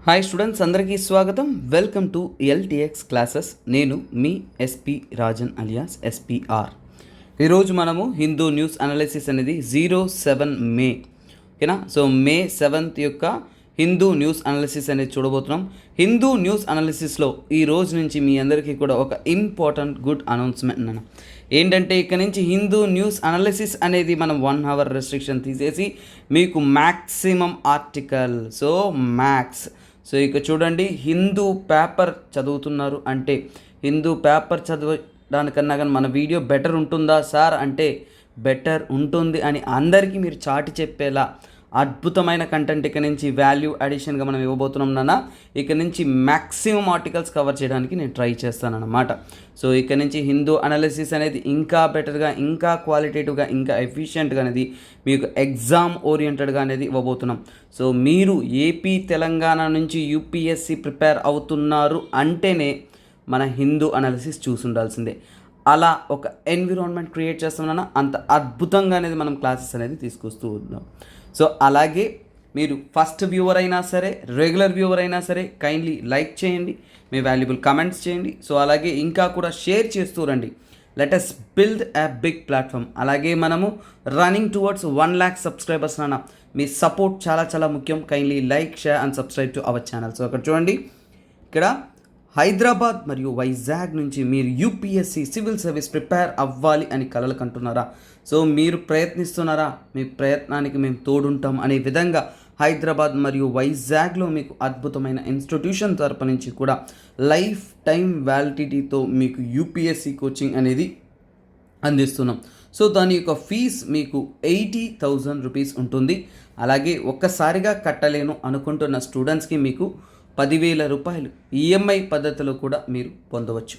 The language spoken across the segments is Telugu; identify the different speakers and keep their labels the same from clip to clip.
Speaker 1: హాయ్ స్టూడెంట్స్, అందరికీ స్వాగతం. Welcome to LTX classes. నేను మీ ఎస్పి రాజన్ అలియాస్ ఎస్పిఆర్. ఈరోజు మనము హిందూ న్యూస్ అనాలిసిస్ అనేది 07 మే, ఓకేనా. సో మే 7th యొక్క హిందూ న్యూస్ అనాలిసిస్ అనేది చూడబోతున్నాం. హిందూ న్యూస్ అనాలిసిస్లో ఈ రోజు నుంచి మీ అందరికీ కూడా ఒక ఇంపార్టెంట్ గుడ్ అనౌన్స్మెంట్ అన్న ఏంటంటే, ఇక్కడ నుంచి హిందూ న్యూస్ అనాలిసిస్ అనేది మనం 1 hour రెస్ట్రిక్షన్ తీసేసి మీకు maximum article, so max. So ఇక చూడండి, హిందూ పేపర్ చదువుతున్నారు అంటే హిందూ పేపర్ చదవడానికన్నా కానీ మన వీడియో బెటర్ ఉంటుందా సార్ అంటే బెటర్ ఉంటుంది అని అందరికీ మీరు చాటి చెప్పేలా అద్భుతమైన కంటెంట్ ఇక నుంచి వాల్యూ అడిషన్గా మనం ఇవ్వబోతున్నాం నాన్న. ఇక నుంచి మ్యాక్సిమం ఆర్టికల్స్ కవర్ చేయడానికి నేను ట్రై చేస్తానన్నమాట. సో ఇక నుంచి హిందూ అనాలిసిస్ అనేది ఇంకా బెటర్గా, ఇంకా క్వాలిటేటివ్గా, ఇంకా ఎఫిషియెంట్గా అనేది మీకు ఎగ్జామ్ ఓరియంటెడ్గా అనేది ఇవ్వబోతున్నాం. సో మీరు ఏపీ తెలంగాణ నుంచి యూపీఎస్సి ప్రిపేర్ అవుతున్నారు అంటేనే మన హిందూ అనాలిసిస్ చూసి ఉండాల్సిందే. అలా ఒక ఎన్విరాన్మెంట్ క్రియేట్ చేస్తున్నాను, అంత అద్భుతంగా అనేది మనం క్లాసెస్ అనేది తీసుకొస్తూ ఉన్నాం. సో అలాగే మీరు ఫస్ట్ వ్యూవర్ అయినా సరే, రెగ్యులర్ వ్యూవర్ అయినా సరే, కైండ్లీ లైక్ చేయండి, మీ వాల్యుబుల్ కమెంట్స్ చేయండి. సో అలాగే ఇంకా కూడా షేర్ చేస్తూ రండి. Let us build a big platform. అలాగే మనము రన్నింగ్ టువర్డ్స్ 1 lakh సబ్స్క్రైబర్స్ నాన్న. మీ సపోర్ట్ చాలా చాలా ముఖ్యం. Kindly like, share and subscribe to our channel. So అక్కడ చూడండి, ఇక్కడ హైదరాబాద్ మరియు వైజాగ్ నుంచి మీరు యూపీఎస్సి సివిల్ సర్వీస్ ప్రిపేర్ అవ్వాలి అని కలలు కంటున్నారా? సో మీరు ప్రయత్నిస్తున్నారా? మీ ప్రయత్నానికి మేము తోడుంటాం అనే విధంగా హైదరాబాద్ మరియు వైజాగ్లో మీకు అద్భుతమైన ఇన్స్టిట్యూషన్ తరపు నుంచి కూడా లైఫ్ టైం వ్యాలిడిటీతో మీకు యూపీఎస్సి కోచింగ్ అనేది అందిస్తున్నాం. సో దాని యొక్క ఫీజ్ మీకు 80,000 రూపీస్ ఉంటుంది. అలాగే ఒక్కసారిగా కట్టలేను అనుకుంటున్న స్టూడెంట్స్కి మీకు 10,000 రూపాయలు ఈఎంఐ పద్ధతిలో కూడా మీరు పొందవచ్చు.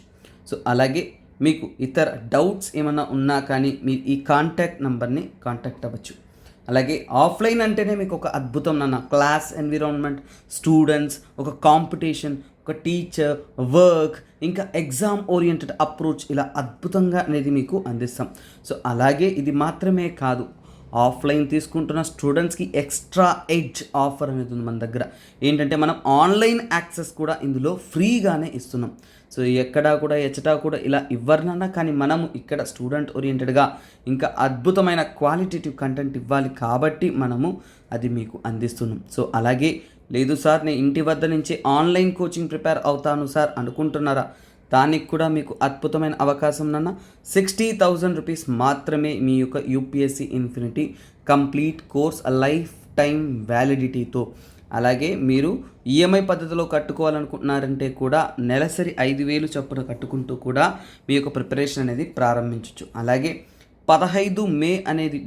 Speaker 1: సో అలాగే మీకు ఇతర డౌట్స్ ఏమైనా ఉన్నా కానీ మీరు ఈ కాంటాక్ట్ నెంబర్ని కాంటాక్ట్ అవ్వచ్చు. అలాగే ఆఫ్లైన్ అంటేనే మీకు ఒక అద్భుతం నాన్న. క్లాస్ ఎన్విరాన్మెంట్, స్టూడెంట్స్, ఒక కాంపిటీషన్, ఒక టీచర్, వర్క్, ఇంకా ఎగ్జామ్ ఓరియంటెడ్ అప్రోచ్, ఇలా అద్భుతంగా అనేది మీకు అందిస్తాం. సో అలాగే ఇది మాత్రమే కాదు, ఆఫ్లైన్ తీసుకుంటున్న స్టూడెంట్స్కి ఎక్స్ట్రా ఎడ్జ్ ఆఫర్ అనేది ఉంది మన దగ్గర. ఏంటంటే మనం ఆన్లైన్ యాక్సెస్ కూడా ఇందులో ఫ్రీగానే ఇస్తున్నాం. సో ఎక్కడా కూడా ఎచ్చటా కూడా ఇలా ఇవ్వరనన్నా కానీ మనము ఇక్కడ స్టూడెంట్ ఓరియంటెడ్గా ఇంకా అద్భుతమైన క్వాలిటేటివ్ కంటెంట్ ఇవ్వాలి కాబట్టి మనము అది మీకు అందిస్తున్నాం. సో అలాగే లేదు సార్, నేను ఇంటి వద్ద నుంచి ఆన్లైన్ కోచింగ్ ప్రిపేర్ అవుతాను సార్ అనుకుంటున్నారా? దానికి కూడా మీకు అద్భుతమైన అవకాశం నాన్న. 60,000 రూపీస్ మాత్రమే మీ యొక్క UPSC infinity complete course life time వ్యాలిడిటీతో. అలాగే మీరు ఈఎంఐ పద్ధతిలో కట్టుకోవాలనుకుంటున్నారంటే కూడా నెలసరి 5,000 చొప్పున కట్టుకుంటూ కూడా మీ యొక్క ప్రిపరేషన్ అనేది ప్రారంభించవచ్చు. అలాగే 15 మే అనేది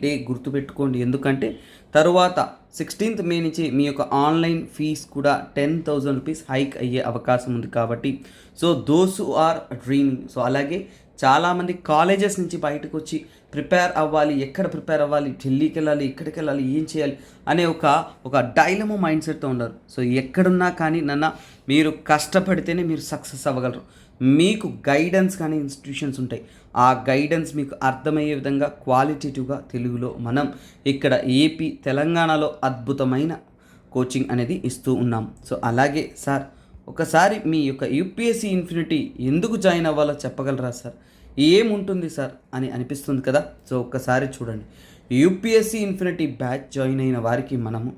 Speaker 1: డే గుర్తుపెట్టుకోండి. ఎందుకంటే తరువాత 16th మే నుంచి మీ యొక్క ఆన్లైన్ ఫీజ్ కూడా 10,000 రూపీస్ హైక్ అయ్యే అవకాశం ఉంది కాబట్టి so those who are dreaming. So అలాగే చాలామంది కాలేజెస్ నుంచి బయటకు వచ్చి ప్రిపేర్ అవ్వాలి, ఎక్కడ ప్రిపేర్ అవ్వాలి, ఢిల్లీకి వెళ్ళాలి, ఇక్కడికి వెళ్ళాలి, ఏం చేయాలి అనే ఒక డైలమో మైండ్ సెట్తో ఉన్నారు. సో ఎక్కడున్నా కానీ మీరు కష్టపడితేనే మీరు సక్సెస్ అవ్వగలరు. మీకు గైడెన్స్ కానీ ఇన్స్టిట్యూషన్స్ ఉంటాయి. ఆ గైడెన్స్ మీకు అర్థమయ్యే విధంగా క్వాలిటేటివ్గా తెలుగులో మనం ఇక్కడ ఏపీ తెలంగాణలో అద్భుతమైన కోచింగ్ అనేది ఇస్తూ ఉన్నాం. సో అలాగే సార్, ఒకసారి మీ యొక్క యూపీఎస్సి ఇన్ఫినిటీ ఎందుకు జాయిన్ అవ్వాలో చెప్పగలరా సార్? ఏముంటుంది సార్ అని అనిపిస్తుంది కదా. సో ఒక్కసారి చూడండి, యూపీఎస్సి ఇన్ఫినిటీ బ్యాచ్ జాయిన్ అయిన వారికి మనము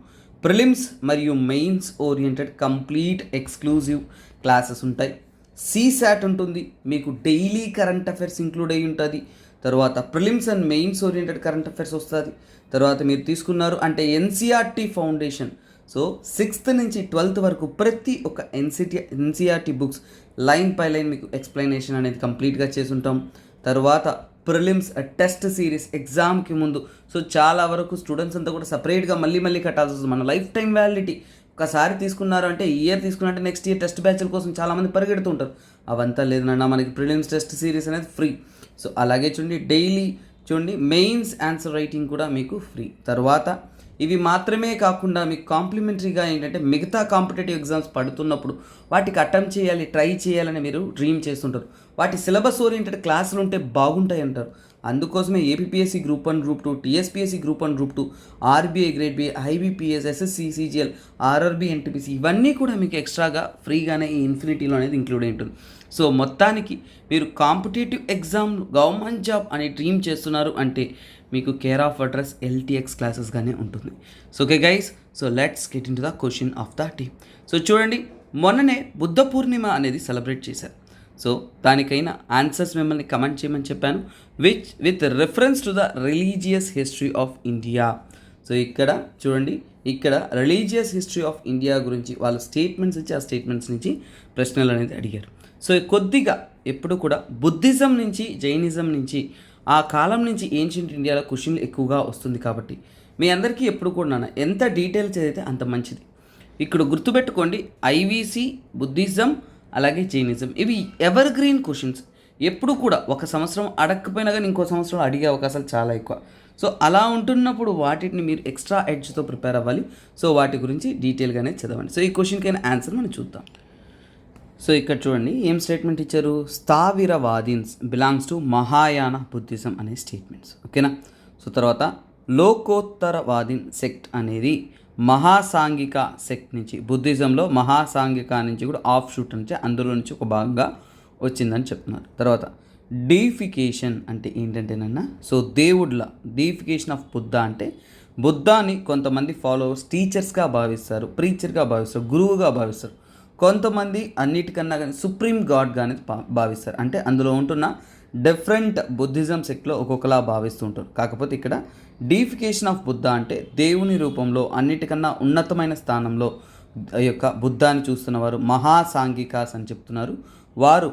Speaker 1: ప్రిలిమ్స్ మరియు mains oriented complete exclusive classes ఉంటాయి. సీసాట్ ఉంటుంది, మీకు డైలీ కరెంట్ అఫైర్స్ ఇంక్లూడ్ అయి ఉంటుంది. తర్వాత prelims and mains oriented current affairs వస్తుంది. తర్వాత మీరు తీసుకున్నారు అంటే ఎన్సీఆర్టీ ఫౌండేషన్. సో 6th నుంచి 12th వరకు ప్రతి ఒక్క NCERT books line by line మీకు ఎక్స్ప్లెనేషన్ అనేది కంప్లీట్గా చేసి ఉంటాం. తర్వాత ప్రిలిమ్స్ టెస్ట్ సిరీస్ ఎగ్జామ్కి ముందు. సో చాలా వరకు స్టూడెంట్స్ అంతా కూడా సపరేట్గా మళ్ళీ కట్టాల్సి వస్తుంది. మన లైఫ్ టైం వ్యాలిడిటీ ఒకసారి తీసుకున్నారు అంటే ఇయర్ తీసుకున్నారంటే నెక్స్ట్ ఇయర్ టెస్ట్ బ్యాచ్ల కోసం చాలామంది పరిగెడుతూ ఉంటారు. అవంతా లేదన్నా మనకి ప్రిలిమ్స్ టెస్ట్ సిరీస్ అనేది ఫ్రీ. సో అలాగే చూడండి, డైలీ చూడండి మెయిన్స్ ఆన్సర్ రైటింగ్ కూడా మీకు ఫ్రీ. తర్వాత ఇవి మాత్రమే కాకుండా మీకు కాంప్లిమెంటరీగా ఏంటంటే మిగతా కాంపిటేటివ్ ఎగ్జామ్స్ పడుతున్నప్పుడు వాటికి అటెంప్ట్ చేయాలి, ట్రై చేయాలని మీరు డ్రీమ్ చేస్తుంటారు. వాటి సిలబస్ ఓరియంటెడ్ క్లాసులు ఉంటే బాగుంటాయి అంటారు. అందుకోసమే APSC group 1 group 2, TSPSC group 1 group 2, RBI grade B, IBPS, SSC, CGL, RRB, NTPC ఇవన్నీ కూడా మీకు ఎక్స్ట్రాగా ఫ్రీగానే ఈ ఇన్ఫినిటీలో అనేది ఇంక్లూడ్ అయి ఉంటుంది. సో మొత్తానికి మీరు కాంపిటేటివ్ ఎగ్జామ్ గవర్నమెంట్ జాబ్ అని డ్రీమ్ చేస్తున్నారు అంటే మీకు కేర్ ఆఫ్ అడ్రస్ ఎల్టీఎక్స్ క్లాసెస్గానే ఉంటుంది. So okay guys, so let's get in to the question of the day. So చూడండి, మొన్ననే బుద్ధ పూర్ణిమ అనేది సెలబ్రేట్ చేశారు. సో దానికైనా ఆన్సర్స్ మిమ్మల్ని కమెంట్ చేయమని చెప్పాను, with reference to the religious history of India. So ఇక్కడ చూడండి, ఇక్కడ రిలీజియస్ హిస్టరీ ఆఫ్ ఇండియా గురించి వాళ్ళు స్టేట్మెంట్స్ ఇచ్చి ఆ స్టేట్మెంట్స్ నుంచి ప్రశ్నలు అనేది అడిగారు. సో కొద్దిగా ఎప్పుడు కూడా బుద్ధిజం నుంచి, జైనిజం నుంచి, ఆ కాలం నుంచి ఏన్షియంట్ ఇండియాలో క్వశ్చన్లు ఎక్కువగా వస్తుంది కాబట్టి మీ అందరికీ ఎప్పుడు కూడా ఎంత డీటెయిల్స్ చదివితే అంత మంచిది. ఇక్కడ గుర్తుపెట్టుకోండి, ఐవీసీ, బుద్ధిజం, అలాగే జైనిజం ఇవి ఎవర్ గ్రీన్ క్వశ్చన్స్. ఎప్పుడు కూడా ఒక సంవత్సరం అడగకపోయినా కానీ ఇంకో సంవత్సరం అడిగే అవకాశాలు చాలా ఎక్కువ. సో అలా ఉంటున్నప్పుడు వాటిని మీరు ఎక్స్ట్రా ఎడ్జ్తో ప్రిపేర్ అవ్వాలి. సో వాటి గురించి డీటెయిల్గానే చదవండి. సో ఈ క్వశ్చన్కైనా ఆన్సర్ మనం చూద్దాం. సో ఇక్కడ చూడండి ఏం స్టేట్మెంట్ ఇచ్చారు, స్థావిరవాదీన్స్ బిలాంగ్స్ టు మహాయాన బుద్ధిజం అనే స్టేట్మెంట్స్. ఓకేనా. సో తర్వాత లోకోత్తరవాదీన్ సెక్ట్ అనేది మహాసాంఘిక సెక్ట్ నుంచి, బుద్ధిజంలో మహాసాంఘిక నుంచి కూడా ఆఫ్ షూట్ నుంచి, అందులో నుంచి ఒక భాగంగా వచ్చిందని చెప్తున్నారు. తర్వాత డీఫికేషన్ అంటే ఏంటంటేనన్నా, సో దేవుళ్ళ డీఫికేషన్ ఆఫ్ బుద్ధ అంటే బుద్ధాని కొంతమంది ఫాలోవర్స్ టీచర్స్గా భావిస్తారు, ప్రీచర్గా భావిస్తారు, గురువుగా భావిస్తారు. కొంతమంది అన్నిటికన్నా కానీ సుప్రీం గాడ్గానే భావిస్తారు. అంటే అందులో ఉంటున్న డిఫరెంట్ బుద్ధిజం సెక్ట్లో ఒక్కొక్కలా భావిస్తూ ఉంటారు. కాకపోతే ఇక్కడ డీఫికేషన్ ఆఫ్ బుద్ధ అంటే దేవుని రూపంలో అన్నిటికన్నా ఉన్నతమైన స్థానంలో ఈ యొక్క బుద్ధాన్ని చూస్తున్నవారు మహాసాంఘికాస్ అని చెప్తున్నారు. వారు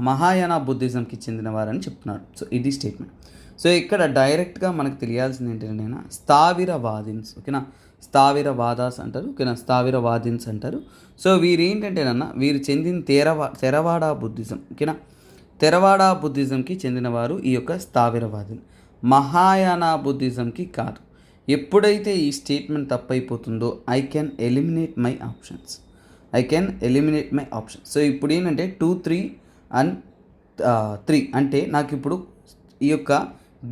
Speaker 1: మహాయాన బుద్ధిజంకి చెందినవారని చెప్తున్నారు. సో ఇది స్టేట్మెంట్. సో ఇక్కడ డైరెక్ట్గా మనకు తెలియాల్సింది ఏంటంటే స్థావిరవాదిన్స్. ఓకేనా, స్థావిరవాదాస్ అంటారు. ఓకేనా, స్థావిరవాదిన్స్ అంటారు. సో వీరు ఏంటంటేనన్నా, వీరు చెందిన తెరవాడ బుద్ధిజం. ఓకేనా, తెరవాడ బుద్ధిజంకి చెందినవారు ఈ యొక్క స్థావిరవాదులు. మహాయాన బుద్ధిజంకి కాదు. ఎప్పుడైతే ఈ స్టేట్మెంట్ తప్పైపోతుందో I can eliminate my options. So ఇప్పుడు ఏంటంటే 2, 3 అండ్ 3 అంటే నాకు ఇప్పుడు ఈ యొక్క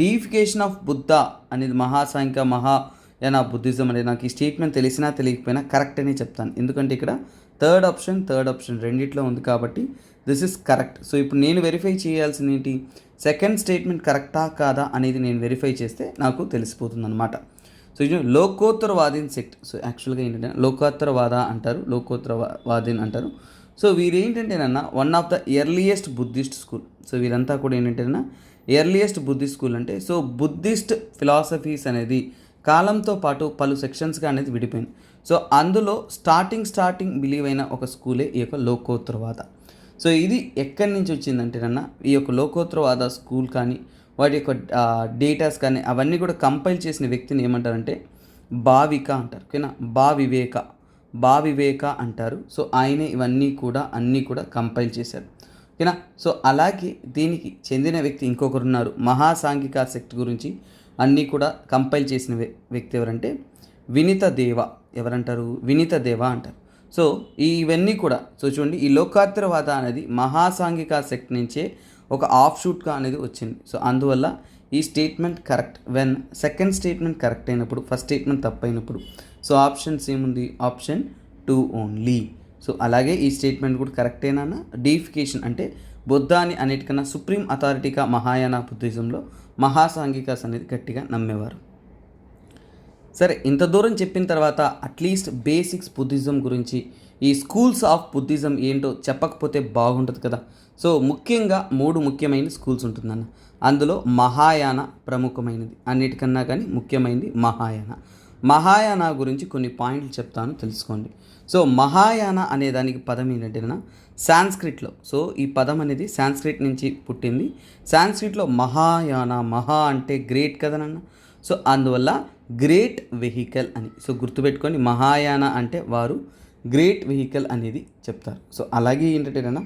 Speaker 1: డీఫికేషన్ ఆఫ్ బుద్ధ అనేది మహాయాన బుద్ధిజం అనేది నాకు ఈ స్టేట్మెంట్ తెలిసినా తెలియకపోయినా కరెక్ట్ అని చెప్తాను. ఎందుకంటే ఇక్కడ థర్డ్ ఆప్షన్ రెండిట్లో ఉంది కాబట్టి దిస్ ఇస్ కరెక్ట్. సో ఇప్పుడు నేను వెరిఫై చేయాల్సింది ఏంటి, సెకండ్ స్టేట్మెంట్ కరెక్టా కాదా అనేది నేను వెరిఫై చేస్తే నాకు తెలిసిపోతుంది అనమాట. సో ఇది లోకోత్తరవాదీన్ సెక్ట్. సో యాక్చువల్గా ఏంటంటే లోకోత్తరవాద అంటారు, లోకోత్తరవాదీన్ అంటారు. సో వీరేంటంటేనన్నా one of the earliest Buddhist school. So వీరంతా కూడా ఏంటంటేనా ఎర్లియస్ట్ బుద్ధిస్ట్ స్కూల్ అంటే, సో బుద్ధిస్ట్ ఫిలాసఫీస్ అనేది కాలంతో పాటు పలు సెక్షన్స్గా అనేది విడిపోయింది. సో అందులో స్టార్టింగ్ బిలీవ్ అయిన ఒక స్కూలే ఈ యొక్క లోకోత్తరవాద. సో ఇది ఎక్కడి నుంచి వచ్చిందంటేనన్నా, ఈ యొక్క లోకోత్తరవాద స్కూల్ కానీ వాటి యొక్క డేటాస్ కానీ అవన్నీ కూడా కంపైల్ చేసిన వ్యక్తిని ఏమంటారంటే భావిక అంటారు. ఓకేనా, భావివేక అంటారు. సో ఆయనే ఇవన్నీ కూడా అన్నీ కూడా కంపైల్ చేశారు. ఓకేనా. సో అలాగే దీనికి చెందిన వ్యక్తి ఇంకొకరు ఉన్నారు, మహాసాంఘిక సెక్ట్ గురించి అన్నీ కూడా కంపైల్ చేసిన వ్యక్తి ఎవరంటే వినీత దేవ. ఎవరంటారు, వినీత దేవ అంటారు. సో ఇవన్నీ కూడా సో చూడండి, ఈ లోకోత్తరవాద అనేది మహాసాంఘిక సెక్ట్ నుంచే ఒక ఆఫ్ షూట్గా అనేది వచ్చింది. సో అందువల్ల ఈ statement correct when second statement correct అయినప్పుడు, ఫస్ట్ స్టేట్మెంట్ తప్పైనప్పుడు. సో ఆప్షన్స్ ఏముంది, ఆప్షన్ 2 ఓన్లీ. సో అలాగే ఈ స్టేట్మెంట్ కూడా కరెక్టేనా, డీఫికేషన్ అంటే బుద్ధాని అన్నిటికన్నా సుప్రీం అథారిటీగా మహాయాన బుద్ధిజంలో మహాసాంఘికాస్ అనేది గట్టిగా నమ్మేవారు. సరే, ఇంత దూరం చెప్పిన తర్వాత అట్లీస్ట్ బేసిక్స్ బుద్ధిజం గురించి, ఈ స్కూల్స్ ఆఫ్ బుద్ధిజం ఏంటో చెప్పకపోతే బాగుంటుంది కదా. సో ముఖ్యంగా 3 ముఖ్యమైన స్కూల్స్ ఉంటుందన్న. అందులో మహాయాన ప్రముఖమైనది, అన్నిటికన్నా కానీ ముఖ్యమైనది మహాయాన గురించి కొన్ని పాయింట్లు చెప్తాను, తెలుసుకోండి. సో మహాయాన అనే దానికి పదం ఏంటంటే సాంస్క్రిట్లో. సో ఈ పదం అనేది సాంస్క్రిట్ నుంచి పుట్టింది. సాంస్క్రిట్లో మహాయాన, మహా అంటే గ్రేట్ కదనన్న. సో అందువల్ల గ్రేట్ వెహికల్ అని. సో గుర్తుపెట్టుకొని మహాయాన అంటే వారు గ్రేట్ వెహికల్ అనేది చెప్తారు. సో అలాగే ఏంటంటేనా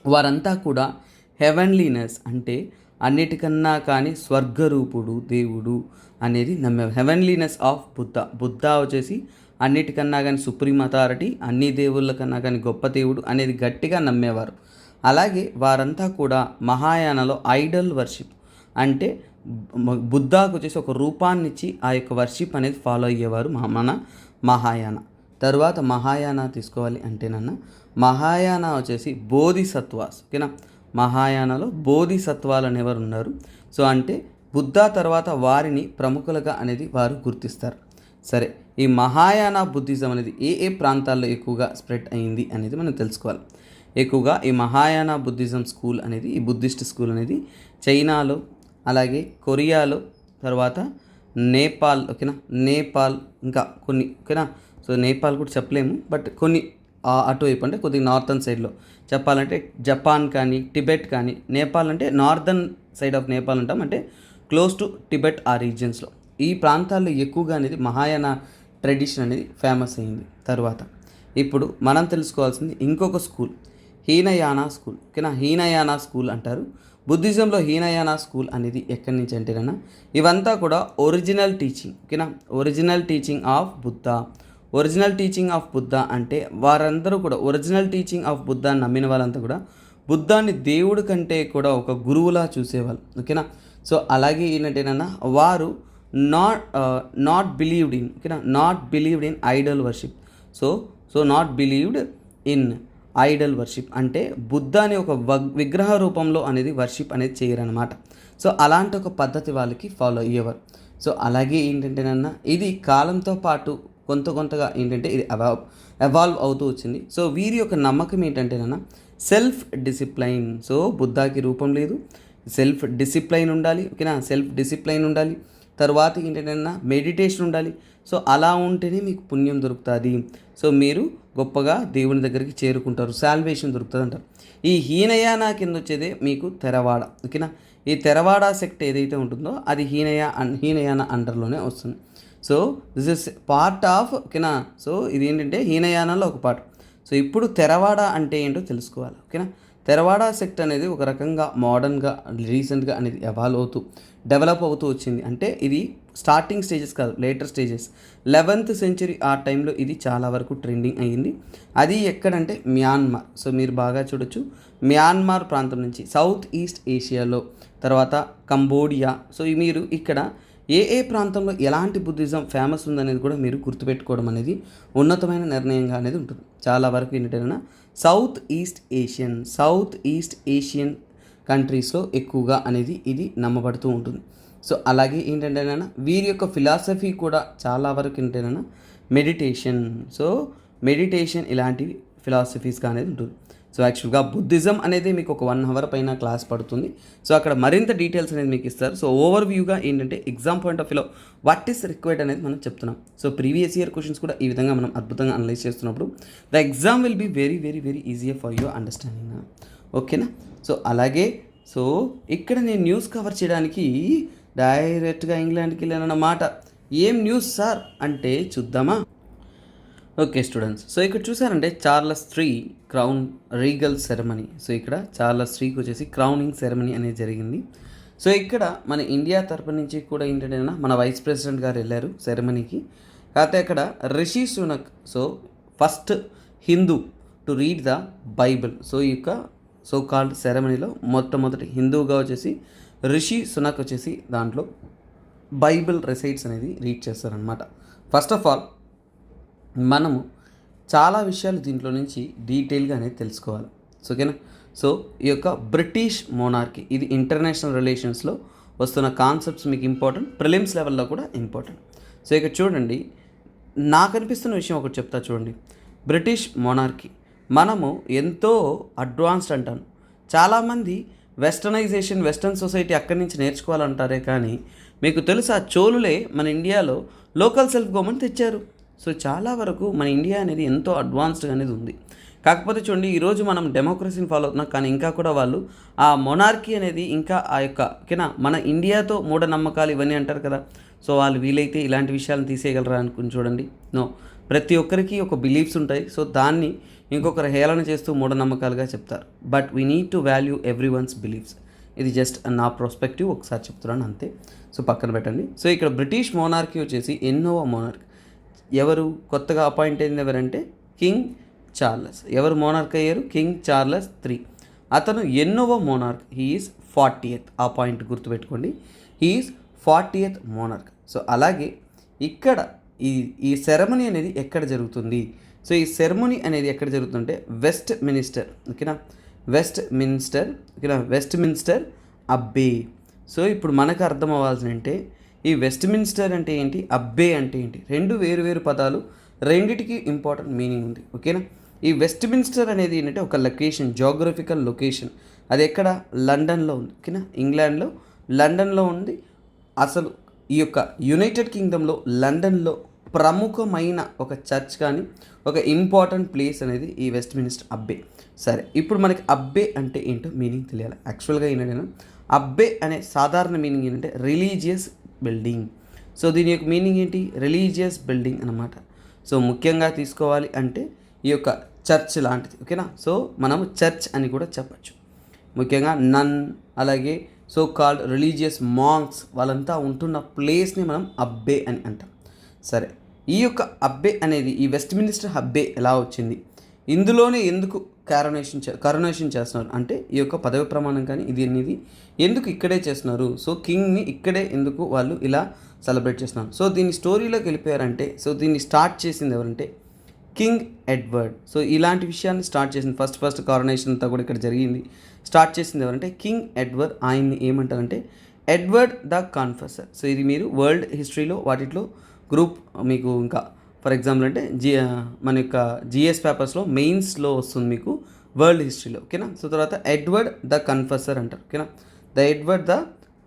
Speaker 1: వారంతా కూడా హెవెన్లీనెస్ అంటే అన్నిటికన్నా కానీ స్వర్గరూపుడు దేవుడు అనేది నమ్మేవారు. హెవెన్లీనెస్ ఆఫ్ బుద్ధ వచ్చేసి అన్నిటికన్నా కానీ సుప్రీం అథారిటీ, అన్ని దేవుళ్ళ కన్నా కానీ గొప్ప దేవుడు అనేది గట్టిగా నమ్మేవారు. అలాగే వారంతా కూడా మహాయానలో ఐడల్ వర్షిప్ అంటే బుద్ధాకు వచ్చేసి ఒక రూపాన్ని ఇచ్చి ఆ యొక్క వర్షిప్ అనేది ఫాలో అయ్యేవారు మన మహాయాన. తరువాత మహాయాన తీసుకోవాలి అంటేనన్నా మహాయాన వచ్చేసి బోధిసత్వాస్. ఓకేనా, మహాయానలో బోధిసత్వాలు అనేవారు ఉన్నారు. సో అంటే బుద్ధ తర్వాత వారిని ప్రముఖులుగా అనేది వారు గుర్తిస్తారు. సరే, ఈ మహాయాన బుద్ధిజం అనేది ఏ ప్రాంతాల్లో ఎక్కువగా స్ప్రెడ్ అయింది అనేది మనం తెలుసుకోవాలి. ఎక్కువగా ఈ మహాయాన బుద్ధిజం స్కూల్ అనేది, ఈ బుద్ధిస్ట్ స్కూల్ అనేది చైనాలో, అలాగే కొరియాలో, తర్వాత నేపాల్. ఓకేనా, నేపాల్ ఇంకా కొన్ని. ఓకేనా, సో నేపాల్ కూడా చెప్పలేము, బట్ కొన్ని అటువైపు అంటే కొద్దిగా నార్థన్ సైడ్లో చెప్పాలంటే జపాన్ కానీ టిబెట్ కానీ, నేపాల్ అంటే నార్థన్ సైడ్ ఆఫ్ నేపాల్ అంటాం, అంటే క్లోజ్ టు టిబెట్ ఆ రీజియన్స్లో, ఈ ప్రాంతాల్లో ఎక్కువగా అనేది మహాయాన ట్రెడిషన్ అనేది ఫేమస్ అయింది. తర్వాత ఇప్పుడు మనం తెలుసుకోవాల్సింది ఇంకొక స్కూల్, హీనయానా స్కూల్. ఓకేనా, హీనయానా స్కూల్ అంటారు. బుద్ధిజంలో హీనయానా స్కూల్ అనేది ఎక్కడి నుంచి అంటేనన్నా ఇవంతా కూడా ఒరిజినల్ టీచింగ్. ఓకేనా, original teaching of Buddha. Original teaching of Buddha అంటే వారందరూ కూడా ఒరిజినల్ టీచింగ్ ఆఫ్ బుద్ధ నమ్మిన వాళ్ళంతా కూడా బుద్ధాన్ని దేవుడి కంటే కూడా ఒక గురువులా చూసేవాళ్ళు. ఓకేనా, సో అలాగే ఏంటంటేనన్నా వారు నాట్ బిలీవ్డ్ ఇన్. ఓకేనా, not believed in Idol worship. So not believed in Idol worship అంటే బుద్ధాని ఒక విగ్రహ రూపంలో అనేది వర్షిప్ అనేది చేయరనమాట. సో అలాంటి ఒక పద్ధతి వాళ్ళకి ఫాలో అయ్యేవారు. సో అలాగే ఏంటంటేనన్నా ఇది కాలంతో పాటు కొంతగా ఏంటంటే ఇది ఎవాల్వ్ అవుతూ వచ్చింది. సో వీరి యొక్క నమ్మకం ఏంటంటేనన్నా సెల్ఫ్ డిసిప్లైన్. సో బుద్ధాకి రూపం లేదు, సెల్ఫ్ డిసిప్లైన్ ఉండాలి. ఓకేనా, సెల్ఫ్ డిసిప్లైన్ ఉండాలి. తర్వాత ఏంటంటే మెడిటేషన్ ఉండాలి. సో అలా ఉంటేనే మీకు పుణ్యం దొరుకుతుంది. సో మీరు గొప్పగా దేవుని దగ్గరికి చేరుకుంటారు, సాల్వేషన్ దొరుకుతుంది అంటారు. ఈ హీనయాన కింద వచ్చేదే మీకు తెరవాడ. ఓకేనా, ఈ తెరవాడ సెక్ట్ ఏదైతే ఉంటుందో అది హీనయాన అండర్లోనే వస్తుంది. So this is part of. ఓకేనా, సో ఇది ఏంటంటే హీనయానంలో ఒక పార్ట్. సో ఇప్పుడు తెరవాడ అంటే ఏంటో తెలుసుకోవాలి. ఓకేనా, తెరవాడ సెక్ట్ అనేది ఒక రకంగా మోడర్న్గా రీసెంట్గా అనేది డెవలప్ అవుతూ వచ్చింది. అంటే ఇది స్టార్టింగ్ స్టేజెస్ కాదు, లేటర్ స్టేజెస్. 11th సెంచరీ ఆ టైంలో ఇది చాలా వరకు ట్రెండింగ్ అయ్యింది. అది ఎక్కడంటే మ్యాన్మార్. సో మీరు బాగా చూడొచ్చు, మ్యాన్మార్ ప్రాంతం నుంచి సౌత్ ఈస్ట్ ఏషియాలో, తర్వాత కంబోడియా. సో మీరు ఇక్కడ ఏ ప్రాంతంలో ఎలాంటి బుద్ధిజం ఫేమస్ ఉందనేది కూడా మీరు గుర్తుపెట్టుకోవడం అనేది ఉన్నతమైన నిర్ణయంగా అనేది ఉంటుంది. చాలా వరకు ఏంటంటే సౌత్ ఈస్ట్ ఏషియన్ కంట్రీస్లో ఎక్కువగా అనేది ఇది నమ్మబడుతూ ఉంటుంది. సో అలాగే ఏంటంటే వీరి యొక్క ఫిలాసఫీ కూడా చాలా వరకు ఏంటంటే మెడిటేషన్ ఇలాంటివి ఫిలాసఫీస్గా అనేది ఉంటుంది. సో యాక్చువల్గా బుద్ధిజం అనేది మీకు ఒక 1 hour పైన క్లాస్ పడుతుంది. సో అక్కడ మరింత డీటెయిల్స్ అనేది మీకు ఇస్తారు. సో ఓవర్వ్యూగా ఏంటంటే ఎగ్జామ్ పాయింట్ ఆఫ్ వ్యూలో వాట్ ఈస్ రిక్వైర్డ్ అనేది మనం చెప్తున్నాం. సో ప్రీవియస్ ఇయర్ క్వశ్చన్స్ కూడా ఈ విధంగా మనం అద్భుతంగా అనలైజ్ చేస్తున్నప్పుడు the exam will be very very very easier for your understanding. ఓకేనా, సో అలాగే సో ఇక్కడ నేను న్యూస్ కవర్ చేయడానికి డైరెక్ట్గా ఇంగ్లాండ్కి వెళ్ళానన్నమాట. ఏం న్యూస్ సార్ అంటే చూద్దామా. ఓకే స్టూడెంట్స్, సో ఇక్కడ చూసారంటే Charles III crown Regal ceremony. So ఇక్కడ చార్లెస్ IIIకి వచ్చేసి క్రౌనింగ్ సెరమనీ అనేది జరిగింది. సో ఇక్కడ మన ఇండియా తరపు నుంచి కూడా ఏంటంటే మన వైస్ ప్రెసిడెంట్ గారు వెళ్ళారు సెరమనీకి. కాకపోతే అక్కడ Rishi Sunak, so first Hindu to read the Bible. So ఈ యొక్క సో కాల్డ్ సెరమనీలో మొట్టమొదటి హిందూగా వచ్చేసి రిషి సునక్ వచ్చేసి దాంట్లో బైబిల్ రెసైట్స్ అనేది రీడ్ చేస్తారనమాట. ఫస్ట్ ఆఫ్ ఆల్ మనము చాలా విషయాలు దీంట్లో నుంచి డీటెయిల్గా అనేది తెలుసుకోవాలి. సో ఓకేనా, సో ఈ యొక్క బ్రిటిష్ మోనార్కీ ఇది ఇంటర్నేషనల్ రిలేషన్స్లో వస్తున్న కాన్సెప్ట్స్ మీకు ఇంపార్టెంట్, ప్రిలిమ్స్ లెవెల్లో కూడా ఇంపార్టెంట్. సో ఇక చూడండి, నాకు అనిపిస్తున్న విషయం ఒకటి చెప్తా చూడండి. బ్రిటిష్ మోనార్కీ మనము ఎంతో అడ్వాన్స్డ్ అంటాను. చాలామంది వెస్టర్న్ సొసైటీ అక్కడి నుంచి నేర్చుకోవాలంటారే, కానీ మీకు తెలుసా చోళులే మన ఇండియాలో లోకల్ సెల్ఫ్ గవర్నమెంట్ తెచ్చారు. సో చాలా వరకు మన ఇండియా అనేది ఎంతో అడ్వాన్స్డ్గా అనేది ఉంది. కాకపోతే చూడండి, ఈరోజు మనం డెమోక్రసీని ఫాలో అవుతున్నాం, కానీ ఇంకా కూడా వాళ్ళు ఆ మొనార్కీ అనేది ఇంకా ఆ యొక్క ఓకేనా మన ఇండియాతో మూఢనమ్మకాలు ఇవన్నీ అంటారు కదా. సో వాళ్ళు వీలైతే ఇలాంటి విషయాలను తీసేయగలరా అనుకుని చూడండి. నో, ప్రతి ఒక్కరికి ఒక బిలీఫ్స్ ఉంటాయి. సో దాన్ని ఇంకొకరు హేళన చేస్తూ మూఢనమ్మకాలుగా చెప్తారు. But we need to value every once beliefs. ఇది జస్ట్ నా ప్రాస్పెక్టివ్, ఒకసారి చెప్తున్నాను అంతే. సో పక్కన పెట్టండి. సో ఇక్కడ బ్రిటిష్ మోనార్కీ వచ్చేసి ఎన్నో మోనార్కీ, ఎవరు కొత్తగా అపాయింట్ అయింది ఎవరంటే కింగ్ చార్లెస్. ఎవరు మోనార్క్ అయ్యారు? King Charles III. అతను ఎన్నోవ మోనార్క్, హీఈస్ 40th. ఆ పాయింట్ గుర్తుపెట్టుకోండి, హీఈస్ 40th మోనార్క్. సో అలాగే ఇక్కడ ఈ ఈ సెరమనీ అనేది ఎక్కడ జరుగుతుంది? సో ఈ సెరమనీ అనేది ఎక్కడ జరుగుతుందంటే వెస్ట్ మినిస్టర్, ఓకేనా, వెస్ట్ మినిస్టర్, ఓకేనా, వెస్ట్ మినిస్టర్ అబ్బే. సో ఇప్పుడు మనకు అర్థం అవ్వాల్సిన అంటే ఈ వెస్ట్ మినిస్టర్ అంటే ఏంటి, అబ్బే అంటే ఏంటి, రెండు వేరు వేరు పదాలు, రెండిటికి ఇంపార్టెంట్ మీనింగ్ ఉంది, ఓకేనా. ఈ వెస్ట్ మినిస్టర్ అనేది ఏంటంటే ఒక లొకేషన్, జోగ్రఫికల్ లొకేషన్. అది ఎక్కడ, లండన్లో ఉంది, ఓకేనా, ఇంగ్లాండ్లో లండన్లో ఉంది. అసలు ఈ యొక్క యునైటెడ్ కింగ్డమ్లో లండన్లో ప్రముఖమైన ఒక చర్చ్ కానీ ఒక ఇంపార్టెంట్ ప్లేస్ అనేది ఈ వెస్ట్ మినిస్టర్ అబ్బే. సరే, ఇప్పుడు మనకి అబ్బే అంటే ఏంటో మీనింగ్ తెలియాలి. యాక్చువల్గా ఏంటంటే అబ్బే అనే సాధారణ మీనింగ్ ఏంటంటే రిలీజియస్ బిల్డింగ్. సో దీని యొక్క మీనింగ్ ఏంటి, రిలీజియస్ బిల్డింగ్ అన్నమాట. సో ముఖ్యంగా తీసుకోవాలి అంటే ఈ యొక్క చర్చ్ లాంటిది, ఓకేనా. సో మనము చర్చ్ అని కూడా చెప్పచ్చు. ముఖ్యంగా నన్, అలాగే సో కాల్డ్ రిలీజియస్ మాంక్స్ వాళ్ళంతా ఉంటున్న ప్లేస్ని మనం అబ్బే అని అంటాం. సరే, ఈ యొక్క అబ్బే అనేది, ఈ వెస్ట్ మినిస్టర్ అబ్బే ఎలా వచ్చింది, ఇందులోనే ఎందుకు కరోనేషన్ చేస్తున్నారు అంటే ఈ యొక్క పదవి ప్రమాణం కానీ ఇది అనేది ఎందుకు ఇక్కడే చేస్తున్నారు, సో కింగ్ని ఇక్కడే ఎందుకు వాళ్ళు ఇలా సెలబ్రేట్ చేస్తున్నారు. సో దీని స్టోరీలోకి వెళ్ళిపోయారంటే, సో దీన్ని స్టార్ట్ చేసింది ఎవరంటే కింగ్ ఎడ్వర్డ్. సో ఇలాంటి విషయాన్ని స్టార్ట్ చేసింది, ఫస్ట్ కారోనేషన్ అంతా కూడా ఇక్కడ జరిగింది. స్టార్ట్ చేసింది ఎవరంటే కింగ్ ఎడ్వర్డ్. ఆయన్ని ఏమంటారంటే ఎడ్వర్డ్ ద కన్ఫెసర్. సో ఇది మీరు వరల్డ్ హిస్టరీలో వాటిలో గ్రూప్ మీకు ఇంకా ఫర్ ఎగ్జాంపుల్ అంటే మన యొక్క జిఎస్ పేపర్స్లో మెయిన్స్లో వస్తుంది మీకు వరల్డ్ హిస్టరీలో, ఓకేనా. సో తర్వాత ఎడ్వర్డ్ ద కన్ఫెసర్ అంటారు, ఓకేనా, ద ఎడ్వర్డ్ ద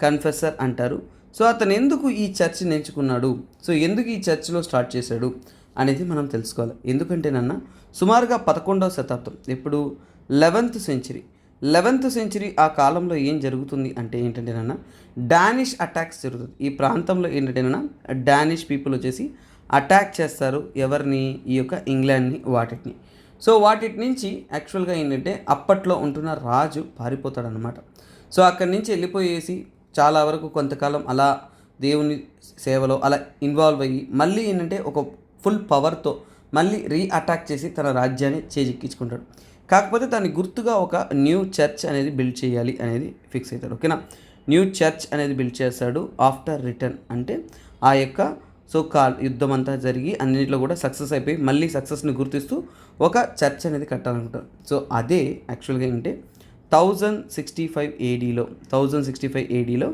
Speaker 1: కన్ఫెసర్ అంటారు. సో అతను ఎందుకు ఈ చర్చ్ని ఎంచుకున్నాడు, సో ఎందుకు ఈ చర్చ్లో స్టార్ట్ చేశాడు అనేది మనం తెలుసుకోవాలి. ఎందుకంటేనన్నా సుమారుగా 11వ శతాబ్దం, ఇప్పుడు 11th సెంచరీ ఆ కాలంలో ఏం జరుగుతుంది అంటే ఏంటంటేనన్నా డానిష్ అటాక్స్ జరుగుతుంది. ఈ ప్రాంతంలో ఏంటంటేనన్నా డానిష్ పీపుల్ వచ్చేసి అటాక్ చేస్తారు ఎవరిని, ఈ యొక్క ఇంగ్లాండ్ని, వాటిని. సో వాటి నుంచి యాక్చువల్గా ఏంటంటే అప్పట్లో ఉంటున్న రాజు పారిపోతాడనమాట. సో అక్కడి నుంచి వెళ్ళిపోయేసి చాలా వరకు కొంతకాలం అలా దేవుని సేవలో అలా ఇన్వాల్వ్ అయ్యి మళ్ళీ ఏంటంటే ఒక ఫుల్ పవర్తో మళ్ళీ అటాక్ చేసి తన రాజ్యాన్ని చేజిక్కించుకుంటాడు. కాకపోతే దాని గుర్తుగా ఒక న్యూ చర్చ్ అనేది బిల్డ్ చేయాలి అనేది ఫిక్స్ అవుతాడు, ఓకేనా. న్యూ చర్చ్ అనేది బిల్డ్ చేస్తాడు ఆఫ్టర్ రిటర్న్, అంటే ఆ యొక్క సో యుద్ధం అంతా జరిగి అన్నింటిలో కూడా సక్సెస్ అయిపోయి మళ్ళీ సక్సెస్ని గుర్తిస్తూ ఒక చర్చ్ అనేది కట్టాలనుకుంటారు. సో అదే యాక్చువల్గా ఏంటంటే 1065 ADలో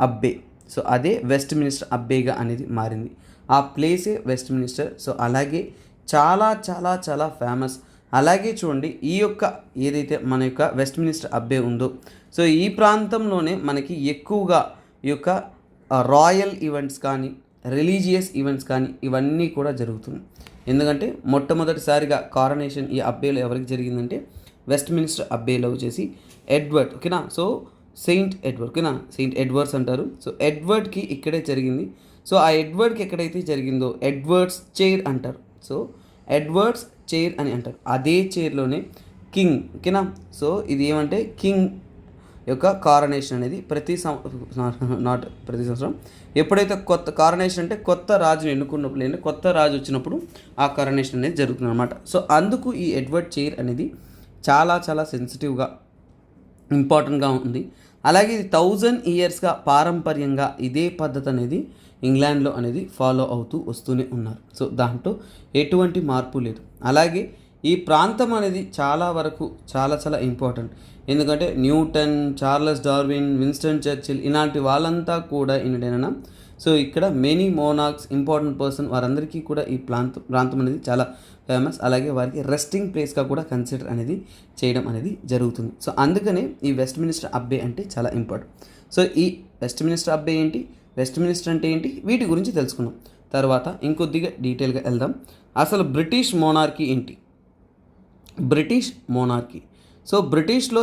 Speaker 1: అబ్బే. సో అదే వెస్ట్ మినిస్టర్ అబ్బేగా అనేది మారింది. ఆ ప్లేసే వెస్ట్ మినిస్టర్. సో అలాగే చాలా చాలా చాలా ఫేమస్. అలాగే చూడండి, ఈ యొక్క ఏదైతే మన యొక్క వెస్ట్ మినిస్టర్ అబ్బే ఉందో, సో ఈ ప్రాంతంలోనే మనకి ఎక్కువగా ఈ యొక్క రాయల్ ఈవెంట్స్ కానీ రిలీజియస్ ఈవెంట్స్ కానీ ఇవన్నీ కూడా జరుగుతుంది. ఎందుకంటే మొట్టమొదటిసారిగా కారనేషన్ ఈ అబ్బేలో ఎవరికి జరిగిందంటే వెస్ట్ మినిస్టర్ అబ్బేలో వచ్చేసి ఎడ్వర్డ్, ఓకేనా. సో సెయింట్ ఎడ్వర్డ్, ఓకేనా, సెయింట్ ఎడ్వర్డ్స్ అంటారు. సో ఎడ్వర్డ్కి ఇక్కడే జరిగింది. సో ఆ ఎడ్వర్డ్కి ఎక్కడైతే జరిగిందో ఎడ్వర్డ్స్ చైర్ అంటారు. సో ఎడ్వర్డ్స్ చైర్ అని అంటారు. అదే చైర్లోనే కింగ్, ఓకేనా. సో ఇది ఏమంటే కింగ్ యొక్క కారనేషన్ అనేది ప్రతి సంవత్సరం ఎప్పుడైతే కొత్త కారనేషన్ అంటే కొత్త రాజుని ఎన్నుకున్నప్పుడు లేదా కొత్త రాజు వచ్చినప్పుడు ఆ కారనేషన్ అనేది జరుగుతుంది అనమాట. సో అందుకు ఈ ఎడ్వర్డ్ చైర్ అనేది చాలా చాలా సెన్సిటివ్గా ఇంపార్టెంట్గా ఉంది. అలాగే ఇది 1000 yearsగా పారంపర్యంగా ఇదే పద్ధతి అనేది ఇంగ్లాండ్లో అనేది ఫాలో అవుతూ వస్తూనే ఉన్నారు. సో దాంట్లో ఎటువంటి మార్పు లేదు. అలాగే ఈ ప్రాంతం అనేది చాలా వరకు చాలా చాలా ఇంపార్టెంట్. ఎందుకంటే Newton, Charles Darwin, Winston Churchill ఇలాంటి వాళ్ళంతా కూడా ఏంటంటే సో ఇక్కడ మెనీ మోనార్క్స్, ఇంపార్టెంట్ పర్సన్ వారందరికీ కూడా ఈ ప్రాంతం అనేది చాలా ఫేమస్. అలాగే వారికి రెస్టింగ్ ప్లేస్గా కూడా కన్సిడర్ అనేది చేయడం అనేది జరుగుతుంది. సో అందుకనే ఈ వెస్ట్ మినిస్టర్ అబ్బే అంటే చాలా ఇంపార్టెంట్. సో ఈ వెస్ట్ మినిస్టర్ అబ్బే ఏంటి, వెస్ట్ మినిస్టర్ అంటే ఏంటి, వీటి గురించి తెలుసుకున్నాం. తర్వాత ఇంకొద్దిగా డీటెయిల్గా వెళ్దాం. అసలు బ్రిటిష్ మోనార్కీ ఏంటి, బ్రిటిష్ మోనార్కీ. సో బ్రిటిష్లో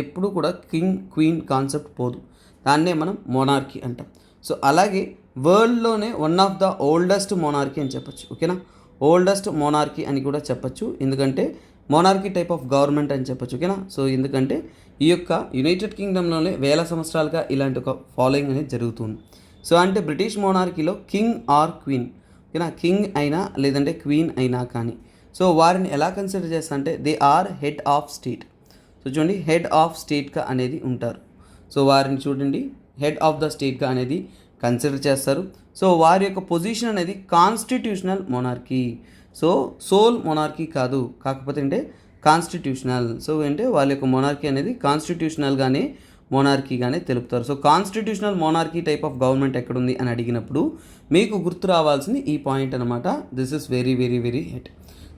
Speaker 1: ఎప్పుడు కూడా కింగ్ క్వీన్ కాన్సెప్ట్ పోదు, దాన్నే మనం మోనార్కీ అంటాం. సో అలాగే వరల్డ్లోనే one of the oldest monarchy అని చెప్పచ్చు, ఓకేనా. ఓల్డెస్ట్ మోనార్కీ అని కూడా చెప్పచ్చు, ఎందుకంటే మోనార్కీ టైప్ ఆఫ్ గవర్నమెంట్ అని చెప్పచ్చు, ఓకేనా. సో ఎందుకంటే ఈ యొక్క యునైటెడ్ కింగ్డమ్లోనే వేల సంవత్సరాలుగా ఇలాంటి ఒక ఫాలోయింగ్ అనేది జరుగుతుంది. సో అంటే బ్రిటిష్ మోనార్కీలో కింగ్ ఆర్ క్వీన్, ఓకేనా, కింగ్ అయినా లేదంటే క్వీన్ అయినా కానీ సో వారిని ఎలా కన్సిడర్ చేస్తా అంటే they are head of state. So చూడండి హెడ్ ఆఫ్ స్టేట్గా అనేది ఉంటారు. సో వారిని చూడండి హెడ్ ఆఫ్ ద స్టేట్గా అనేది కన్సిడర్ చేస్తారు. సో వారి యొక్క పొజిషన్ అనేది constitutional monarchy. So sole monarchy కాదు, కాకపోతే అంటే కాన్స్టిట్యూషనల్. సో అంటే వాళ్ళ యొక్క మొనార్కీ అనేది కాన్స్టిట్యూషనల్గానే మొనార్కీగానే తెలుపుతారు. So constitutional monarchy type of government ఎక్కడుంది అని అడిగినప్పుడు మీకు గుర్తు రావాల్సింది ఈ పాయింట్ అనమాట. This is very very very head.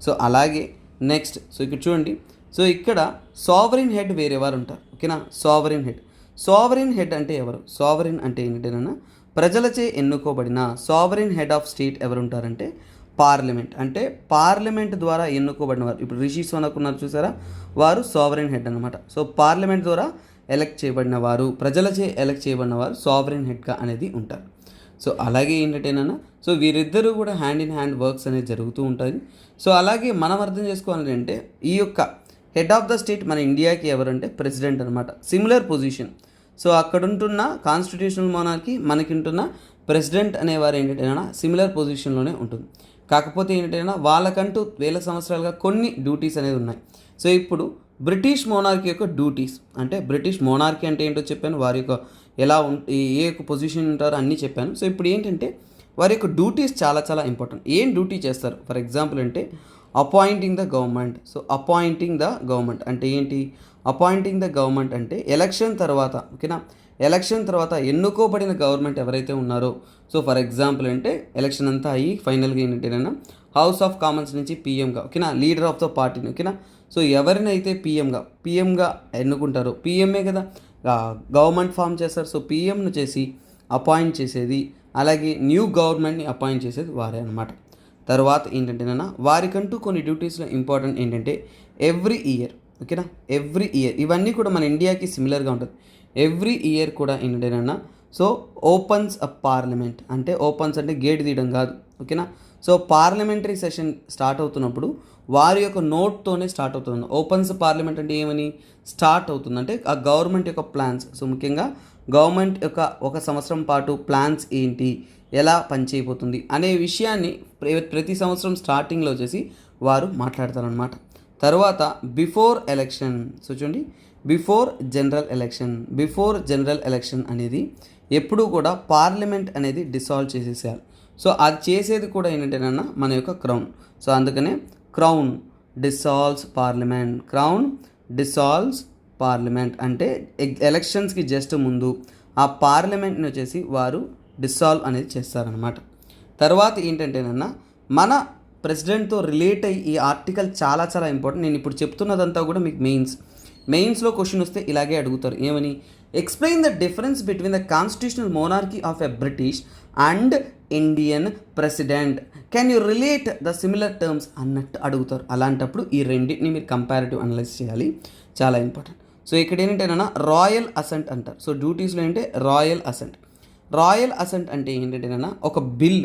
Speaker 1: So అలాగే నెక్స్ట్ సో ఇక్కడ చూడండి, సో ఇక్కడ సావరిన్ హెడ్ వేరే వారు ఉంటారు. ఓకేనా, సావరిన్ హెడ్. సావరిన్ హెడ్ అంటే ఎవరు? సావరిన్ అంటే ఏంటంటేనా ప్రజలచే ఎన్నుకోబడిన సావరిన్ హెడ్ ఆఫ్ స్టేట్ ఎవరు ఉంటారంటే పార్లమెంట్. అంటే పార్లమెంట్ ద్వారా ఎన్నుకోబడిన వారు. ఇప్పుడు రిషి సోనక్ ఉన్నారు చూసారా, వారు సావరిన్ హెడ్ అనమాట. సో పార్లమెంట్ ద్వారా ఎలక్ట్ చేయబడిన వారు, ప్రజలచే ఎలక్ట్ చేయబడిన వారు సావరిన్ హెడ్గా అనేది ఉంటారు. సో అలాగే ఏంటంటేనా సో వీరిద్దరూ కూడా హ్యాండ్ ఇన్ హ్యాండ్ వర్క్స్ అనేది జరుగుతూ ఉంటుంది. సో అలాగే మనం అర్థం చేసుకోవాలి అంటే ఈ యొక్క హెడ్ ఆఫ్ ద స్టేట్ మన ఇండియాకి ఎవరంటే ప్రెసిడెంట్ అనమాట. Similar position. సో అక్కడ ఉంటున్న కాన్స్టిట్యూషనల్ మోనార్కీ మనకింటున్న ప్రెసిడెంట్ అనేవారు ఏంటంటేనా సిమిలర్ పొజిషన్లోనే ఉంటుంది. కాకపోతే ఏంటంటేనా వాళ్ళకంటూ వేల సంవత్సరాలుగా కొన్ని డ్యూటీస్ అనేది ఉన్నాయి. సో ఇప్పుడు బ్రిటిష్ మోనార్కీ యొక్క డ్యూటీస్ అంటే బ్రిటిష్ మోనార్కీ అంటే ఏంటో చెప్పాను, వారి యొక్క ఎలా ఏ యొక్క పొజిషన్ ఉంటారో అన్నీ చెప్పాను. సో ఇప్పుడు ఏంటంటే వారి యొక్క డ్యూటీస్ చాలా చాలా ఇంపార్టెంట్. ఏం డ్యూటీ చేస్తారు ఫర్ ఎగ్జాంపుల్ అంటే appointing the government. So appointing the government అంటే ఏంటి? అపాయింటింగ్ ద గవర్నమెంట్ అంటే ఎలక్షన్ తర్వాత, ఓకేనా, ఎలక్షన్ తర్వాత ఎన్నుకోబడిన గవర్నమెంట్ ఎవరైతే ఉన్నారో, సో ఫర్ ఎగ్జాంపుల్ అంటే ఎలక్షన్ అంతా అయ్యి ఫైనల్గా ఏంటంటేనా హౌస్ ఆఫ్ కామన్స్ నుంచి పీఎంగా, ఓకేనా, లీడర్ ఆఫ్ ద పార్టీని, ఓకేనా. సో ఎవరినైతే పీఎంగా ఎన్నుకుంటారో, పీఎంఏ కదా గవర్నమెంట్ ఫామ్ చేస్తారు. సో పీఎంను చేసి అపాయింట్ చేసేది, అలాగే న్యూ గవర్నమెంట్ని అపాయింట్ చేసేది వారే అనమాట. తర్వాత ఏంటంటేనా వారికంటూ కొన్ని డ్యూటీస్లో ఇంపార్టెంట్ ఏంటంటే ఎవ్రీ ఇయర్, ఓకేనా, ఎవ్రీ ఇయర్ ఇవన్నీ కూడా మన ఇండియాకి సిమిలర్గా ఉంటుంది. ఎవ్రీ ఇయర్ కూడా ఏంటంటేనా సో ఓపెన్స్ అ పార్లమెంట్ అంటే ఓపెన్స్ అంటే గేట్ తీయడం కాదు, ఓకేనా. సో పార్లమెంటరీ సెషన్ స్టార్ట్ అవుతున్నప్పుడు వారి యొక్క నోట్తోనే స్టార్ట్ అవుతుంది. ఓపెన్స్ పార్లమెంట్ అంటే ఏమని స్టార్ట్ అవుతుంది అంటే ఆ గవర్నమెంట్ యొక్క ప్లాన్స్. సో ముఖ్యంగా గవర్నమెంట్ యొక్క ఒక సంవత్సరం పాటు ప్లాన్స్ ఏంటి, ఎలా పనిచేయబోతుంది అనే విషయాన్ని ప్రతి సంవత్సరం స్టార్టింగ్లో వచ్చేసి వారు మాట్లాడతారనమాట. తర్వాత బిఫోర్ ఎలక్షన్, సో చూడండి బిఫోర్ జనరల్ ఎలక్షన్ అనేది ఎప్పుడూ కూడా పార్లమెంట్ అనేది డిసాల్వ్ చేసేసేయాలి. సో అది చేసేది కూడా ఏంటంటేనన్నా మన యొక్క క్రౌన్. సో అందుకనే క్రౌన్ డిసాల్వ్స్ పార్లమెంట్ అంటే ఎలక్షన్స్కి జస్ట్ ముందు ఆ పార్లమెంట్ని వచ్చేసి వారు డిసాల్వ్ అనేది చేస్తారనమాట. తర్వాత ఏంటంటేనన్నా మన ప్రెసిడెంట్తో రిలేట్ అయ్యి ఈ ఆర్టికల్ చాలా చాలా ఇంపార్టెంట్. నేను ఇప్పుడు చెప్తున్నదంతా కూడా మీకు మెయిన్స్లో క్వశ్చన్ వస్తే ఇలాగే అడుగుతారు. ఏమని? Explain the difference between the constitutional monarchy of a British and Indian president, can you relate the similar terms అన్నట్టు అడుగుతారు. అలాంటప్పుడు ఈ రెండింటిని మీరు కంపారిటివ్ అనలైజ్ చేయాలి, చాలా ఇంపార్టెంట్. సో ఇక్కడ ఏంటంటేనా రాయల్ అసెంట్ అంటారు. సో డ్యూటీస్లో ఏంటంటే రాయల్ అసెంట్ అంటే ఏంటంటేనా ఒక బిల్.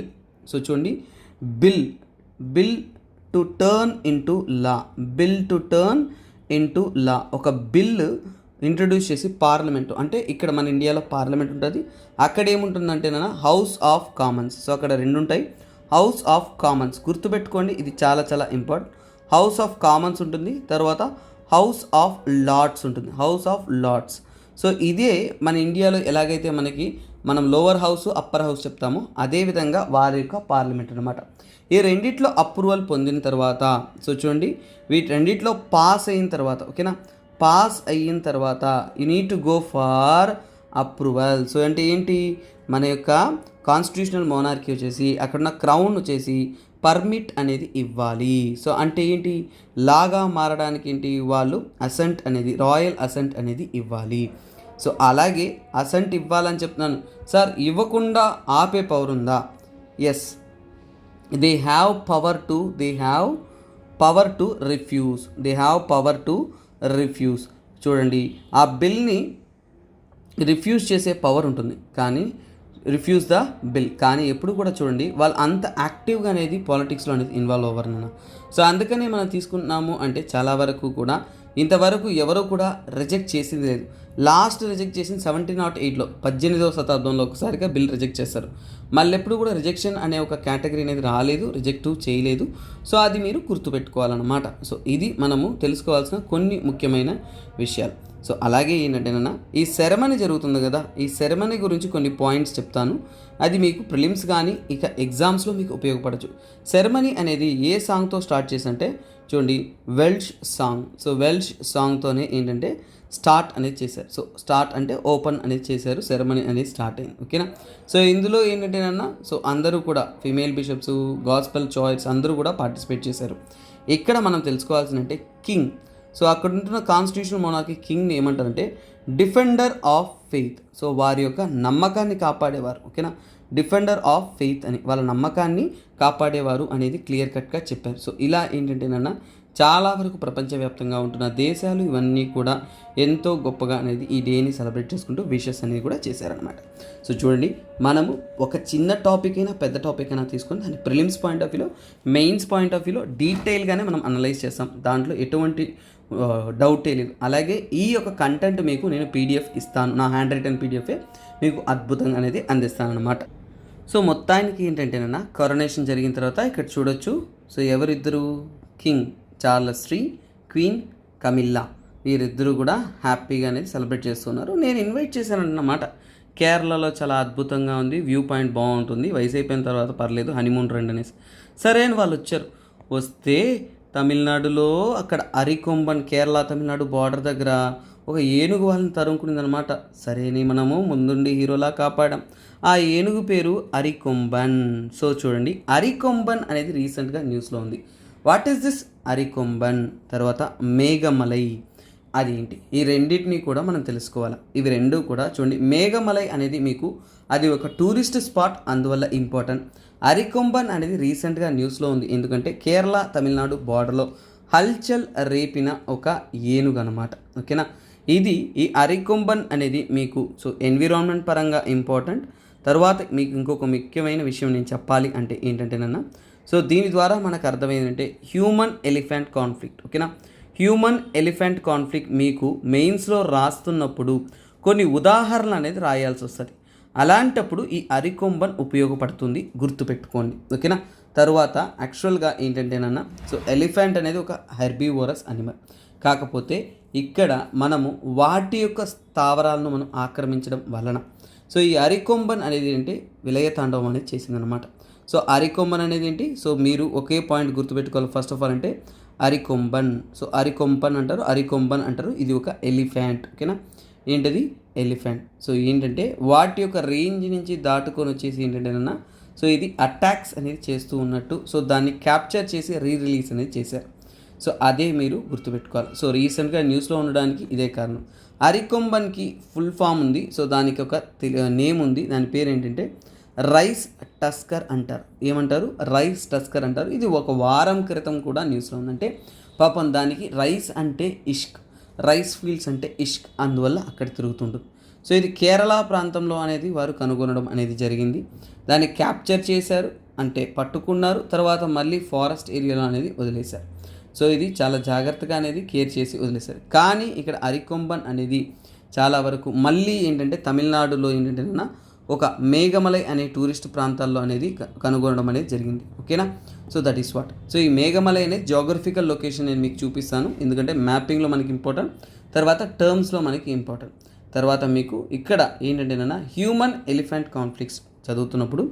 Speaker 1: సో చూడండి బిల్ టు టర్న్ ఇంటూ లా ఒక బిల్ ఇంట్రడ్యూస్ చేసి పార్లమెంటు అంటే ఇక్కడ మన ఇండియాలో పార్లమెంట్ ఉంటుంది, అక్కడ ఏముంటుందంటేనా హౌస్ ఆఫ్ కామన్స్. సో అక్కడ రెండు ఉంటాయి, హౌస్ ఆఫ్ కామన్స్ గుర్తుపెట్టుకోండి, ఇది చాలా చాలా ఇంపార్టెంట్. హౌస్ ఆఫ్ కామన్స్ ఉంటుంది, తర్వాత హౌస్ ఆఫ్ లార్డ్స్ ఉంటుంది, హౌస్ ఆఫ్ లార్డ్స్. సో ఇదే మన ఇండియాలో ఎలాగైతే మనం లోవర్ హౌస్ అప్పర్ హౌస్ చెప్తామో అదేవిధంగా వారి యొక్క పార్లమెంట్ అనమాట. ఈ రెండిట్లో అప్రూవల్ పొందిన తర్వాత, సో చూడండి వీటి రెండిట్లో పాస్ అయిన తర్వాత, ఓకేనా, పాస్ అయిన తర్వాత you need to go for approval. So అంటే ఏంటి? మన యొక్క కాన్స్టిట్యూషనల్ మోనార్కీ వచ్చేసి అక్కడున్న క్రౌన్ వచ్చేసి పర్మిట్ అనేది ఇవ్వాలి. సో అంటే ఏంటి? లాగా మారడానికి ఏంటి? వాళ్ళు అసెంట్ అనేది రాయల్ అసెంట్ అనేది ఇవ్వాలి. సో అలాగే అసెంట్ ఇవ్వాలని చెప్తున్నాను సార్, ఇవ్వకుండా ఆపే పవర్ ఉందా? Yes, they have power to refuse. చూడండి ఆ బిల్ని రిఫ్యూజ్ చేసే పవర్ ఉంటుంది, కానీ రిఫ్యూజ్ ద బిల్. కానీ ఎప్పుడు కూడా చూడండి వాళ్ళు అంత యాక్టివ్గా అనేది పాలిటిక్స్లో అనేది ఇన్వాల్వ్ అవ్వరు. సో అందుకనే మనం తీసుకున్నాము అంటే చాలా వరకు కూడా ఇంతవరకు ఎవరో కూడా రిజెక్ట్ చేసింది లేదు. లాస్ట్ రిజెక్ట్ చేసింది 1708లో 18వ శతాబ్దంలో ఒకసారిగా బిల్ రిజెక్ట్ చేస్తారు. మళ్ళీ ఎప్పుడు కూడా రిజెక్షన్ అనే ఒక కేటగిరీ అనేది రాలేదు, రిజెక్ట్ చేయలేదు. సో అది మీరు గుర్తుపెట్టుకోవాలన్నమాట. సో ఇది మనము తెలుసుకోవాల్సిన కొన్ని ముఖ్యమైన విషయాలు. సో అలాగే ఏంటంటేనన్నా ఈ సెరమనీ జరుగుతుంది కదా, ఈ సెరమనీ గురించి కొన్ని పాయింట్స్ చెప్తాను. అది మీకు ప్రిలిమ్స్ కానీ ఇక ఎగ్జామ్స్లో మీకు ఉపయోగపడచ్చు. సెరమనీ అనేది ఏ సాంగ్తో స్టార్ట్ చేసంటే చూడండి, వెల్ష్ సాంగ్. సో వెల్ష్ సాంగ్తోనే ఏంటంటే స్టార్ట్ అనేది చేశారు. సో స్టార్ట్ అంటే ఓపెన్ అనేది చేశారు, సెరమనీ అనేది స్టార్ట్ అయింది. ఓకేనా. సో ఇందులో ఏంటంటేనన్నా సో అందరూ కూడా ఫీమేల్ బిషప్స్, గాస్పెల్ చాయిస్ అందరూ కూడా పార్టిసిపేట్ చేశారు. ఇక్కడ మనం తెలుసుకోవాల్సిందంటే కింగ్. సో అక్కడ ఉంటున్న కాన్స్టిట్యూషనల్ మోనార్కీ కింగ్ని ఏమంటారంటే డిఫెండర్ ఆఫ్ ఫెయిత్. సో వారి యొక్క నమ్మకాన్ని కాపాడేవారు. ఓకేనా, డిఫెండర్ ఆఫ్ ఫెయిత్ అని వాళ్ళ నమ్మకాన్ని కాపాడేవారు అనేది క్లియర్ కట్గా చెప్పారు. సో ఇలా ఏంటంటేనన్నా చాలా వరకు ప్రపంచవ్యాప్తంగా ఉంటున్న దేశాలు ఇవన్నీ కూడా ఎంతో గొప్పగా అనేది ఈ డేని సెలబ్రేట్ చేసుకుంటూ విషెస్ అనేది కూడా చేశారనమాట. సో చూడండి, మనము ఒక చిన్న టాపిక్ అయినా పెద్ద టాపిక్ అయినా తీసుకొని దాన్ని ప్రిలిమ్స్ పాయింట్ ఆఫ్ వ్యూలో, మెయిన్స్ పాయింట్ ఆఫ్ వ్యూలో డీటెయిల్గానే మనం అనలైజ్ చేస్తాం. దాంట్లో ఎటువంటి డౌటే లేదు. అలాగే ఈ యొక్క కంటెంట్ మీకు నేను పీడిఎఫ్ ఇస్తాను, నా హ్యాండ్ రిటన్ పీడిఎఫే మీకు అద్భుతంగా అనేది అందిస్తాను అనమాట. సో మొత్తానికి ఏంటంటేనన్నా కరోనేషన్ జరిగిన తర్వాత ఇక్కడ చూడొచ్చు. సో ఎవరిద్దరు, king Charles III, queen Camilla, వీరిద్దరూ కూడా హ్యాపీగా అనేది సెలబ్రేట్ చేస్తున్నారు. నేను ఇన్వైట్ చేశాను అన్నమాట. కేరళలో చాలా అద్భుతంగా ఉంది, వ్యూ పాయింట్ బాగుంటుంది, వయసు అయిపోయిన తర్వాత పర్లేదు, హనీమూన్ రండి అనేసి. సరే అని వాళ్ళు వచ్చారు. వస్తే తమిళనాడులో అక్కడ అరికొంబన్, కేరళ తమిళనాడు బార్డర్ దగ్గర ఒక ఏనుగు వాళ్ళని తరుముకునిందనమాట. సరేని మనము ముందుండి హీరోలా కాపాడాం. ఆ ఏనుగు పేరు అరికొంబన్. సో చూడండి, అరికొంబన్ అనేది రీసెంట్గా న్యూస్లో ఉంది. What is this Arikomban? తర్వాత మేఘమలై అదేంటి? ఈ రెండింటిని కూడా మనం తెలుసుకోవాలి. ఇవి రెండు కూడా చూడండి, మేఘమలై అనేది మీకు అది ఒక టూరిస్ట్ స్పాట్, అందువల్ల ఇంపార్టెంట్. అరికొంబన్ అనేది రీసెంట్గా న్యూస్లో ఉంది. ఎందుకంటే కేరళ తమిళనాడు బార్డర్లో హల్చల్ రేపిన ఒక ఏనుగు అనమాట. ఓకేనా. ఇది ఈ అరికొంబన్ అనేది మీకు సో ఎన్విరాన్మెంట్ పరంగా ఇంపార్టెంట్. తర్వాత మీకు ఇంకొక ముఖ్యమైన విషయం నేను చెప్పాలి అంటే ఏంటంటేనన్నా, సో దీని ద్వారా మనకు అర్థమైందంటే హ్యూమన్ ఎలిఫెంట్ కాన్ఫ్లిక్ట్. ఓకేనా, హ్యూమన్ ఎలిఫెంట్ కాన్ఫ్లిక్ట్ మీకు మెయిన్స్లో రాస్తున్నప్పుడు కొన్ని ఉదాహరణలు అనేది రాయాల్సి వస్తుంది. అలాంటప్పుడు ఈ అరికొంబన్ ఉపయోగపడుతుంది, గుర్తుపెట్టుకోండి. ఓకేనా. తర్వాత యాక్చువల్గా ఏంటంటేనన్నా సో ఎలిఫెంట్ అనేది ఒక హెర్బివోరస్ అనిమల్. కాకపోతే ఇక్కడ మనము వాటి యొక్క స్థావరాలను మనం ఆక్రమించడం వలన సో ఈ అరికొంబన్ అనేది ఏంటి, విలయతాండవం అనేది చేసిందనమాట. సో అరికొంబన్ అనేది ఏంటి, సో మీరు ఒకే పాయింట్ గుర్తుపెట్టుకోవాలి. ఫస్ట్ ఆఫ్ ఆల్ అంటే అరికొంబన్, సో అరికొంబన్ అంటారు, అరికొంబన్ అంటారు. ఇది ఒక ఎలిఫెంట్. ఓకేనా, ఏంటది ఎలిఫెంట్. సో ఏంటంటే వాటి యొక్క రేంజ్ నుంచి దాటుకొని వచ్చేసి ఏంటంటేనన్నా సో ఇది అటాక్స్ అనేది చేస్తూ ఉన్నట్టు, సో దాన్ని క్యాప్చర్ చేసి రిలీజ్ అనేది చేశారు. సో అదే మీరు గుర్తుపెట్టుకోవాలి. సో రీసెంట్గా న్యూస్లో ఉండడానికి ఇదే కారణం. అరికొంబన్కి ఫుల్ ఫామ్ ఉంది, సో దానికి ఒక నేమ్ ఉంది. దాని పేరు ఏంటంటే రైస్ టస్కర్ అంటారు. ఏమంటారు, రైస్ టస్కర్ అంటారు. ఇది ఒక వారం క్రితం కూడా న్యూస్లో ఉందంటే పాపం దానికి రైస్ అంటే ఇష్క్, రైస్ ఫీల్డ్స్ అంటే ఇష్క్, అందువల్ల అక్కడ తిరుగుతుంటుంది. సో ఇది కేరళ ప్రాంతంలో అనేది వారు కనుగొనడం అనేది జరిగింది. దాన్ని క్యాప్చర్ చేశారు, అంటే పట్టుకున్నారు, తర్వాత మళ్ళీ ఫారెస్ట్ ఏరియాలో అనేది వదిలేశారు. సో ఇది చాలా జాగ్రత్తగా అనేది కేర్ చేసి వదిలేశారు. కానీ ఇక్కడ అరికొంబన్ అనేది చాలా వరకు మళ్ళీ ఏంటంటే తమిళనాడులో ఏంటంటే ఒక మేఘమలై అనే టూరిస్ట్ ప్రాంతాల్లో అనేది కనుగొనడం అనేది జరిగింది. ఓకేనా. So that is what. So ఈ మేఘమలై అనేది జోగ్రఫికల్ లొకేషన్ నేను మీకు చూపిస్తాను, ఎందుకంటే మ్యాపింగ్లో మనకి ఇంపార్టెంట్, తర్వాత టర్మ్స్లో మనకి ఇంపార్టెంట్. తర్వాత మీకు ఇక్కడ ఏంటంటేనన్నా హ్యూమన్ ఎలిఫెంట్ కాన్ఫ్లిక్ట్స్ చదువుతున్నప్పుడు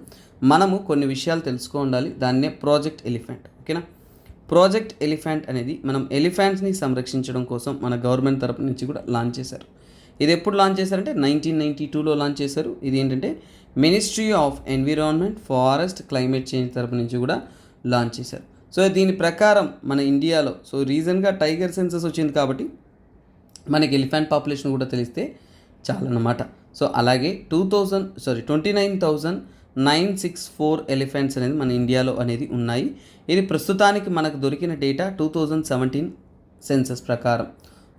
Speaker 1: మనము కొన్ని విషయాలు తెలుసుకో ఉండాలి. దాన్నే ప్రాజెక్ట్ ఎలిఫెంట్. ఓకేనా. ప్రాజెక్ట్ ఎలిఫెంట్ అనేది మనం ఎలిఫెంట్స్ని సంరక్షించడం కోసం మన గవర్నమెంట్ తరపు నుంచి కూడా లాంచ్ చేశారు. ఇది ఎప్పుడు లాంచ్ చేశారంటే 1992లో లాంచ్ చేశారు. ఇది ఏంటంటే ministry of environment, forest, climate change తరపు నుంచి కూడా లాంచ్ చేశారు. సో దీని ప్రకారం మన ఇండియాలో సో రీసెంట్గా టైగర్ సెన్సస్ వచ్చింది కాబట్టి మనకి ఎలిఫెంట్ పాపులేషన్ కూడా తెలిస్తే చాలన్నమాట. సో అలాగే 29,964 ఎలిఫెంట్స్ అనేది మన ఇండియాలో అనేది ఉన్నాయి. ఇది ప్రస్తుతానికి మనకు దొరికిన డేటా 2017 సెన్సస్ ప్రకారం.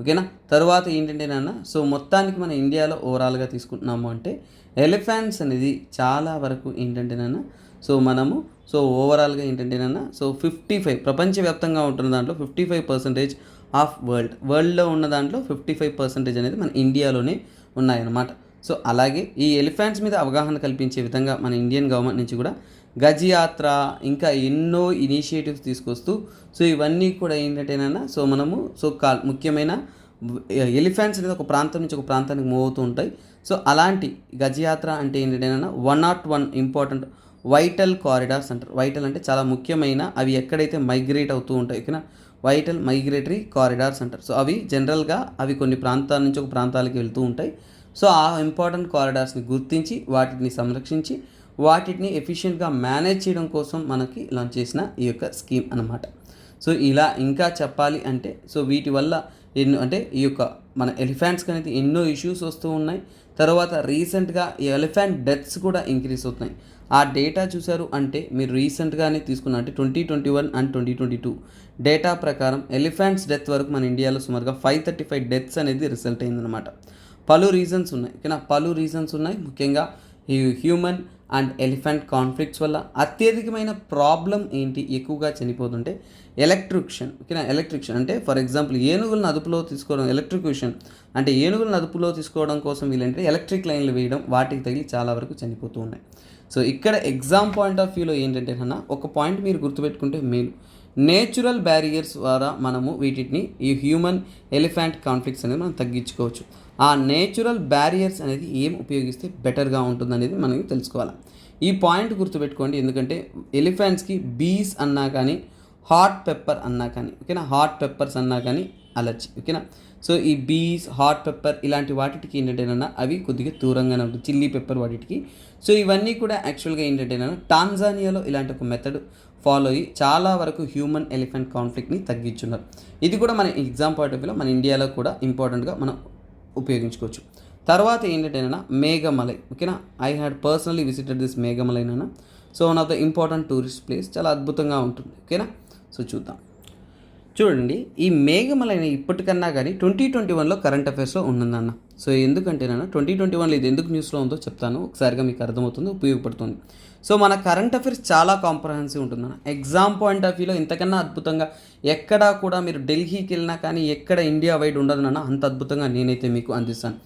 Speaker 1: ఓకేనా. తర్వాత ఏంటంటేనన్నా సో మొత్తానికి మన ఇండియాలో ఓవరాల్గా తీసుకుంటున్నాము అంటే ఎలిఫెంట్స్ అనేది చాలా వరకు ఏంటంటేనన్నా సో మనము సో ఓవరాల్గా ఏంటంటేనన్నా సో 55 ప్రపంచవ్యాప్తంగా ఉంటున్న దాంట్లో 55% ఆఫ్ వరల్డ్లో ఉన్న దాంట్లో 55% అనేది మన ఇండియాలోనే ఉన్నాయన్నమాట. సో అలాగే ఈ ఎలిఫెంట్స్ మీద అవగాహన కల్పించే విధంగా మన ఇండియన్ గవర్నమెంట్ నుంచి కూడా గజ యాత్ర ఇంకా ఎన్నో ఇనిషియేటివ్స్ తీసుకొస్తూ సో ఇవన్నీ కూడా ఏంటంటేనన్నా సో మనము సో ముఖ్యమైన ఎలిఫెంట్స్ అనేది ఒక ప్రాంతం నుంచి ఒక ప్రాంతానికి మూవ్ అవుతూ ఉంటాయి. సో అలాంటి గజయాత్ర అంటే ఏంటంటేనన్నా 101 ఇంపార్టెంట్ వైటల్ కారిడార్స్ అంటారు. వైటల్ అంటే చాలా ముఖ్యమైన అవి ఎక్కడైతే మైగ్రేట్ అవుతూ ఉంటాయి ఓకేనా, వైటల్ మైగ్రేటరీ కారిడార్స్ అంటారు. సో అవి జనరల్గా అవి కొన్ని ప్రాంతాల నుంచి ఒక ప్రాంతాలకి వెళ్తూ ఉంటాయి. సో ఆ ఇంపార్టెంట్ కారిడార్స్ని గుర్తించి వాటిని సంరక్షించి వాటిని ఎఫిషియెంట్గా మేనేజ్ చేయడం కోసం మనకి లాంచ్ చేసిన ఈ యొక్క స్కీమ్ అన్నమాట. సో ఇలా ఇంకా చెప్పాలి అంటే సో వీటి వల్ల ఎన్నో అంటే ఈ యొక్క మన ఎలిఫెంట్స్కి అనేది ఎన్నో ఇష్యూస్ వస్తూ ఉన్నాయి. తర్వాత రీసెంట్గా ఈ ఎలిఫెంట్ డెత్స్ కూడా ఇంక్రీజ్ అవుతున్నాయి. ఆ డేటా చూశారు అంటే మీరు రీసెంట్గానే తీసుకున్న అంటే 2021 అండ్ 2022 డేటా ప్రకారం ఎలిఫెంట్స్ డెత్ వరకు మన ఇండియాలో సుమారుగా 535 డెత్స్ అనేది రిజల్ట్ అయిందనమాట. పలు రీజన్స్ ఉన్నాయి ఓకేనా, పలు రీజన్స్ ఉన్నాయి. ముఖ్యంగా ఈ హ్యూమన్ అండ్ ఎలిఫెంట్ కాన్ఫ్లిక్ట్స్ వల్ల అత్యధికమైన ప్రాబ్లం ఏంటి, ఎక్కువగా చనిపోతుంటే ఎలక్ట్రిక్షన్ ఓకేనా. ఎలక్ట్రిక్షన్ అంటే ఫర్ ఎగ్జాంపుల్ ఏనుగులను అదుపులో తీసుకోవడం, ఎలక్ట్రిక్యూషన్ అంటే ఏనుగులను అదుపులో తీసుకోవడం కోసం వీళ్ళంటే ఎలక్ట్రిక్ లైన్లు వేయడం, వాటికి తగిలి చాలా వరకు చనిపోతూ ఉన్నాయి. సో ఇక్కడ ఎగ్జామ్ పాయింట్ ఆఫ్ వ్యూలో ఏంటంటే అన్న ఒక పాయింట్ మీరు గుర్తుపెట్టుకుంటే మేలు, నేచురల్ బ్యారియర్స్ ద్వారా మనము వీటిని ఈ హ్యూమన్ ఎలిఫెంట్ కాన్ఫ్లిక్ట్స్ అనేది మనం తగ్గించుకోవచ్చు. ఆ నేచురల్ బ్యారియర్స్ అనేది ఏం ఉపయోగిస్తే బెటర్గా ఉంటుంది అనేది మనకి తెలుసుకోవాలి. ఈ పాయింట్ గుర్తుపెట్టుకోండి, ఎందుకంటే ఎలిఫెంట్స్కి బీస్ అన్నా కానీ హాట్ పెప్పర్ అన్నా కానీ ఓకేనా, హాట్ పెప్పర్స్ అన్నా కానీ అలర్జీ ఓకేనా. సో ఈ బీస్ హాట్ పెప్పర్ ఇలాంటి వాటికి ఏంటంటేనన్నా అవి కొద్దిగా దూరంగానే ఉంటుంది, చిల్లీ పెప్పర్ వాటికి. సో ఇవన్నీ కూడా యాక్చువల్గా ఏంటంటేనన్నా టాంజానియాలో ఇలాంటి ఒక మెథడ్ ఫాలో అయ్యి చాలా వరకు హ్యూమన్ ఎలిఫెంట్ కాన్ఫ్లిక్ట్ని తగ్గించున్నారు. ఇది కూడా మన ఎగ్జామ్ పాయింట్ ఆఫ్ వ్యూలో మన ఇండియాలో కూడా ఇంపార్టెంట్గా మనం ఉపయోగించుకోవచ్చు. తర్వాత ఏంటంటేనా మేఘమలై ఓకేనా. I had personally visited this మేఘమలైనా. So one of the important tourist place, చాలా అద్భుతంగా ఉంటుంది ఓకేనా. సో చూద్దాం, చూడండి ఈ మేఘమలై ఇప్పటికన్నా కానీ 2021లో కరెంట్ అఫైర్స్లో ఉన్నదన్న. సో ఎందుకంటేనన్నా 2021లో ఇది ఎందుకు న్యూస్లో ఉందో చెప్తాను, ఒకసారిగా మీకు అర్థమవుతుంది, ఉపయోగపడుతుంది. సో మన కరెంట్ అఫైర్స్ చాలా కాంప్రహెన్సివ్ ఉంటుందన్న. ఎగ్జామ్ పాయింట్ ఆఫ్ వ్యూలో ఇంతకన్నా అద్భుతంగా ఎక్కడా కూడా మీరు ఢిల్లీకి వెళ్ళినా కానీ ఎక్కడ ఇండియా వైడ్ ఉండదునన్నా అంత అద్భుతంగా నేనైతే మీకు అందిస్తాను.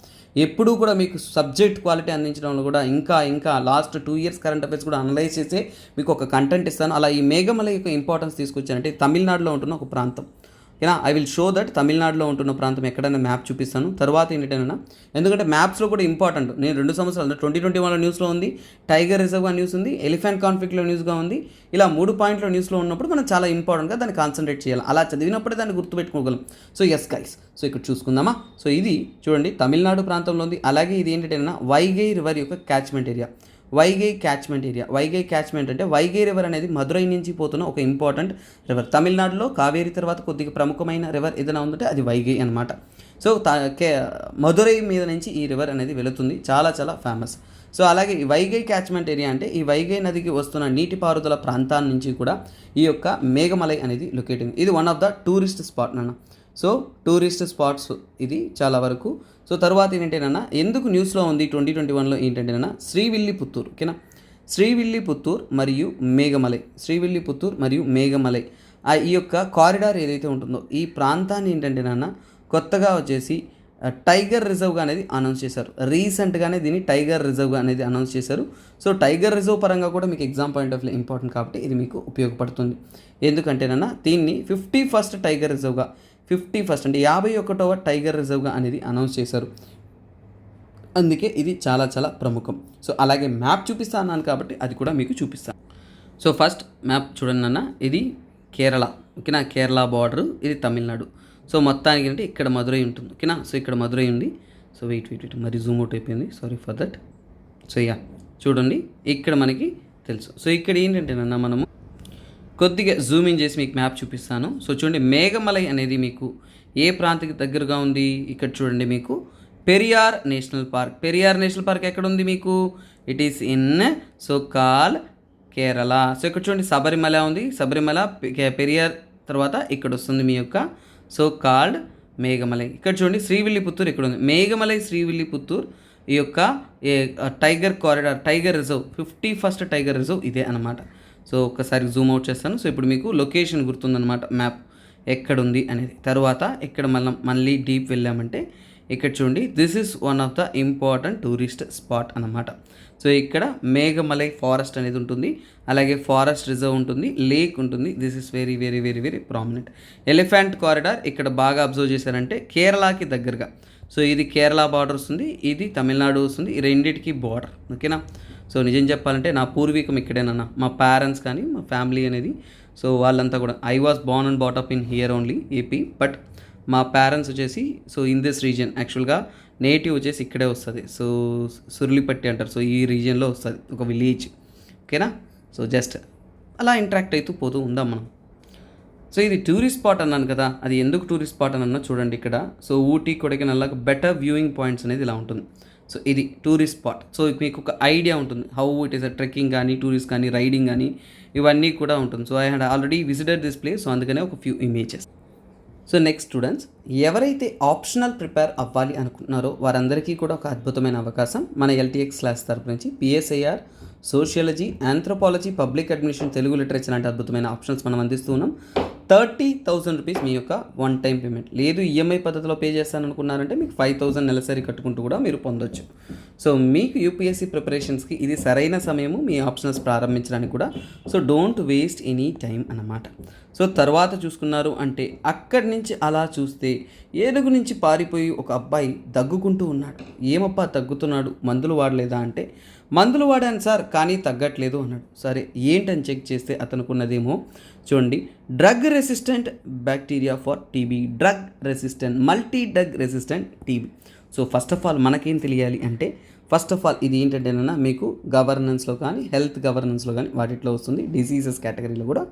Speaker 1: ఎప్పుడూ కూడా మీకు సబ్జెక్ట్ క్వాలిటీ అందించడంలో కూడా ఇంకా లాస్ట్ 2 years కరెంట్ అఫైర్స్ కూడా అనలైజ్ చేసి మీకు ఒక కంటెంట్ ఇస్తాను. అలా ఈ మేఘమలై యొక్క ఇంపార్టెన్స్ తీసుకొచ్చానంటే తమిళనాడులో ఉంటున్న ఒక ప్రాంతం ఓకేనా. ఐ విల్ షో దట్ తమిళనాడులో ఉంటున్న ప్రాంతం ఎక్కడైనా మ్యాప్ చూపిస్తాను. తర్వాత ఏంటంటే ఎందుకంటే మ్యాప్స్లో కూడా ఇంపార్టెంట్, నేను 2 సంవత్సరాలు 2021లో న్యూస్లో ఉంది, టైగర్ రిజర్వ్గా న్యూస్ ఉంది, ఎలిఫెంట్ కాన్ఫ్లిక్ట్లో న్యూస్గా ఉంది. ఇలా 3 పాయింట్లో న్యూస్లో ఉన్నప్పుడు మనం చాలా ఇంపార్టెంట్గా దాన్ని కాన్సన్ట్రేట్ చేయాలి. అలా చదివినప్పుడే దాన్ని గుర్తుపెట్టుకోగలం. సో ఎస్ గైస్, సో ఇక్కడ చూసుకుందామా. సో ఇది చూడండి తమిళనాడు ప్రాంతంలో ఉంది. అలాగే ఇది ఏంటంటే వైగై రివర్ యొక్క catchment area, Vaigai catchment area. Vaigai catchment అంటే వైగై రివర్ అనేది మదురై నుంచి పోతున్న ఒక ఇంపార్టెంట్ రివర్. తమిళనాడులో కావేరి తర్వాత కొద్దిగా ప్రముఖమైన రివర్ ఏదైనా ఉందంటే అది వైగై అనమాట. సో మదురై మీద నుంచి ఈ రివర్ అనేది వెళుతుంది, చాలా చాలా ఫేమస్. సో అలాగే ఈ వైగై క్యాచ్మెంట్ ఏరియా అంటే ఈ వైగై నదికి వస్తున్న నీటిపారుదల ప్రాంతాల నుంచి కూడా ఈ యొక్క మేఘమలై అనేది లొకేట్ అయింది. ఇది one of the tourist spot నాన్న. సో టూరిస్ట్ స్పాట్స్ ఇది చాలా వరకు. సో తర్వాత ఏంటంటేనన్నా ఎందుకు న్యూస్లో ఉంది 2021లో ఏంటంటేనన్నా శ్రీవిల్లిపుత్తూరు ఓకేనా. శ్రీవిల్లిపుత్తూరు మరియు మేఘమలై, శ్రీవిల్లిపుత్తూరు మరియు మేఘమలై ఈ యొక్క కారిడార్ ఏదైతే ఉంటుందో ఈ ప్రాంతాన్ని ఏంటంటేనన్నా కొత్తగా వచ్చేసి టైగర్ రిజర్వ్గా అనేది అనౌన్స్ చేశారు. రీసెంట్గానే దీన్ని టైగర్ రిజర్వ్గా అనేది అనౌన్స్ చేశారు. సో టైగర్ రిజర్వ్ పరంగా కూడా మీకు exam point of view important కాబట్టి ఇది మీకు ఉపయోగపడుతుంది. ఎందుకంటేనన్నా దీన్ని 51st టైగర్ రిజర్వ్గా, 51st అంటే 51వ టైగర్ రిజర్వ్గా అనేది అనౌన్స్ చేశారు. అందుకే ఇది చాలా చాలా ప్రముఖం. సో అలాగే మ్యాప్ చూపిస్తా అన్నాను కాబట్టి అది కూడా మీకు చూపిస్తాను. సో ఫస్ట్ మ్యాప్ చూడండి అన్న, ఇది కేరళ ఓకేనా, కేరళ బార్డరు, ఇది తమిళనాడు. సో మొత్తానికి అంటే ఇక్కడ మదురై ఉంటుంది ఓకేనా. సో ఇక్కడ మదురై ఉంది. సో వెయిట్ మరి జూమ్ అవుట్ అయిపోయింది, sorry for that. So yeah చూడండి ఇక్కడ మనకి తెలుసు. సో ఇక్కడ ఏంటంటేనన్నా మనము కొద్దిగా జూమ్ ఇన్ చేసి మీకు మ్యాప్ చూపిస్తాను. సో చూడండి మేఘమలై అనేది మీకు ఏ ప్రాంతానికి దగ్గరగా ఉంది, ఇక్కడ చూడండి మీకు Periyar national park. Periyar national park ఎక్కడ ఉంది మీకు, it is in so call Kerala. So ఇక్కడ చూడండి శబరిమల ఉంది, శబరిమల పెరియార్ తర్వాత ఇక్కడ వస్తుంది మీ యొక్క సో కాల్డ్ మేఘమలై. ఇక్కడ చూడండి శ్రీవిల్లిపుత్తూరు ఇక్కడ ఉంది. మేఘమలై శ్రీవిల్లిపుత్తూరు ఈ యొక్క tiger corridor, tiger reserve, 51st tiger reserve ఇదే అనమాట. సో ఒక్కసారి జూమ్ అవుట్ చేస్తాను. సో ఇప్పుడు మీకు లొకేషన్ గుర్తుందనమాట, మ్యాప్ ఎక్కడుంది అనేది. తర్వాత ఇక్కడ మళ్ళీ డీప్ వెళ్ళామంటే ఇక్కడ చూడండి, this is one of the important tourist spot అనమాట. సో ఇక్కడ మేఘమలై ఫారెస్ట్ అనేది ఉంటుంది, అలాగే ఫారెస్ట్ రిజర్వ్ ఉంటుంది, లేక్ ఉంటుంది. This is very very very very prominent. Elephant corridor ఇక్కడ బాగా అబ్జర్వ్ చేశారంటే కేరళకి దగ్గరగా. సో ఇది కేరళ బార్డర్ వస్తుంది, ఇది తమిళనాడు వస్తుంది, ఈ రెండింటికి బార్డర్. ఓకేనా. సో నిజం చెప్పాలంటే నా పూర్వీకం ఇక్కడేనన్నా, మా పేరెంట్స్ కానీ మా ఫ్యామిలీ అనేది. సో వాళ్ళంతా కూడా I was born and brought up in here only AP, but మా పేరెంట్స్ వచ్చేసి సో ఇన్ దిస్ రీజియన్. యాక్చువల్గా నేటివ్ వచ్చేసి ఇక్కడే వస్తుంది, సో సుర్లిపట్టి అంటారు. సో ఈ రీజియన్లో వస్తుంది ఒక విలేజ్. ఓకేనా. సో జస్ట్ అలా ఇంటరాక్ట్ అవుతూ పోతూ ఉందాం మనం. సో ఇది టూరిస్ట్ స్పాట్ అన్నాను కదా, అది ఎందుకు టూరిస్ట్ స్పాట్ అని అన్నా చూడండి ఇక్కడ. సో ఊటీ కొడైకెనాల్కి బెటర్ వ్యూయింగ్ పాయింట్స్ అనేది ఇలా ఉంటుంది. సో ఇది టూరిస్ట్ స్పాట్. సో మీకు ఒక ఐడియా ఉంటుంది how it is a trekking కానీ, టూరిస్ట్ కానీ, రైడింగ్ కానీ ఇవన్నీ కూడా ఉంటుంది. So I had already visited this place. So అందుకనే ఒక few images. So next students, ఎవరైతే ఆప్షనల్ ప్రిపేర్ అవ్వాలి అనుకుంటున్నారో వారందరికీ కూడా ఒక అద్భుతమైన అవకాశం మన ఎల్టీఎక్స్ క్లాస్ తరపు నుంచి PSIR, sociology, anthropology, public administration, Telugu literature లాంటి అద్భుతమైన ఆప్షన్స్ మనం అందిస్తూ ఉన్నాం. 30,000 రూపీస్ మీ యొక్క వన్ టైం పేమెంట్. లేదు ఈఎంఐ పద్ధతిలో పే చేస్తాను అనుకున్నారంటే మీకు 5,000 నెలసరి కట్టుకుంటూ కూడా మీరు పొందొచ్చు. సో మీకు యూపీఎస్సీ ప్రిపరేషన్స్కి ఇది సరైన సమయము మీ ఆప్షనల్స్ ప్రారంభించడానికి కూడా. So don't waste any time అన్నమాట. సో తర్వాత చూసుకున్నారు అంటే అక్కడి నుంచి అలా చూస్తే ఏనుగు నుంచి పారిపోయి ఒక అబ్బాయి దగ్గుకుంటూ ఉన్నాడు. ఏమప్పా తగ్గుతున్నాడు, మందులు వాడలేదా అంటే మందులు వాడాను సార్ కానీ తగ్గట్లేదు అన్నాడు. సరే ఏంటని చెక్ చేస్తే అతనుకున్నదేమో చూడండి, drug resistant bacteria for TB, drug resistant, multi drug resistant TB. So first of all మనకేం తెలియాలి అంటే, ఫస్ట్ ఆఫ్ ఆల్ ఇది ఏంటంటేనన్నా మీకు గవర్నెన్స్లో కానీ, హెల్త్ గవర్నెన్స్లో కానీ వాటిలో వస్తుంది, డిసీజెస్ కేటగిరీలో కూడా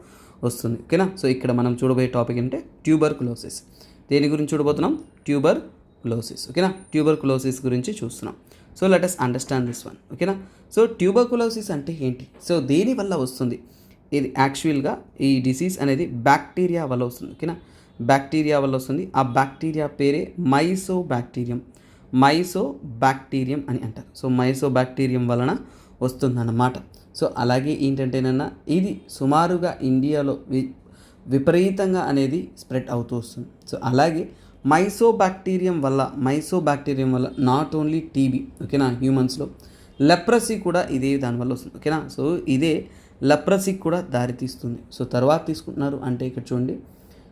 Speaker 1: వస్తుంది. ఓకేనా. సో ఇక్కడ మనం చూడబోయే టాపిక్ అంటే ట్యూబర్కులోసిస్. దేని గురించి చూడబోతున్నాం? ట్యూబర్కులోసిస్. ఓకేనా. ట్యూబర్కులోసిస్ గురించి చూస్తున్నాం. So let us understand this one. ఓకేనా. సో ట్యూబర్కులోసిస్ అంటే ఏంటి, సో దేని వల్ల వస్తుంది? ఇది యాక్చువల్గా ఈ డిసీజ్ అనేది బ్యాక్టీరియా వల్ల వస్తుంది. ఓకేనా. బ్యాక్టీరియా వల్ల వస్తుంది. ఆ బ్యాక్టీరియా పేరే మైసోబ్యాక్టీరియం. మైసోబ్యాక్టీరియం అని అంటారు. సో మైసోబ్యాక్టీరియం వలన వస్తుందన్నమాట. సో అలాగే ఏంటంటేనన్నా ఇది సుమారుగా ఇండియాలో విపరీతంగా అనేది స్ప్రెడ్ అవుతూ వస్తుంది. సో అలాగే మైసోబ్యాక్టీరియం వల్ల నాట్ ఓన్లీ టీబీ, ఓకేనా, హ్యూమన్స్లో లెప్రసీ కూడా ఇదే దానివల్ల వస్తుంది. ఓకేనా. సో ఇదే లెప్రసీకి కూడా దారితీస్తుంది. సో తర్వాత తీసుకుంటున్నారు అంటే ఇక్కడ చూడండి.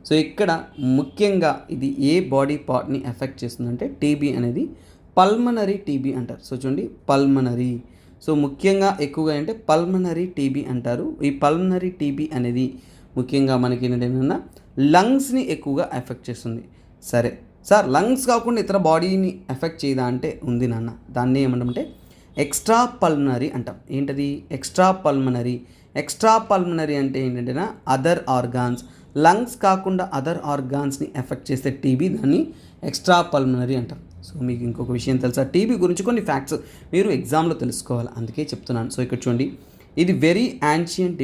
Speaker 1: సో ఇక్కడ ముఖ్యంగా ఇది ఏ బాడీ పార్ట్ని ఎఫెక్ట్ చేస్తుందంటే టీబీ అనేది పల్మనరీ టీబీ అంటారు. సో చూడండి పల్మనరీ. సో ముఖ్యంగా ఎక్కువగా అంటే పల్మనరీ టీబీ అంటారు. ఈ పల్మనరీ టీబీ అనేది ముఖ్యంగా మనకి ఏంటంటే లంగ్స్ని ఎక్కువగా ఎఫెక్ట్ చేస్తుంది. సరే సార్, లంగ్స్ కాకుండా ఇతర బాడీని ఎఫెక్ట్ చేయదా అంటే ఉంది నాన్న. దాన్ని ఏమంటామంటే ఎక్స్ట్రా పల్మనరీ అంటాం. ఏంటది ఎక్స్ట్రా పల్మనరీ అంటే ఏంటంటే అదర్ ఆర్గాన్స్, లంగ్స్ కాకుండా అదర్ ఆర్గాన్స్ని ఎఫెక్ట్ చేసే టీబీ, దాన్ని ఎక్స్ట్రా పల్మనరీ అంటాం. సో మీకు ఇంకొక విషయం తెలుసా, టీబీ గురించి కొన్ని ఫ్యాక్ట్స్ మీరు ఎగ్జామ్లో తెలుసుకోవాలి, అందుకే చెప్తున్నాను. సో ఇక్కడ చూడండి, ఇది very ancient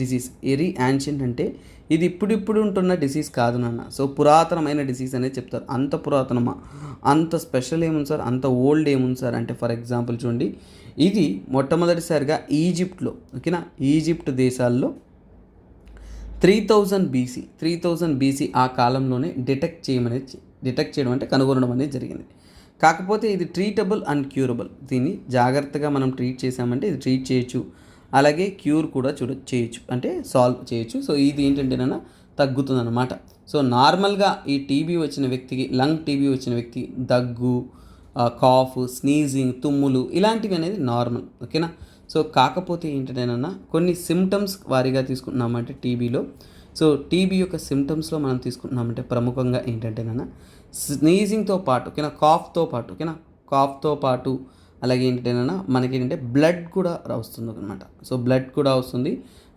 Speaker 1: disease. Very ancient అంటే ఇది ఇప్పుడు ఉంటున్న డిసీజ్ కాదు నాన్న. సో పురాతనమైన డిసీజ్ అనేది చెప్తారు. అంత పురాతనమా, అంత స్పెషల్ ఏముంది సార్, అంత ఓల్డ్ ఏముంది సార్ అంటే ఫర్ ఎగ్జాంపుల్ చూడండి, ఇది మొట్టమొదటిసారిగా ఈజిప్ట్లో, ఓకేనా, ఈజిప్ట్ దేశాల్లో 3000 BC ఆ కాలంలోనే డిటెక్ట్ చేయడం అంటే కనుగొనడం అనేది జరిగింది. కాకపోతే ఇది ట్రీటబుల్ అండ్ క్యూరబుల్. దీన్ని జాగ్రత్తగా మనం ట్రీట్ చేసామంటే ఇది ట్రీట్ చేయొచ్చు, అలాగే క్యూర్ కూడా చేయొచ్చు, అంటే సాల్వ్ చేయొచ్చు. సో ఇది ఏంటంటేనన్నా తగ్గుతుందన్నమాట. సో నార్మల్గా ఈ టీబీ వచ్చిన వ్యక్తికి, లంగ్ టీబీ వచ్చిన వ్యక్తి దగ్గు, కాఫ్, స్నీజింగ్, తుమ్ములు ఇలాంటివి అనేది నార్మల్. ఓకేనా. సో కాకపోతే ఏంటంటేనన్నా కొన్ని సిమ్టమ్స్ వారీగా తీసుకుంటున్నామంటే టీబీలో, సో టీబీ యొక్క సిమ్టమ్స్లో మనం తీసుకుంటున్నామంటే ప్రముఖంగా ఏంటంటేనన్నా స్నీజింగ్తో పాటు, ఓకేనా, కాఫ్తో పాటు అలాగే ఏంటంటేనన్నా మనకి ఏంటంటే బ్లడ్ కూడా వస్తుంది అనమాట. సో బ్లడ్ కూడా వస్తుంది,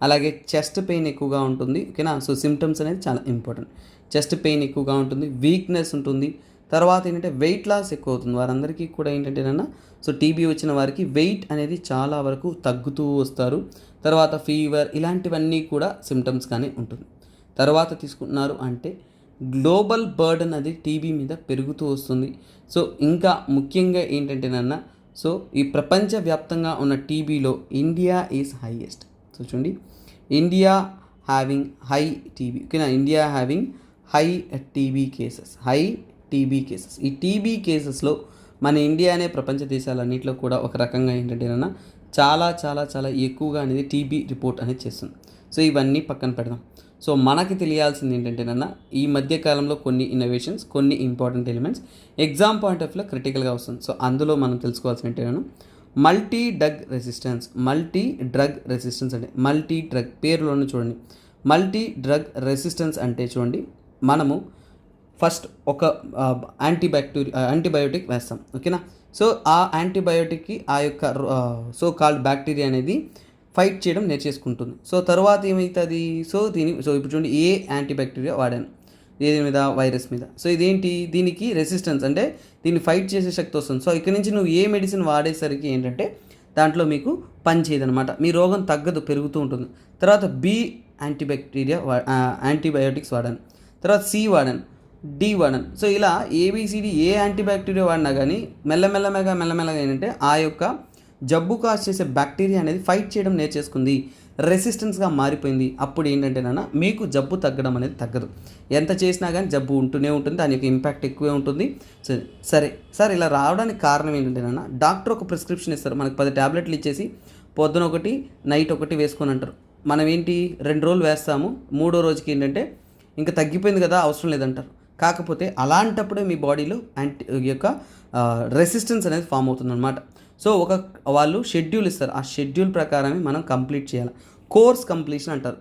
Speaker 1: అలాగే చెస్ట్ పెయిన్ ఎక్కువగా ఉంటుంది. ఓకేనా. సో సిమ్టమ్స్ అనేది చాలా ఇంపార్టెంట్. చెస్ట్ పెయిన్ ఎక్కువగా ఉంటుంది, వీక్నెస్ ఉంటుంది. తర్వాత ఏంటంటే వెయిట్ లాస్ ఎక్కువ అవుతుంది. వారందరికీ కూడా ఏంటంటేనన్నా సో టీబీ వచ్చిన వారికి వెయిట్ అనేది చాలా వరకు తగ్గుతూ వస్తారు. తర్వాత ఫీవర్ ఇలాంటివన్నీ కూడా సిమ్టమ్స్ కానీ ఉంటుంది. తర్వాత తీసుకుంటున్నారు అంటే గ్లోబల్ బర్డన్ అది టీబీ మీద పెరుగుతూ వస్తుంది. సో ఇంకా ముఖ్యంగా ఏంటంటేనన్నా సో ఈ ప్రపంచవ్యాప్తంగా ఉన్న టీబీలో ఇండియా ఈజ్ హైయెస్ట్. సో చూడండి, ఇండియా హ్యావింగ్ హై టీబీ, ఓకేనా, India having high TB cases, high TB cases. ఈ టీబీ కేసెస్లో మన ఇండియానే ప్రపంచ దేశాలన్నింటిలో కూడా ఒక రకంగా ఏంటంటే చాలా చాలా చాలా ఎక్కువగా అనేది టీబీ రిపోర్ట్ అనేది చేస్తుంది. సో ఇవన్నీ పక్కన పెడదాం. సో మనకి తెలియాల్సింది ఏంటంటేనన్నా ఈ మధ్యకాలంలో కొన్ని ఇన్నోవేషన్స్, కొన్ని important elements exam point of వ్యూలో క్రిటికల్గా వస్తుంది. సో అందులో మనం తెలుసుకోవాల్సిన ఏంటంటే multi drug resistance. Multi drug resistance అంటే మల్టీ డ్రగ్ పేరులోనే చూడండి. మల్టీ డ్రగ్ రెసిస్టెన్స్ అంటే చూడండి, మనము ఫస్ట్ ఒక యాంటీబయోటిక్ వేస్తాం, ఓకేనా. సో ఆ యాంటీబయోటిక్కి ఆ యొక్క సో కాల్డ్ బ్యాక్టీరియా అనేది ఫైట్ చేయడం నేర్చేసుకుంటుంది. సో తర్వాత ఏమవుతుంది, సో ఇప్పుడు చూడండి, ఏ యాంటీబ్యాక్టీరియా వాడాను ఏది మీద, వైరస్ మీద. సో ఇదేంటి, దీనికి రెసిస్టెన్స్ అంటే దీన్ని ఫైట్ చేసే శక్తి వస్తుంది. సో ఇక్కడ నుంచి నువ్వు ఏ మెడిసిన్ వాడేసరికి ఏంటంటే దాంట్లో మీకు పని చేయదనమాట, మీ రోగం తగ్గదు, పెరుగుతూ ఉంటుంది. తర్వాత బి యాంటీబయోటిక్స్ వాడాను, తర్వాత సి వాడాను, డి వాడాను. సో ఇలా ఏబిసిడి ఏ యాంటీబ్యాక్టీరియా వాడినా కానీ మెల్లమెల్లగా ఏంటంటే ఆ యొక్క జబ్బు కాజ్ చేసే బ్యాక్టీరియా అనేది ఫైట్ చేయడం నేర్చేసుకుంది, రెసిస్టెన్స్గా మారిపోయింది. అప్పుడు ఏంటంటే మీకు జబ్బు తగ్గడం అనేది తగ్గదు, ఎంత చేసినా కానీ జబ్బు ఉంటూనే ఉంటుంది, దాని యొక్క ఇంపాక్ట్ ఎక్కువే ఉంటుంది. సరే సార్, ఇలా రావడానికి కారణం ఏంటంటే డాక్టర్ ఒక ప్రిస్క్రిప్షన్ ఇస్తారు, మనకు 10 ట్యాబ్లెట్లు ఇచ్చేసి పొద్దున ఒకటి నైట్ ఒకటి వేసుకొని అంటారు. మనం ఏంటి 2 రోజులు వేస్తాము, 3వ రోజుకి ఏంటంటే ఇంకా తగ్గిపోయింది కదా, అవసరం లేదంటారు. కాకపోతే అలాంటప్పుడే మీ బాడీలో యొక్క రెసిస్టెన్స్ అనేది ఫామ్ అవుతుంది అనమాట. సో వాళ్ళు షెడ్యూల్ ఇస్తారు, ఆ షెడ్యూల్ ప్రకారమే మనం కంప్లీట్ చేయాలి. కోర్స్ కంప్లీషన్ అంటారు.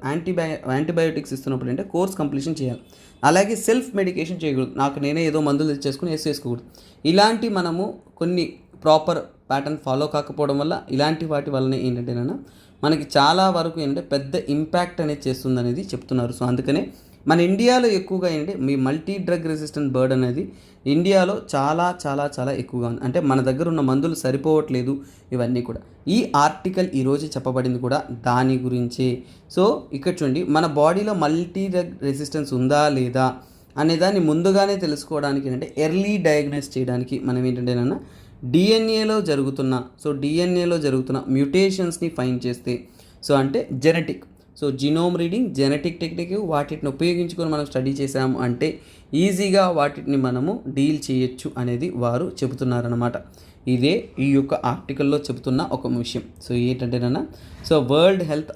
Speaker 1: యాంటీబయోటిక్స్ ఇస్తున్నప్పుడు అంటే కోర్స్ కంప్లీషన్ చేయాలి. అలాగే సెల్ఫ్ మెడికేషన్ చేయకూడదు, నాకు నేనే ఏదో మందులు తెచ్చేసుకుని వేసుకోకూడదు. ఇలాంటి మనము కొన్ని ప్రాపర్ ప్యాటర్న్ ఫాలో కాకపోవడం వల్ల ఇలాంటి వాటి వల్లనే ఏంటంటే మనకి చాలా వరకు ఏంటంటే పెద్ద ఇంపాక్ట్ అనేది చేస్తుంది అనేది చెప్తున్నారు. సో అందుకనే మన ఇండియాలో ఎక్కువగా ఏంటంటే మీ మల్టీ డ్రగ్ రెసిస్టెంట్ బర్డ్ అనేది ఇండియాలో చాలా చాలా చాలా ఎక్కువగా ఉంది. అంటే మన దగ్గర ఉన్న మందులు సరిపోవట్లేదు, ఇవన్నీ కూడా. ఈ ఆర్టికల్ ఈరోజు చెప్పబడింది కూడా దాని గురించే. సో ఇక్కడ చూడండి, మన బాడీలో మల్టీ డ్రగ్ రెసిస్టెన్స్ ఉందా లేదా అనేదాన్ని ముందుగానే తెలుసుకోవడానికి ఏంటంటే ఎర్లీ డయాగ్నోస్ చేయడానికి మనం ఏంటంటే డిఎన్ఏలో జరుగుతున్న మ్యూటేషన్స్ని ఫైండ్ చేస్తే, సో అంటే genetic, so genome reading, genetic technique వాటిని ఉపయోగించుకొని మనం స్టడీ చేసాము అంటే ఈజీగా వాటిని మనము డీల్ చేయొచ్చు అనేది వారు చెబుతున్నారనమాట. ఇదే ఈ యొక్క ఆర్టికల్లో చెబుతున్న ఒక విషయం. సో ఏంటంటేనన్నా, సో వరల్డ్ హెల్త్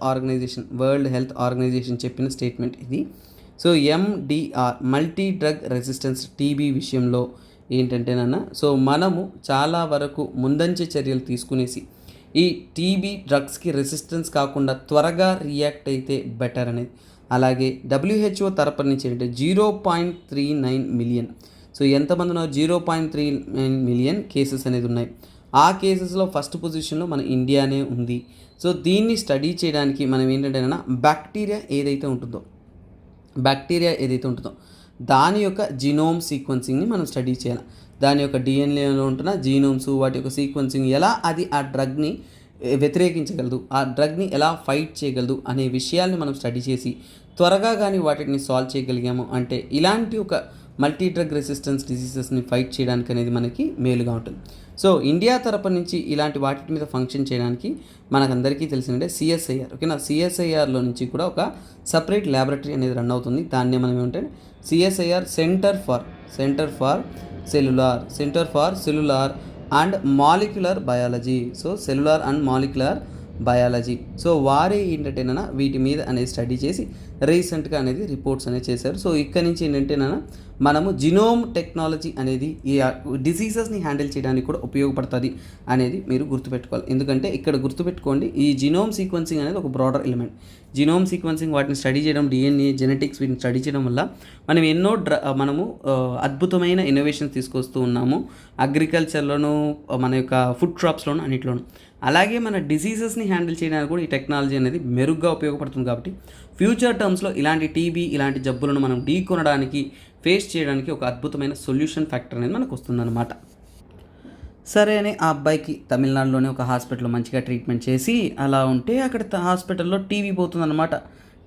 Speaker 1: ఆర్గనైజేషన్ చెప్పిన స్టేట్మెంట్ ఇది. So MDR multi drug resistance TB విషయంలో ఏంటంటేనన్నా, సో మనము చాలా వరకు ముందంచే చర్యలు తీసుకునేసి ఈ టీబీ డ్రగ్స్కి రెసిస్టెన్స్ కాకుండా త్వరగా రియాక్ట్ అయితే బెటర్ అనేది. అలాగే WHO తరపు నుంచి ఏంటంటే 0.39 మిలియన్, సో ఎంతమంది ఉన్నారు, 0.39 మిలియన్ కేసెస్ అనేది ఉన్నాయి. ఆ కేసెస్లో ఫస్ట్ పొజిషన్లో మన ఇండియానే ఉంది. సో దీన్ని స్టడీ చేయడానికి మనం ఏంటంటే బ్యాక్టీరియా ఏదైతే ఉంటుందో దాని యొక్క జీనోమ్ సీక్వెన్సింగ్ని మనం స్టడీ చేయాలి. దాని యొక్క డిఎన్ఏలో ఉంటున్న జీనోమ్స్, వాటి యొక్క సీక్వెన్సింగ్ ఎలా అది ఆ డ్రగ్ని వ్యతిరేకించగలదు, ఆ డ్రగ్ని ఎలా ఫైట్ చేయగలదు అనే విషయాల్ని మనం స్టడీ చేసి త్వరగా కానీ వాటిని సాల్వ్ చేయగలిగాము అంటే ఇలాంటి ఒక మల్టీ డ్రగ్ రెసిస్టెన్స్ డిసీజెస్ని ఫైట్ చేయడానికి అనేది మనకి మేలుగా ఉంటుంది. సో ఇండియా తరపు నుంచి ఇలాంటి వాటి మీద ఫంక్షన్ చేయడానికి మనకందరికీ తెలిసిందే CSIR, ఓకేనా. CSIRలో నుంచి కూడా ఒక సపరేట్ ల్యాబొరేటరీ అనేది రన్ అవుతుంది. దాన్నే మనం ఏమంటే CSIR centre for cellular and molecular biology. So cellular and molecular biology. So వారే ఏంటంటే వీటి మీద అనేది స్టడీ చేసి రీసెంట్గా అనేది రిపోర్ట్స్ అనేది చేశారు. సో ఇక్కడ నుంచి ఏంటంటే మనము జినోమ్ టెక్నాలజీ అనేది ఈ డిసీజెస్ని హ్యాండిల్ చేయడానికి కూడా ఉపయోగపడుతుంది అనేది మీరు గుర్తుపెట్టుకోవాలి. ఎందుకంటే ఇక్కడ గుర్తుపెట్టుకోండి, ఈ జినోమ్ సీక్వెన్సింగ్ అనేది ఒక బ్రాడర్ ఎలిమెంట్. జినోమ్ సీక్వెన్సింగ్ వాటిని స్టడీ చేయడం, DNA, జెనెటిక్స్ వీటిని స్టడీ చేయడం వల్ల మనం ఎన్నో అద్భుతమైన ఇన్నోవేషన్స్ తీసుకొస్తూ ఉన్నాము అగ్రికల్చర్లోను, మన యొక్క ఫుడ్ క్రాప్స్లోను, అన్నింటిలోను. అలాగే మన డిసీజెస్ని హ్యాండిల్ చేయడానికి కూడా ఈ టెక్నాలజీ అనేది మెరుగ్గా ఉపయోగపడుతుంది. కాబట్టి ఫ్యూచర్ టర్మ్స్లో ఇలాంటి టీబీ, ఇలాంటి జబ్బులను మనం ఢీకొనడానికి, ఫేస్ చేయడానికి ఒక అద్భుతమైన సొల్యూషన్ ఫ్యాక్టర్ అనేది మనకు వస్తుందన్నమాట. సరే అని ఆ అబ్బాయికి తమిళనాడులోనే ఒక హాస్పిటల్లో మంచిగా ట్రీట్మెంట్ చేసి అలా ఉంటే అక్కడ హాస్పిటల్లో టీవీ పోతుందన్నమాట.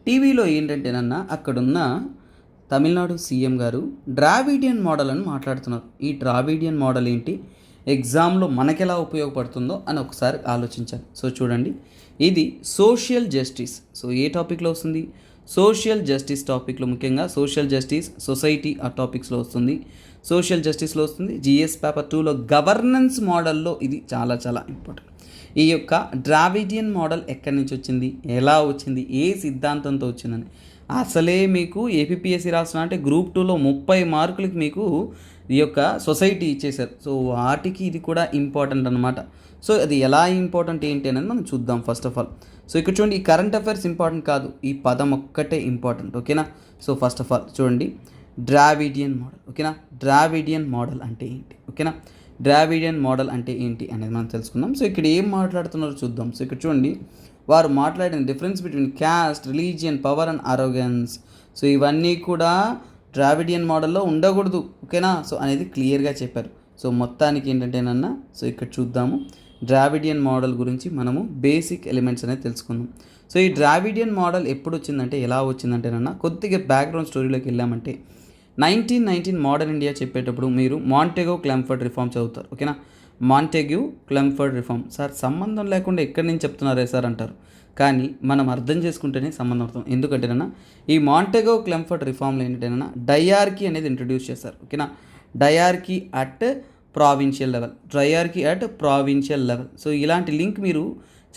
Speaker 1: టీవీలో ఏంటంటేనన్నా అక్కడున్న తమిళనాడు CM గారు డ్రావిడియన్ మోడల్ అని మాట్లాడుతున్నారు. ఈ డ్రావిడియన్ మోడల్ ఏంటి, ఎగ్జామ్లో మనకెలా ఉపయోగపడుతుందో అని ఒకసారి ఆలోచించాలి. సో చూడండి, ఇది సోషల్ జస్టిస్. సో ఏ టాపిక్లో వస్తుంది? సోషల్ జస్టిస్ టాపిక్లో, ముఖ్యంగా సోషల్ జస్టిస్, సొసైటీ ఆ టాపిక్స్లో వస్తుంది. సోషల్ జస్టిస్లో వస్తుంది. జిఎస్ పేపర్ 2లో గవర్నెన్స్ మోడల్లో ఇది చాలా చాలా ఇంపార్టెంట్. ఈ యొక్క ద్రావిడియన్ మోడల్ ఎక్కడి నుంచి వచ్చింది, ఎలా వచ్చింది, ఏ సిద్ధాంతంతో వచ్చిందని అసలే మీకు ఏపీపీఎస్సీ రాసిన అంటే గ్రూప్ 2లో 30 మార్కులకి మీకు ఈ యొక్క సొసైటీ ఇచ్చేశారు. సో వాటికి ఇది కూడా ఇంపార్టెంట్ అనమాట. సో అది ఎలా ఇంపార్టెంట్ ఏంటి అనేది మనం చూద్దాం ఫస్ట్ ఆఫ్ ఆల్. సో ఇక్కడ చూడండి, ఈ కరెంట్ అఫైర్స్ ఇంపార్టెంట్ కాదు, ఈ పదం ఒక్కటే ఇంపార్టెంట్. ఓకేనా? సో ఫస్ట్ ఆఫ్ ఆల్ చూడండి, ద్రావిడియన్ మోడల్. ఓకేనా? ద్రావిడియన్ మోడల్ అంటే ఏంటి? ఓకేనా? ద్రావిడియన్ మోడల్ అంటే ఏంటి అనేది మనం తెలుసుకుందాం. సో ఇక్కడ ఏం మాట్లాడుతున్నారో చూద్దాం. సో ఇక్కడ చూడండి, వారు మాట్లాడిన difference between caste, religion, power and arrogance. So ఇవన్నీ కూడా ద్రావిడియన్ మోడల్లో ఉండకూడదు. ఓకేనా? సో అనేది క్లియర్గా చెప్పారు. సో మొత్తానికి ఏంటంటేనన్నా, సో ఇక్కడ చూద్దాము, ద్రావిడియన్ మోడల్ గురించి మనము బేసిక్ ఎలిమెంట్స్ అనేది తెలుసుకుందాం. సో ఈ ద్రావిడియన్ మోడల్ ఎప్పుడు వచ్చిందంటే, ఎలా వచ్చిందంటేనన్నా, కొద్దిగా బ్యాక్గ్రౌండ్ స్టోరీలోకి వెళ్ళామంటే 1919 మోడర్న్ ఇండియా చెప్పేటప్పుడు మీరు మాంటెగో క్లెంఫర్డ్ రిఫార్మ్ చదువుతారు. ఓకేనా? మాంటెగ్యూ క్లెంఫర్డ్ రిఫార్మ్. సార్ సంబంధం లేకుండా ఎక్కడి నుంచి చెప్తున్నారే సార్ అంటారు, కానీ మనం అర్థం చేసుకుంటేనే సంబంధం అర్థం. ఎందుకంటేనన్నా, ఈ మాంటెగో క్లెంఫర్డ్ రిఫార్మ్లో ఏంటంటేనన్నా డయార్కీ అనేది ఇంట్రడ్యూస్ చేశారు. ఓకేనా? Dyarchy at provincial level, dyarchy at provincial level. So ఇలాంటి లింక్ మీరు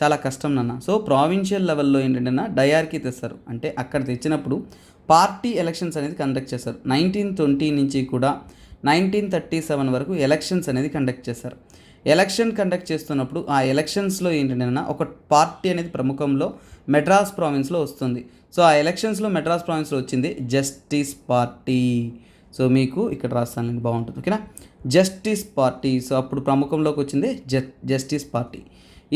Speaker 1: చాలా కష్టం నాన్న. సో ప్రావిన్షియల్ లెవెల్లో ఏంటంటే డయార్కీ తెస్తారు, అంటే అక్కడ తెచ్చినప్పుడు పార్టీ ఎలక్షన్స్ అనేది కండక్ట్ చేశారు. 1920 నుంచి కూడా 1937 వరకు ఎలక్షన్స్ అనేది కండక్ట్ చేశారు. ఎలక్షన్ కండక్ట్ చేస్తున్నప్పుడు ఆ ఎలక్షన్స్లో ఏంటంటే ఒక పార్టీ అనేది ప్రముఖంలో మెడ్రాస్ ప్రావిన్స్లో వస్తుంది. సో ఆ ఎలక్షన్స్లో మెడ్రాస్ ప్రావిన్స్లో వచ్చింది జస్టిస్ పార్టీ. సో మీకు ఇక్కడ రాస్తానండి, బాగుంటుంది. ఓకేనా? Justice party. సో అప్పుడు ప్రముఖంలోకి వచ్చింది జస్టిస్ పార్టీ.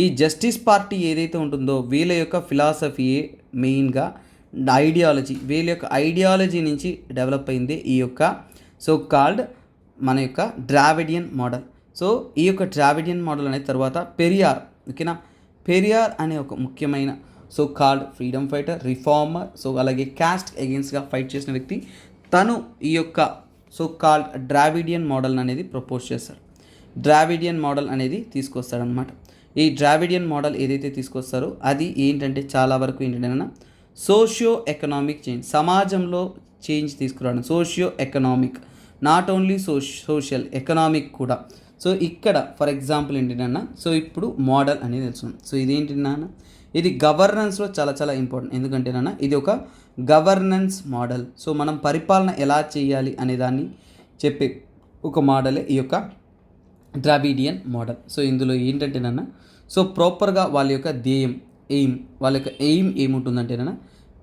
Speaker 1: ఈ జస్టిస్ పార్టీ ఏదైతే ఉంటుందో వీళ్ళ యొక్క ఫిలాసఫీయే మెయిన్గా ఐడియాలజీ, వీళ్ళ యొక్క ఐడియాలజీ నుంచి డెవలప్ అయింది ఈ యొక్క సో కాల్డ్ మన యొక్క ద్రావిడియన్ మోడల్. సో ఈ యొక్క ద్రావిడియన్ మోడల్ అనే తర్వాత పెరియార్. ఓకేనా? పెరియార్ అనే ఒక ముఖ్యమైన so called freedom fighter, reformer, so అలాగే క్యాస్ట్ అగెయిన్స్ట్గా ఫైట్ చేసిన వ్యక్తి, తను ఈ యొక్క సో కాల్డ్ ద్రావిడియన్ మోడల్ అనేది ప్రపోజ్ చేస్తాడు. ద్రావిడియన్ మోడల్ అనేది తీసుకొస్తాడనమాట. ఈ ద్రావిడియన్ మోడల్ ఏదైతే తీసుకొస్తారో అది ఏంటంటే చాలా వరకు ఏంటంటే సోషియో ఎకనామిక్ చేంజ్, సమాజంలో చేంజ్ తీసుకురావడం. Socio economic, not only social, economic కూడా. సో ఇక్కడ ఫర్ ఎగ్జాంపుల్ ఏంటంటే సో ఇప్పుడు మోడల్ అనేది తెలుసుకున్నాం. సో ఇదేంటి నాన్న, ఇది గవర్నెన్స్లో చాలా చాలా ఇంపార్టెంట్. ఎందుకంటే నాన్న ఇది ఒక గవర్నెన్స్ మోడల్. సో మనం పరిపాలన ఎలా చేయాలి అనే దాన్ని చెప్పే ఒక మోడలే ఈ యొక్క ద్రావిడియన్ మోడల్. సో ఇందులో ఏంటంటేనన్నా సో ప్రాపర్గా వాళ్ళ యొక్క ధ్యేయం, వాళ్ళ యొక్క ఎయిమ్ ఏముంటుందంటేనన్నా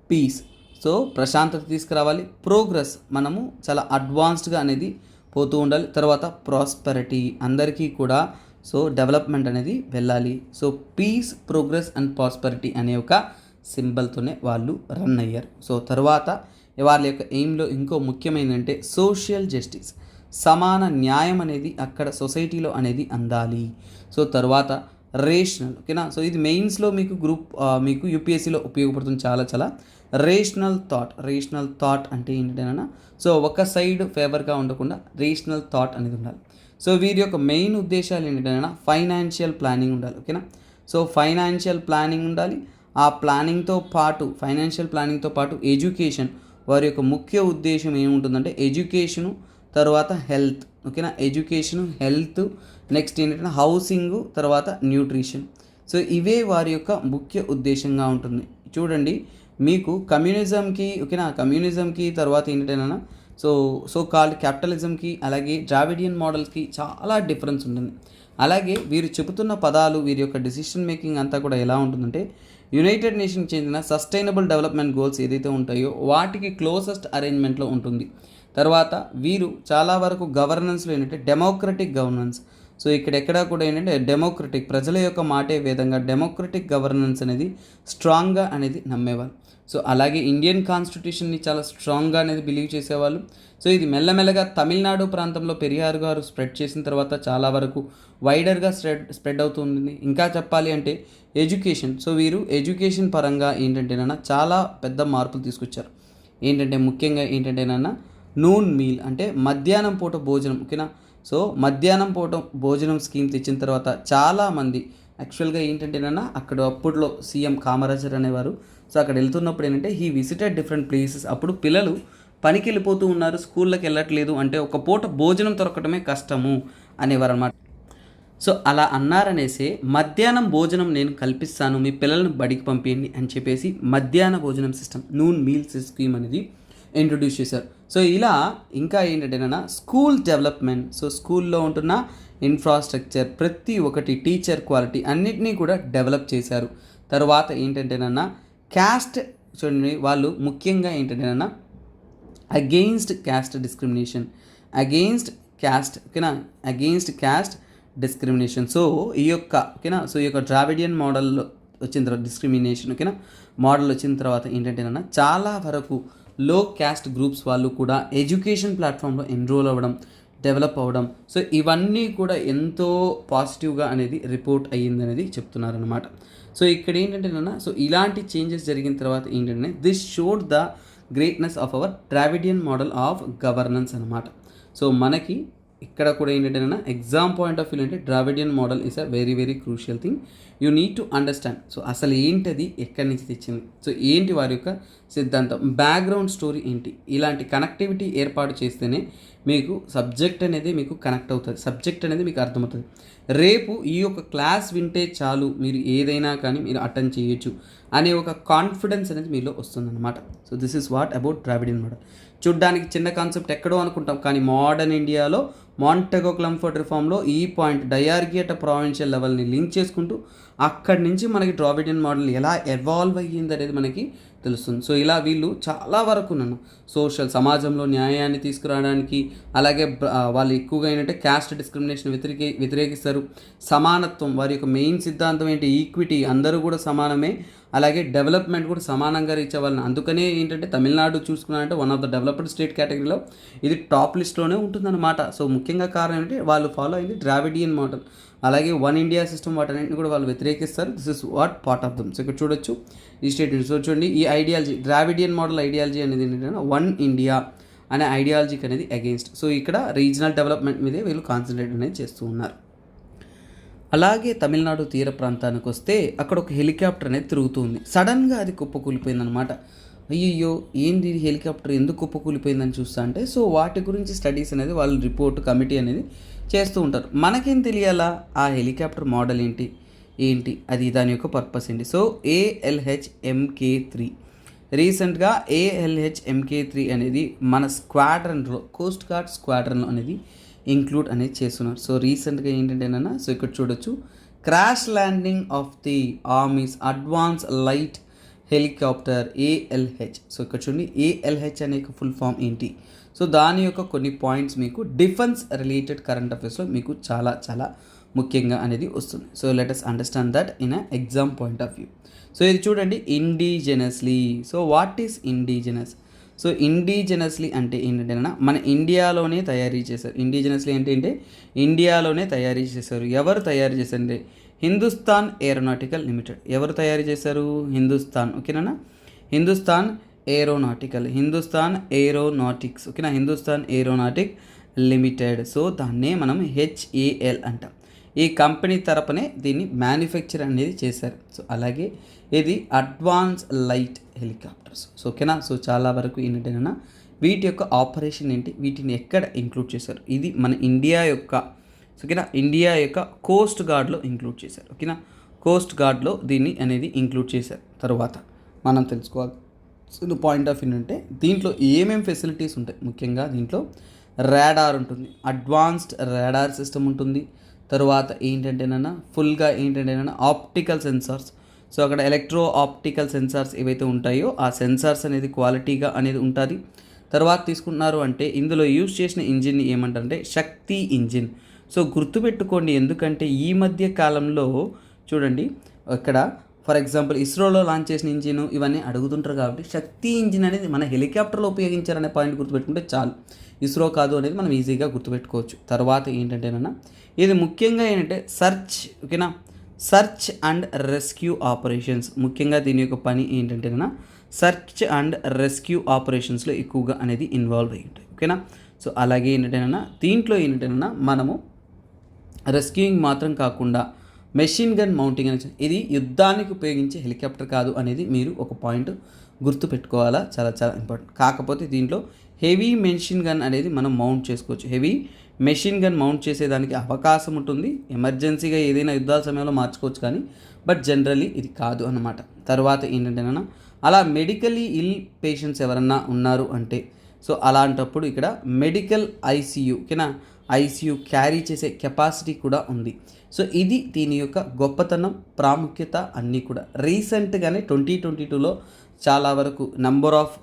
Speaker 1: పీస్. సో ప్రశాంతత తీసుకురావాలి, ప్రోగ్రెస్, మనము చాలా అడ్వాన్స్డ్గా అనేది పోతూ ఉండాలి. తర్వాత ప్రాస్పెరిటీ, అందరికీ కూడా సో డెవలప్మెంట్ అనేది వెళ్ళాలి. So peace, progress and prosperity అనే ఒక సింబల్తోనే వాళ్ళు రన్ అయ్యారు. సో తర్వాత వాళ్ళ యొక్క ఎయిమ్లో ఇంకో ముఖ్యమైనదంటే సోషల్ జస్టిస్, సమాన న్యాయం అనేది అక్కడ సొసైటీలో అనేది అందాలి. సో తర్వాత రేషనల్. ఓకేనా? సో ఇది మెయిన్స్లో మీకు మీకు యూపీఎస్సీలో ఉపయోగపడుతుంది చాలా చాలా. రేషనల్ థాట్ అంటే ఏంటంటే సో ఒక సైడ్ ఫేవర్గా ఉండకుండా రేషనల్ థాట్ అనేది ఉండాలి. సో వీరి యొక్క మెయిన్ ఉద్దేశాలు ఏంటంటే ఫైనాన్షియల్ ప్లానింగ్ ఉండాలి. ఓకేనా? సో ఫైనాన్షియల్ ప్లానింగ్ ఉండాలి. ఆ ప్లానింగ్తో పాటు, ఫైనాన్షియల్ ప్లానింగ్తో పాటు ఎడ్యుకేషన్, వారి యొక్క ముఖ్య ఉద్దేశం ఏముంటుందంటే ఎడ్యుకేషను, తర్వాత హెల్త్. ఓకేనా? ఎడ్యుకేషను, హెల్త్, నెక్స్ట్ ఏంటంటే హౌసింగ్, తర్వాత న్యూట్రిషన్. సో ఇవే వారి యొక్క ముఖ్య ఉద్దేశంగా ఉంటుంది. చూడండి, మీకు కమ్యూనిజంకి, ఓకేనా, కమ్యూనిజంకి తర్వాత ఏంటంటే సో కాల్డ్ క్యాపిటలిజంకి అలాగే ద్రావిడియన్ మోడల్కి చాలా డిఫరెన్స్ ఉంటుంది. అలాగే వీరు చెబుతున్న పదాలు, వీరి యొక్క డెసిషన్ మేకింగ్ అంతా కూడా ఎలా ఉంటుందంటే యునైటెడ్ నేషన్కి చెందిన సస్టైనబుల్ డెవలప్మెంట్ గోల్స్ ఏదైతే ఉంటాయో వాటికి క్లోజెస్ట్ అరేంజ్మెంట్లో ఉంటుంది. తర్వాత వీరు చాలా వరకు గవర్నెన్స్లో ఏంటంటే డెమోక్రటిక్ గవర్నెన్స్. సో ఎక్కడా కూడా ఏంటంటే డెమోక్రటిక్, ప్రజల యొక్క మాటే వేదంగా డెమోక్రటిక్ గవర్నెన్స్ అనేది స్ట్రాంగ్గా అనేది నమ్మేవాళ్ళు. సో అలాగే ఇండియన్ కాన్స్టిట్యూషన్ని చాలా స్ట్రాంగ్గా అనేది బిలీవ్ చేసేవాళ్ళు. సో ఇది మెల్లమెల్లగా తమిళనాడు ప్రాంతంలో పెరియార్ గారు స్ప్రెడ్ చేసిన తర్వాత చాలా వరకు వైడర్గా స్ప్రెడ్ అవుతుంది. ఇంకా చెప్పాలి అంటే ఎడ్యుకేషన్. సో వీరు ఎడ్యుకేషన్ పరంగా ఏంటంటేనన్నా చాలా పెద్ద మార్పులు తీసుకొచ్చారు. ఏంటంటే ముఖ్యంగా ఏంటంటేనన్నా నూన్ మీల్ అంటే మధ్యాహ్నం పూట భోజనం. ఓకేనా? సో మధ్యాహ్నం పూట భోజనం స్కీమ్ తెచ్చిన తర్వాత చాలామంది యాక్చువల్గా ఏంటంటేనన్నా అక్కడ అప్పట్లో సీఎం కామరాజర్ అనేవారు. సో అక్కడ వెళ్తున్నప్పుడు ఏంటంటే హీ విజిటెడ్ డిఫరెంట్ ప్లేసెస్. అప్పుడు పిల్లలు పనికి వెళ్ళిపోతూ ఉన్నారు, స్కూళ్ళకి వెళ్ళట్లేదు, అంటే ఒక పూట భోజనం దొరకటమే కష్టము అనేవారు అనమాట. సో అలా అన్నారనేసి మధ్యాహ్నం భోజనం నేను కల్పిస్తాను, మీ పిల్లలను బడికి పంపించండి అని చెప్పేసి మధ్యాహ్న భోజనం సిస్టమ్ నూన్ మీల్స్ స్కీమ్ అనేది ఇంట్రొడ్యూస్ చేశారు. సో ఇలా ఇంకా ఏంటంటేనా స్కూల్ డెవలప్మెంట్, సో స్కూల్లో ఉంటున్న ఇన్ఫ్రాస్ట్రక్చర్ ప్రతి ఒక్కటి టీచర్ క్వాలిటీ అన్నిటినీ కూడా డెవలప్ చేశారు. తర్వాత ఏంటంటేనన్నా క్యాస్ట్ చూడండి, వాళ్ళు ముఖ్యంగా ఏంటంటేనన్నా against caste discrimination, against caste discrimination. So ఈ యొక్క ద్రావిడియన్ మోడల్లో వచ్చిన తర్వాత డిస్క్రిమినేషన్ మోడల్ వచ్చిన తర్వాత ఏంటంటేనన్నా చాలా వరకు లో క్యాస్ట్ గ్రూప్స్ వాళ్ళు కూడా ఎడ్యుకేషన్ ప్లాట్ఫామ్లో ఎన్రోల్ అవ్వడం, డెవలప్ అవ్వడం, సో ఇవన్నీ కూడా ఎంతో పాజిటివ్గా అనేది రిపోర్ట్ అయ్యింది అనేది చెప్తున్నారనమాట. సో ఇక్కడ ఏంటంటేనన్నా సో ఇలాంటి చేంజెస్ జరిగిన తర్వాత ఏంటంటే this showed the greatness of our Dravidian model of governance అనమాట. సో మనకి ఇక్కడ కూడా ఏంటంటే ఎగ్జామ్ పాయింట్ ఆఫ్ వ్యూ అంటే Dravidian model is a very very crucial thing. You need to understand. So అసలు ఏంటది, ఎక్కడి నుంచి తెచ్చింది, సో ఏంటి వారి యొక్క సిద్ధాంతం, బ్యాక్గ్రౌండ్ స్టోరీ ఏంటి, ఇలాంటి కనెక్టివిటీ ఏర్పాటు చేస్తేనే మీకు సబ్జెక్ట్ అనేది మీకు కనెక్ట్ అవుతుంది, సబ్జెక్ట్ అనేది మీకు అర్థమవుతుంది. రేపు ఈ యొక్క క్లాస్ వింటే చాలు మీరు ఏదైనా కానీ మీరు అటెండ్ చేయొచ్చు అనే ఒక కాన్ఫిడెన్స్ అనేది మీలో వస్తుందన్నమాట. So this is what about Dravidian model. చూడ్డానికి చిన్న కాన్సెప్ట్ ఎక్కడో అనుకుంటాం, కానీ మోడర్న్ ఇండియాలో మాంటెగో క్లంఫర్డ్ రిఫార్మ్లో ఈ పాయింట్ డయార్గియట్ ప్రావిన్షియల్ లెవెల్ని లింక్ చేసుకుంటూ అక్కడి నుంచి మనకి ద్రావిడియన్ మోడల్ ఎలా ఎవాల్వ్ అయ్యింది అనేది మనకి తెలుస్తుంది. సో ఇలా వీళ్ళు చాలా వరకు నన్ను సమాజంలో న్యాయాన్ని తీసుకురావడానికి, అలాగే వాళ్ళు ఎక్కువగా ఏంటంటే క్యాస్ట్ డిస్క్రిమినేషన్ వ్యతిరేకిస్తారు. సమానత్వం వారి యొక్క మెయిన్ సిద్ధాంతం ఏంటి, ఈక్విటీ, అందరూ కూడా సమానమే, అలాగే డెవలప్మెంట్ కూడా సమానంగా రీచ్ అవ్వాలని. అందుకనే ఏంటంటే తమిళనాడు చూసుకున్నారంటే one of the developed state కేటగిరీలో ఇది టాప్ లిస్ట్లోనే ఉంటుందన్నమాట. సో ముఖ్యంగా కారణం ఏంటంటే వాళ్ళు ఫాలో అయింది ద్రావిడియన్ మోడల్, అలాగే వన్ ఇండియా సిస్టమ్ వాటన్నింటిని కూడా వాళ్ళు వ్యతిరేకిస్తారు. This is what part of them. So ఇక్కడ చూడొచ్చు ఈ స్టేట్మెంట్. సో చూడండి, ఈ ఐడియాలజీ ద్రావిడియన్ మోడల్ ఐడియాలజీ అనేది ఏంటంటే వన్ ఇండియా అనే ఐడియాలజీకి అనేది అగెయిన్స్ట్. సో ఇక్కడ రీజనల్ డెవలప్మెంట్ మీదే వీళ్ళు కాన్సన్ట్రేట్ అనేది చేస్తూ ఉన్నారు. అలాగే తమిళనాడు తీర ప్రాంతానికి వస్తే అక్కడ ఒక హెలికాప్టర్ అనేది తిరుగుతుంది. సడన్గా అది కుప్పకూలిపోయిందనమాట. అయ్యయ్యో ఏంది హెలికాప్టర్ ఎందుకు కుప్పకూలిపోయిందని చూస్తా అంటే సో వాటి గురించి స్టడీస్ అనేది వాళ్ళు రిపోర్ట్ కమిటీ అనేది చేస్తూ ఉంటారు. మనకేం తెలియాలా ఆ హెలికాప్టర్ మోడల్ ఏంటి అది దాని యొక్క పర్పస్ ఏంటి. సో ALH-MK3 రీసెంట్గా ALH-MK3 అనేది మన స్క్వాడ్రన్లో, కోస్ట్ గార్డ్ స్క్వాడ్రన్లో అనేది ఇంక్లూడ్ అనేది చేస్తున్నారు. సో రీసెంట్గా ఏంటంటేనన్నా సో ఇక్కడ చూడొచ్చు crash landing of the army's advance light helicopter ALH. So ఇక్కడ చూడండి ALH అనే ఫుల్ ఫామ్ ఏంటి, సో దాని యొక్క కొన్ని పాయింట్స్ మీకు డిఫెన్స్ రిలేటెడ్ కరెంట్ అఫేర్స్లో మీకు చాలా చాలా ముఖ్యంగా అనేది వస్తుంది. So let us understand that in a exam point of view. So ఇది చూడండి indigenously. So what is indigenous? So indigenously అంటే ఏంటంటే మన ఇండియాలోనే తయారీ చేశారు. ఇండిజినస్లీ అంటే ఇండియాలోనే తయారీ చేశారు. ఎవరు తయారు చేశారంటే హిందుస్థాన్ ఏరోనాటికల్ లిమిటెడ్. ఎవరు తయారు చేశారు? హిందుస్థాన్. ఓకేనా, హిందుస్థాన్ ఏరోనాటిక్స్. ఓకేనా, హిందుస్థాన్ ఏరోనాటిక్ లిమిటెడ్. సో దాన్నే మనం HAL అంటాం. ఈ కంపెనీ తరపునే దీన్ని మ్యానుఫ్యాక్చర్ అనేది చేశారు. సో అలాగే ఇది అడ్వాన్స్ లైట్ హెలికాప్టర్స్. సో ఓకేనా, సో చాలా వరకు ఏంటంటేనా వీటి యొక్క ఆపరేషన్ ఏంటి, వీటిని ఎక్కడ ఇంక్లూడ్ చేశారు, ఇది మన ఇండియా యొక్క ఓకేనా ఇండియా యొక్క కోస్ట్ గార్డ్లో ఇంక్లూడ్ చేశారు. ఓకేనా, కోస్ట్ గార్డ్లో దీన్ని అనేది ఇంక్లూడ్ చేశారు. తర్వాత మనం తెలుసుకోవాలి పాయింట్ ఆఫ్ వ్యూ అంటే దీంట్లో ఏమేమి ఫెసిలిటీస్ ఉంటాయి. ముఖ్యంగా దీంట్లో రాడార్ ఉంటుంది, అడ్వాన్స్డ్ రాడార్ సిస్టమ్ ఉంటుంది. తర్వాత ఏంటంటేనన్నా ఫుల్గా ఏంటంటేనన్నా ఆప్టికల్ సెన్సార్స్. సో అక్కడ ఎలక్ట్రో ఆప్టికల్ సెన్సార్స్ ఏవైతే ఉంటాయో ఆ సెన్సార్స్ అనేది క్వాలిటీగా అనేది ఉంటుంది. తర్వాత తీసుకున్నారు అంటే ఇందులో యూజ్ చేసిన ఇంజిన్ని ఏమంటారంటే శక్తి ఇంజిన్. సో గుర్తుపెట్టుకోండి, ఎందుకంటే ఈ మధ్య కాలంలో చూడండి ఇక్కడ ఫర్ ఎగ్జాంపుల్ ఇస్రోలో లాంచ్ చేసిన ఇంజిన్ ఇవన్నీ అడుగుతుంటారు కాబట్టి శక్తి ఇంజిన్ అనేది మన హెలికాప్టర్లో ఉపయోగించారనే పాయింట్ గుర్తుపెట్టుకుంటే చాలు. ఇస్రో కాదు అనేది మనం ఈజీగా గుర్తుపెట్టుకోవచ్చు. తర్వాత ఏంటంటేనన్నా ఇది ముఖ్యంగా ఏంటంటే సర్చ్ అండ్ రెస్క్యూ ఆపరేషన్స్. ముఖ్యంగా దీని యొక్క పని ఏంటంటేనా సెర్చ్ అండ్ రెస్క్యూ ఆపరేషన్స్లో ఎక్కువగా అనేది ఇన్వాల్వ్ అయ్యి ఉంటాయి. ఓకేనా. సో అలాగే ఏంటంటేనన్నా దీంట్లో ఏంటంటేనన్నా మనము రెస్క్యూయింగ్ మాత్రం కాకుండా మెషిన్ గన్ మౌంటింగ్ అనేది ఇది యుద్ధానికి ఉపయోగించే హెలికాప్టర్ కాదు అనేది మీరు ఒక పాయింట్ గుర్తుపెట్టుకోవాలా, చాలా చాలా ఇంపార్టెంట్. కాకపోతే దీంట్లో హెవీ మెషిన్ గన్ అనేది మనం మౌంట్ చేసుకోవచ్చు. హెవీ మెషిన్ గన్ మౌంట్ చేసేదానికి అవకాశం ఉంటుంది. ఎమర్జెన్సీగా ఏదైనా యుద్ధాల సమయంలో మార్చుకోవచ్చు కానీ బట్ జనరల్లీ ఇది కాదు అన్నమాట. తర్వాత ఏంటంటేనా అలా మెడికలీ ఇల్ పేషెంట్స్ ఎవరన్నా ఉన్నారు అంటే సో అలాంటప్పుడు ఇక్కడ మెడికల్ ఐసీయూ ఓకేనా, ఐసీయూ క్యారీ చేసే కెపాసిటీ కూడా ఉంది. సో ఇది దీని యొక్క గొప్పతనం, ప్రాముఖ్యత అన్నీ కూడా. రీసెంట్గానే 2022లో చాలా వరకు నెంబర్ ఆఫ్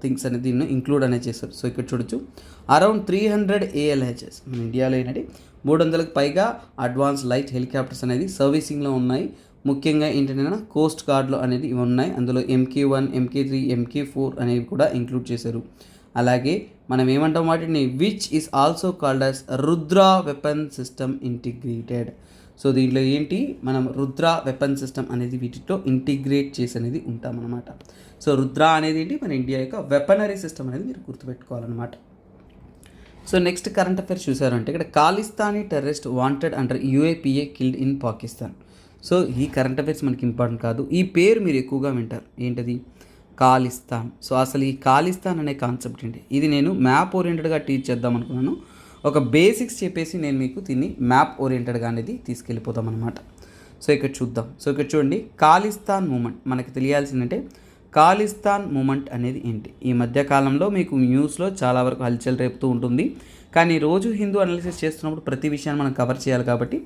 Speaker 1: థింగ్స్ అనేది దీన్ని ఇంక్లూడ్ అనేది చేస్తారు. సో ఇక్కడ చూడొచ్చు అరౌండ్ 300 ALHs మన ఇండియాలో ఏంటంటే 300కి పైగా అడ్వాన్స్ లైట్ హెలికాప్టర్స్ అనేది సర్వీసింగ్లో ఉన్నాయి. ముఖ్యంగా ఏంటంటే కోస్ట్ గార్డ్లో అనేది ఇవి ఉన్నాయి. అందులో MK1, MK3, MK4 అనేవి కూడా ఇంక్లూడ్ చేశారు. అలాగే మనం ఏమంటాం వాటిని which is also called as Rudra weapon system integrated. So దీంట్లో ఏంటి మనం రుద్ర వెపన్ సిస్టమ్ అనేది వీటితో ఇంటిగ్రేట్ చేసి అనేది ఉంటామన్నమాట. సో రుద్ర అనేది ఏంటి మన ఇండియా యొక్క వెపనరీ సిస్టమ్ అనేది మీరు గుర్తుపెట్టుకోవాలన్నమాట. సో నెక్స్ట్ కరెంట్ అఫైర్స్ చూసారంటే ఇక్కడ Khalistani terrorist wanted under UAPA killed in Pakistan. So ఈ కరెంట్ అఫైర్స్ మనకి ఇంపార్టెంట్ కాదు, ఈ పేరు మీరు ఎక్కువగా వింటారు. ఏంటది? ఖాలిస్తాన్. సో అసలు ఈ ఖాలిస్తాన్ అనే కాన్సెప్ట్ ఏంటి? ఇది నేను మ్యాప్ ఓరియంటెడ్గా టీచ్ చేద్దాం అనుకున్నాను. ఒక బేసిక్స్ చెప్పేసి నేను మీకు దీన్ని మ్యాప్ ఓరియంటెడ్గా అనేది తీసుకెళ్ళిపోతాం అనమాట. సో ఇక్కడ చూద్దాం. సో ఇక్కడ చూడండి, ఖాలిస్తాన్ మూమెంట్ మనకి తెలియాల్సిందంటే ఖాలిస్తాన్ మూమెంట్ అనేది ఏంటి? ఈ మధ్యకాలంలో మీకు న్యూస్లో చాలా వరకు హల్చల్ రేపుతూ ఉంటుంది. కానీ రోజు హిందూ అనాలిసిస్ చేస్తున్నప్పుడు ప్రతి విషయాన్ని మనం కవర్ చేయాలి కాబట్టి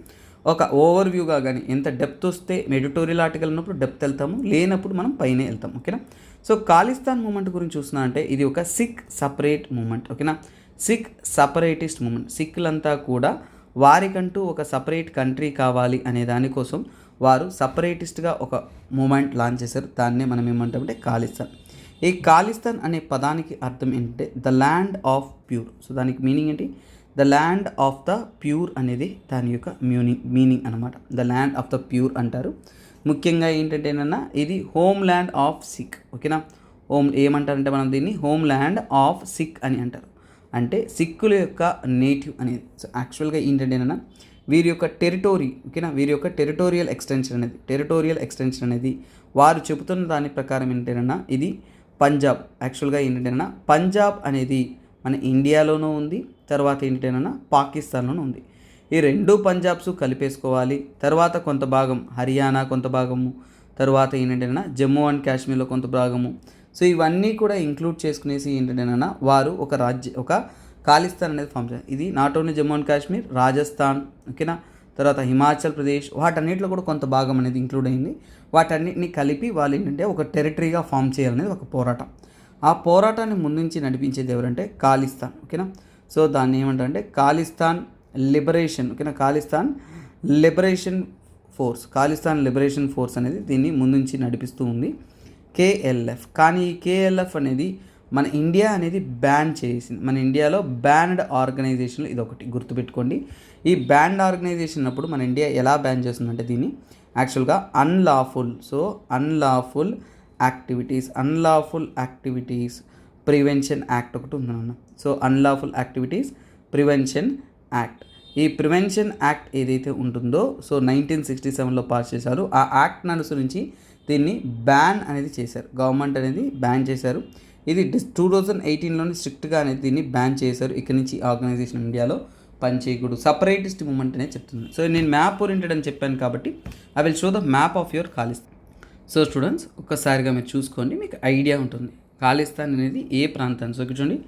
Speaker 1: ఒక ఓవర్వ్యూగా కానీ ఎంత డెప్త్ వస్తే ఎడిటోరియల్ ఆర్టికల్ ఉన్నప్పుడు డెప్త్ వెళ్తాము, లేనప్పుడు మనం పైనే వెళ్తాం. ఓకేనా. సో ఖాలిస్తాన్ మూమెంట్ గురించి చూస్తున్నా అంటే ఇది ఒక సిక్ సపరేట్ మూమెంట్. ఓకేనా. Sikh separatist movement. సిక్కులంతా కూడా వారికంటూ ఒక సపరేట్ కంట్రీ కావాలి అనే దానికోసం వారు సపరేటిస్ట్గా ఒక మూమెంట్ లాంచ్ చేశారు. దాన్నే మనం ఏమంటామంటే ఖాలిస్తాన్. ఈ ఖాలిస్తాన్ అనే పదానికి అర్థం ఏంటంటే the land of pure. So దానికి మీనింగ్ ఏంటి? The land of the pure అనేది దాని యొక్క మీనింగ్ అనమాట. The land of the pure అంటారు. ముఖ్యంగా ఏంటంటేనన్నా ఇది హోమ్ ల్యాండ్ ఆఫ్ సిక్. ఓకేనా. ఏమంటారంటే మనం దీన్ని హోమ్ ల్యాండ్ ఆఫ్ సిక్ అని అంటారు. అంటే సిక్కుల యొక్క నేటివ్ అనేది. సో యాక్చువల్గా ఏంటంటేనన్నా వీరి యొక్క టెరిటోరీ ఓకేనా, వీరి యొక్క టెరిటోరియల్ ఎక్స్టెన్షన్ అనేది వారు చెబుతున్న దాని ప్రకారం ఏంటంటేనన్నా ఇది పంజాబ్. యాక్చువల్గా ఏంటంటేనన్నా పంజాబ్ అనేది మన ఇండియాలోనూ ఉంది, తర్వాత ఏంటంటేనన్నా పాకిస్తాన్లోనూ ఉంది. ఈ రెండు పంజాబ్స్ కలిపేసుకోవాలి. తర్వాత కొంత భాగం హర్యానా, కొంత భాగము తర్వాత ఏంటంటేనన్నా జమ్మూ అండ్ కాశ్మీర్లో కొంత భాగము. సో ఇవన్నీ కూడా ఇంక్లూడ్ చేసుకునేసి ఏంటంటేనన్నా వారు ఒక ఖాలిస్తాన్ అనేది ఫామ్ చేయాలి. ఇది not only Jammu and Kashmir, Rajasthan ఓకేనా, తర్వాత హిమాచల్ ప్రదేశ్ వాటన్నిటిలో కూడా కొంత భాగం అనేది ఇంక్లూడ్ అయింది. వాటన్నిటిని కలిపి వాళ్ళు ఏంటంటే ఒక టెరిటరీగా ఫామ్ చేయాలనేది ఒక పోరాటం. ఆ పోరాటాన్ని ముందుంచి నడిపించేది ఎవరంటే ఖాలిస్తాన్. ఓకేనా. సో దాన్ని ఏమంటారంటే ఖాలిస్తాన్ లిబరేషన్ ఓకేనా, ఖాలిస్తాన్ లిబరేషన్ ఫోర్స్ అనేది దీన్ని ముందుంచి నడిపిస్తూ ఉంది KLF. కానీ ఈ KLF అనేది మన ఇండియా అనేది బ్యాన్ చేసింది. మన ఇండియాలో బ్యాన్డ్ ఆర్గనైజేషన్లు ఇది ఒకటి గుర్తుపెట్టుకోండి. ఈ బ్యాన్డ్ ఆర్గనైజేషన్ అప్పుడు మన ఇండియా ఎలా బ్యాన్ చేస్తుందంటే దీన్ని యాక్చువల్గా అన్లాఫుల్ యాక్టివిటీస్ ప్రివెన్షన్ యాక్ట్ ఒకటి ఉందన్న. So unlawful activities prevention act. ఈ ప్రివెన్షన్ యాక్ట్ ఏదైతే ఉంటుందో సో 1967లో పాస్ చేశారు. ఆ యాక్ట్ని అనుసరించి దీన్ని బ్యాన్ అనేది చేశారు, గవర్నమెంట్ అనేది బ్యాన్ చేశారు. ఇది 2018లోనే స్ట్రిక్ట్గా అనేది దీన్ని బ్యాన్ చేశారు. ఇక్కడ నుంచి ఆర్గనైజేషన్ ఇండియాలో పనిచేయకూడదు, సపరేటిస్ట్ మూమెంట్ అనేది చెప్తుంది. సో నేను మ్యాప్ ఓరియంటెడ్ అని చెప్పాను కాబట్టి I will show the map of your Khalistan. So students ఒక్కసారిగా మీరు చూసుకోండి, మీకు ఐడియా ఉంటుంది ఖాలిస్తాన్ అనేది ఏ ప్రాంతాన్ని. సో ఇక్కడ చూడండి,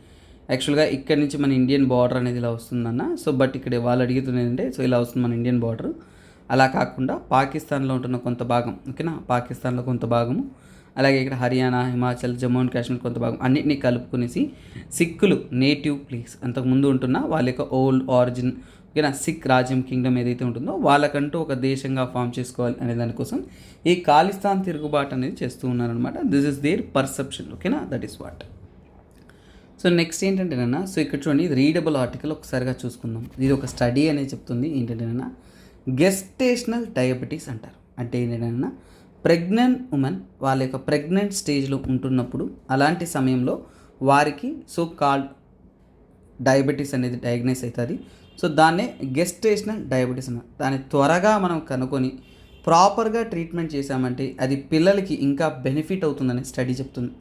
Speaker 1: యాక్చువల్గా ఇక్కడ నుంచి మన ఇండియన్ బార్డర్ అనేది ఇలా వస్తుందన్న. సో బట్ ఇక్కడ వాళ్ళు అడుగుతుంది ఏంటంటే సో ఇలా వస్తుంది మన ఇండియన్ బార్డర్. అలా కాకుండా పాకిస్తాన్లో ఉంటున్న కొంత భాగం ఓకేనా, పాకిస్తాన్లో కొంత భాగము, అలాగే ఇక్కడ హర్యానా, హిమాచల్, జమ్మూ అండ్ కాశ్మీర్ కొంత భాగం అన్నింటినీ కలుపుకునేసి సిక్కులు నేటివ్ ప్లేస్ అంతకుముందు ఉంటున్న వాళ్ళ యొక్క ఓల్డ్ ఆరిజిన్ ఓకేనా సిక్ రాజ్యం కింగ్డమ్ ఏదైతే ఉంటుందో వాళ్ళకంటూ ఒక దేశంగా ఫామ్ చేసుకోవాలి అనే దానికోసం ఈ ఖాలిస్తాన్ తిరుగుబాటు అనేది చేస్తూ ఉన్నారనమాట. దిస్ ఇస్ దేర్ పర్సెప్షన్ ఓకేనా, that is what. So next ఏంటంటేనన్నా సో ఇక్కడ చూడండి, ఇది రీడబుల్ ఆర్టికల్ ఒకసారిగా చూసుకుందాం. ఇది ఒక స్టడీ అనేది చెప్తుంది. ఏంటంటేనన్నా గెస్టేషనల్ డయాబెటీస్ అంటారు. అంటే ఏంటంటేనన్నా ప్రెగ్నెంట్ ఉమెన్ వాళ్ళ యొక్క ప్రెగ్నెంట్ స్టేజ్లో ఉంటున్నప్పుడు అలాంటి సమయంలో వారికి సో కాల్డ్ డయాబెటీస్ అనేది డయాగ్నైజ్ అవుతుంది. సో దాన్నే గెస్టేషనల్ డయాబెటీస్ అన్నారు. దాన్ని త్వరగా మనం కనుక్కొని ప్రాపర్గా ట్రీట్మెంట్ చేశామంటే అది పిల్లలకి ఇంకా బెనిఫిట్ అవుతుందని స్టడీ చెప్తుంది.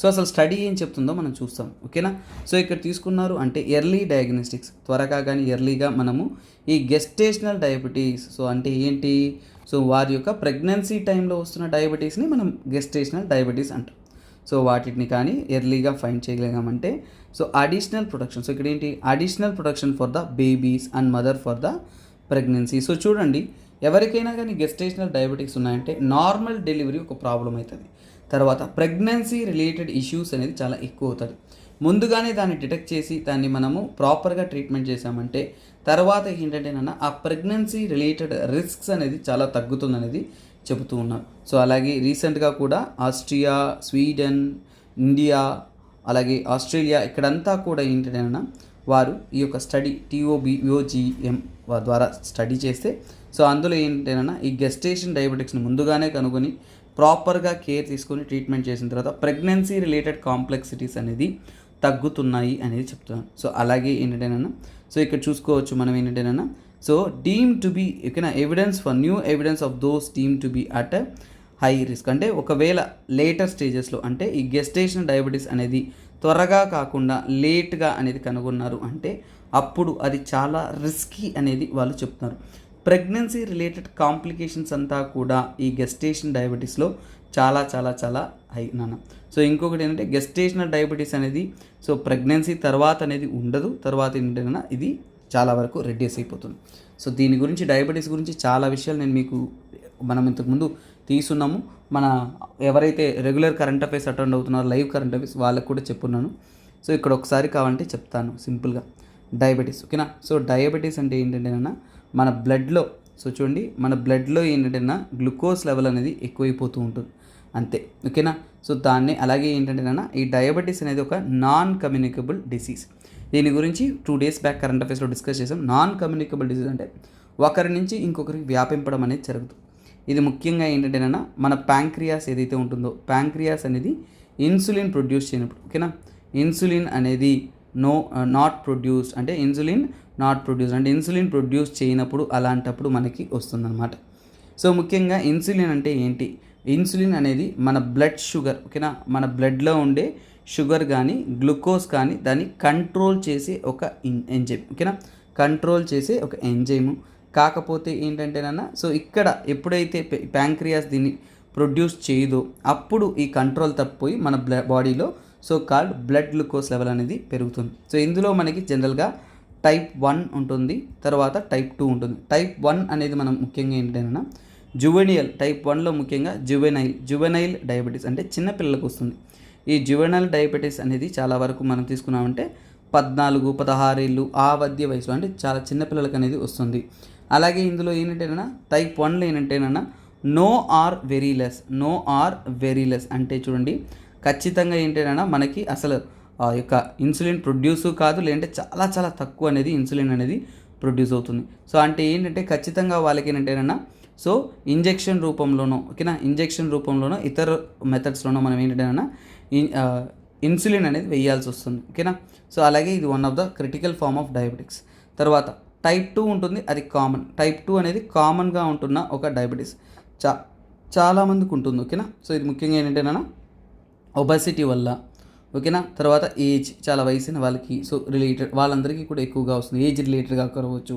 Speaker 1: సో అసలు స్టడీ ఏం చెప్తుందో మనం చూస్తాం. ఓకేనా. సో ఇక్కడ తీసుకున్నారు అంటే ఎర్లీ డయాగ్నోస్టిక్స్, త్వరగా కానీ ఎర్లీగా మనము ఈ గెస్టేషనల్ డయాబెటీస్ సో అంటే ఏంటి, సో వారి యొక్క ప్రెగ్నెన్సీ టైంలో వస్తున్న డయాబెటీస్ని మనం గెస్టేషనల్ డయాబెటీస్ అంటాం. సో వాటిని కానీ ఎర్లీగా ఫైండ్ చేయగలిగామంటే సో అడిషనల్ ప్రొటెక్షన్, సో ఇక్కడ ఏంటి additional protection for the babies and mother for the pregnancy. So చూడండి, ఎవరికైనా కానీ గెస్టేషనల్ డయాబెటిక్స్ ఉన్నాయంటే నార్మల్ డెలివరీ ఒక ప్రాబ్లం అవుతుంది. తర్వాత ప్రెగ్నెన్సీ రిలేటెడ్ ఇష్యూస్ అనేది చాలా ఎక్కువ అవుతుంది. ముందుగానే దాన్ని డిటెక్ట్ చేసి దాన్ని మనము ప్రాపర్గా ట్రీట్మెంట్ చేసామంటే తర్వాత ఏంటంటే ఆ ప్రెగ్నెన్సీ రిలేటెడ్ రిస్క్స్ అనేది చాలా తగ్గుతుందనేది చెబుతూ ఉన్నారు. సో అలాగే రీసెంట్గా కూడా ఆస్ట్రియా, స్వీడన్, ఇండియా, అలాగే ఆస్ట్రేలియా ఇక్కడంతా కూడా ఏంటంటే వారు ఈ యొక్క స్టడీ TOBOGM ద్వారా స్టడీ చేస్తే సో అందులో ఏంటంటే ఈ గెస్టేషన్ డయాబెటిక్స్ని ముందుగానే కనుగొని ప్రాపర్గా కేర్ తీసుకొని ట్రీట్మెంట్ చేసిన తర్వాత ప్రెగ్నెన్సీ రిలేటెడ్ కాంప్లెక్సిటీస్ అనేది తగ్గుతున్నాయి అనేది చెప్తున్నాను. సో అలాగే ఏంటంటేనన్నా సో ఇక్కడ చూసుకోవచ్చు మనం ఏంటంటేనన్నా సో డీమ్ టు బీ ఓకేనా evidence for new evidence of those deem to be at high risk. అంటే ఒకవేళ లేటర్ స్టేజెస్లో అంటే ఈ గెస్టేషన్ డయాబెటీస్ అనేది త్వరగా కాకుండా లేట్గా అనేది కనుగొన్నారు అంటే అప్పుడు అది చాలా రిస్కీ అనేది వాళ్ళు చెప్తున్నారు. ప్రెగ్నెన్సీ రిలేటెడ్ కాంప్లికేషన్స్ అంతా కూడా ఈ గెస్టేషన్ డయాబెటీస్లో చాలా చాలా చాలా హై నాన్న. సో ఇంకొకటి ఏంటంటే గెస్టేషనల్ డయాబెటీస్ అనేది సో ప్రెగ్నెన్సీ తర్వాత అనేది ఉండదు, తర్వాత ఏంటంటే ఇది చాలా వరకు రెడ్యూస్ అయిపోతుంది. సో దీని గురించి డయాబెటీస్ గురించి చాలా విషయాలు నేను మీకు మనం ఇంతకుముందు తీసున్నాము. మన ఎవరైతే రెగ్యులర్ కరెంట్ అఫైర్స్ అటెండ్ అవుతున్నారో లైవ్ కరెంట్ అఫైర్స్ వాళ్ళకు కూడా చెప్పున్నాను. సో ఇక్కడ ఒకసారి కావాలంటే చెప్తాను సింపుల్గా డయాబెటీస్. ఓకేనా. సో డయాబెటీస్ అంటే ఏంటంటే మన బ్లడ్లో సో చూడండి మన బ్లడ్లో ఏంటంటే గ్లూకోజ్ లెవెల్ అనేది ఎక్కువైపోతూ ఉంటుంది అంతే. ఓకేనా. సో దాన్ని అలాగే ఏంటంటే ఈ డయాబెటీస్ అనేది ఒక నాన్ కమ్యూనికబుల్ డిసీజ్. దీని గురించి 2 days బ్యాక్ కరెంట్ అఫైర్స్లో డిస్కస్ చేసాం. నాన్ కమ్యూనికబుల్ డిసీజ్ అంటే ఒకరి నుంచి ఇంకొకరికి వ్యాపింపడం అనేది జరుగుతుంది. ఇది ముఖ్యంగా ఏంటంటే మన ప్యాంక్రియాస్ ఏదైతే ఉంటుందో ప్యాంక్రియాస్ అనేది ఇన్సులిన్ ప్రొడ్యూస్ చేయనప్పుడు ఓకేనా ఇన్సులిన్ అనేది నాట్ ప్రొడ్యూస్డ్ అంటే ఇన్సులిన్ ప్రొడ్యూస్ చేయనప్పుడు అలాంటప్పుడు మనకి వస్తుందన్నమాట. సో ముఖ్యంగా ఇన్సులిన్ అంటే ఏంటి, ఇన్సులిన్ అనేది మన బ్లడ్ షుగర్ ఓకేనా మన బ్లడ్లో ఉండే షుగర్ కానీ గ్లూకోజ్ కానీ దాన్ని కంట్రోల్ చేసే ఒక ఎంజైమ్ ఓకేనా కంట్రోల్ చేసే ఒక ఎంజైము. కాకపోతే ఏంటంటేనన్నా సో ఇక్కడ ఎప్పుడైతే ప్యాంక్రియాస్ దీన్ని ప్రొడ్యూస్ చేయదో అప్పుడు ఈ కంట్రోల్ తప్పిపోయి మన బాడీలో so called blood glucose level అనేది పెరుగుతుంది. సో ఇందులో మనకి జనరల్గా టైప్ 1 ఉంటుంది, తర్వాత టైప్ 2 ఉంటుంది. టైప్ 1 అనేది మనం ముఖ్యంగా ఏంటంటే జువెనియల్ టైప్ 1లో ముఖ్యంగా జువెనైల్ డయాబెటీస్ అంటే చిన్నపిల్లలకు వస్తుంది. ఈ జువెనైల్ డయాబెటీస్ అనేది చాలా వరకు మనం తీసుకున్నామంటే 14-16 ఏళ్ళు ఆ మధ్య వయసులో అంటే చాలా చిన్నపిల్లలకు అనేది వస్తుంది. అలాగే ఇందులో ఏంటంటే టైప్ 1లో ఏంటంటే నో ఆర్ వెరీ లెస్ అంటే చూడండి ఖచ్చితంగా ఏంటంటే మనకి అసలు యొక్క ఇన్సులిన్ ప్రొడ్యూసు కాదు, లేదంటే చాలా చాలా తక్కువ అనేది ఇన్సులిన్ అనేది ప్రొడ్యూస్ అవుతుంది. సో అంటే ఏంటంటే ఖచ్చితంగా వాళ్ళకి ఏంటంటే సో ఇంజెక్షన్ రూపంలోనో ఓకేనా ఇంజెక్షన్ రూపంలోనో ఇతర మెథడ్స్లోనో మనం ఏంటంటే ఇన్సులిన్ అనేది వేయాల్సి వస్తుంది ఓకేనా. సో అలాగే ఇది one of the critical form of diabetics. తర్వాత టైప్ 2 ఉంటుంది, అది కామన్. టైప్ 2 అనేది కామన్గా ఉంటున్న ఒక డయాబెటీస్ చాలామందికి ఉంటుంది ఓకేనా. సో ఇది ముఖ్యంగా ఏంటంటే ఒబెసిటీ వల్ల ఓకేనా, తర్వాత ఏజ్ చాలా వయసున్న వాళ్ళకి సో రిలేటెడ్ వాళ్ళందరికీ కూడా ఎక్కువగా వస్తుంది. ఏజ్ రిలేటెడ్గా కరవచ్చు,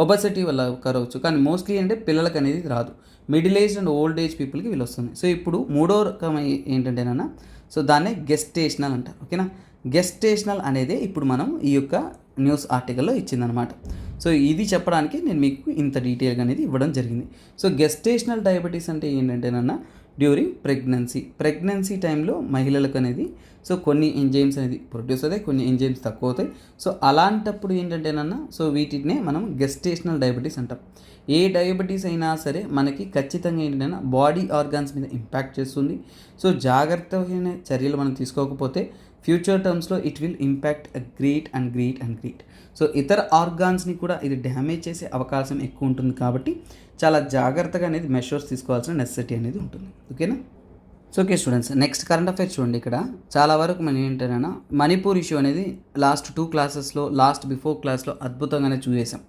Speaker 1: ఒబెసిటీ వల్ల కరవచ్చు, కానీ మోస్ట్లీ అంటే పిల్లలకి అనేది రాదు. Middle age and old age పీపుల్కి వీళ్ళు వస్తుంది. సో ఇప్పుడు మూడో రకం ఏంటంటేనా సో దాన్నే గెస్టేషనల్ అంటారు ఓకేనా. గెస్టేషనల్ అనేది ఇప్పుడు మనం ఈ యొక్క న్యూస్ ఆర్టికల్లో ఇచ్చిందనమాట. సో ఇది చెప్పడానికి నేను మీకు ఇంత డీటెయిల్గా అనేది ఇవ్వడం జరిగింది. సో గెస్టేషనల్ డయాబెటీస్ అంటే ఏంటంటేనన్నా డ్యూరింగ్ ప్రెగ్నెన్సీ టైంలో మహిళలకు అనేది సో కొన్ని ఎంజైమ్స్ అనేది ప్రొడ్యూస్ అవుతాయి, కొన్ని ఎంజైమ్స్ తక్కువ అవుతాయి. సో అలాంటప్పుడు ఏంటంటేనన్నా సో వీటినే మనం గెస్టేషనల్ డయాబెటీస్ అంటాం. ఏ డయాబెటీస్ అయినా సరే మనకి ఖచ్చితంగా ఏంటంటే బాడీ ఆర్గాన్స్ మీద ఇంపాక్ట్ చేస్తుంది. సో జాగ్రత్తమైన చర్యలు మనం తీసుకోకపోతే ఫ్యూచర్ టర్మ్స్లో it will impact great. So ఇతర ఆర్గాన్స్ని కూడా ఇది డ్యామేజ్ చేసే అవకాశం ఎక్కువ ఉంటుంది కాబట్టి చాలా జాగ్రత్తగా అనేది మెషర్స్ తీసుకోవాల్సిన నెసెసిటీ అనేది ఉంటుంది. ఓకేనా? So okay students, next current affairs చూడండి. ఇక్కడ చాలా వరకు మనం ఏంటంటే మణిపూర్ ఇష్యూ అనేది లాస్ట్ 2 క్లాసెస్లో బిఫోర్ క్లాస్లో అద్భుతంగానే చూసేసాం.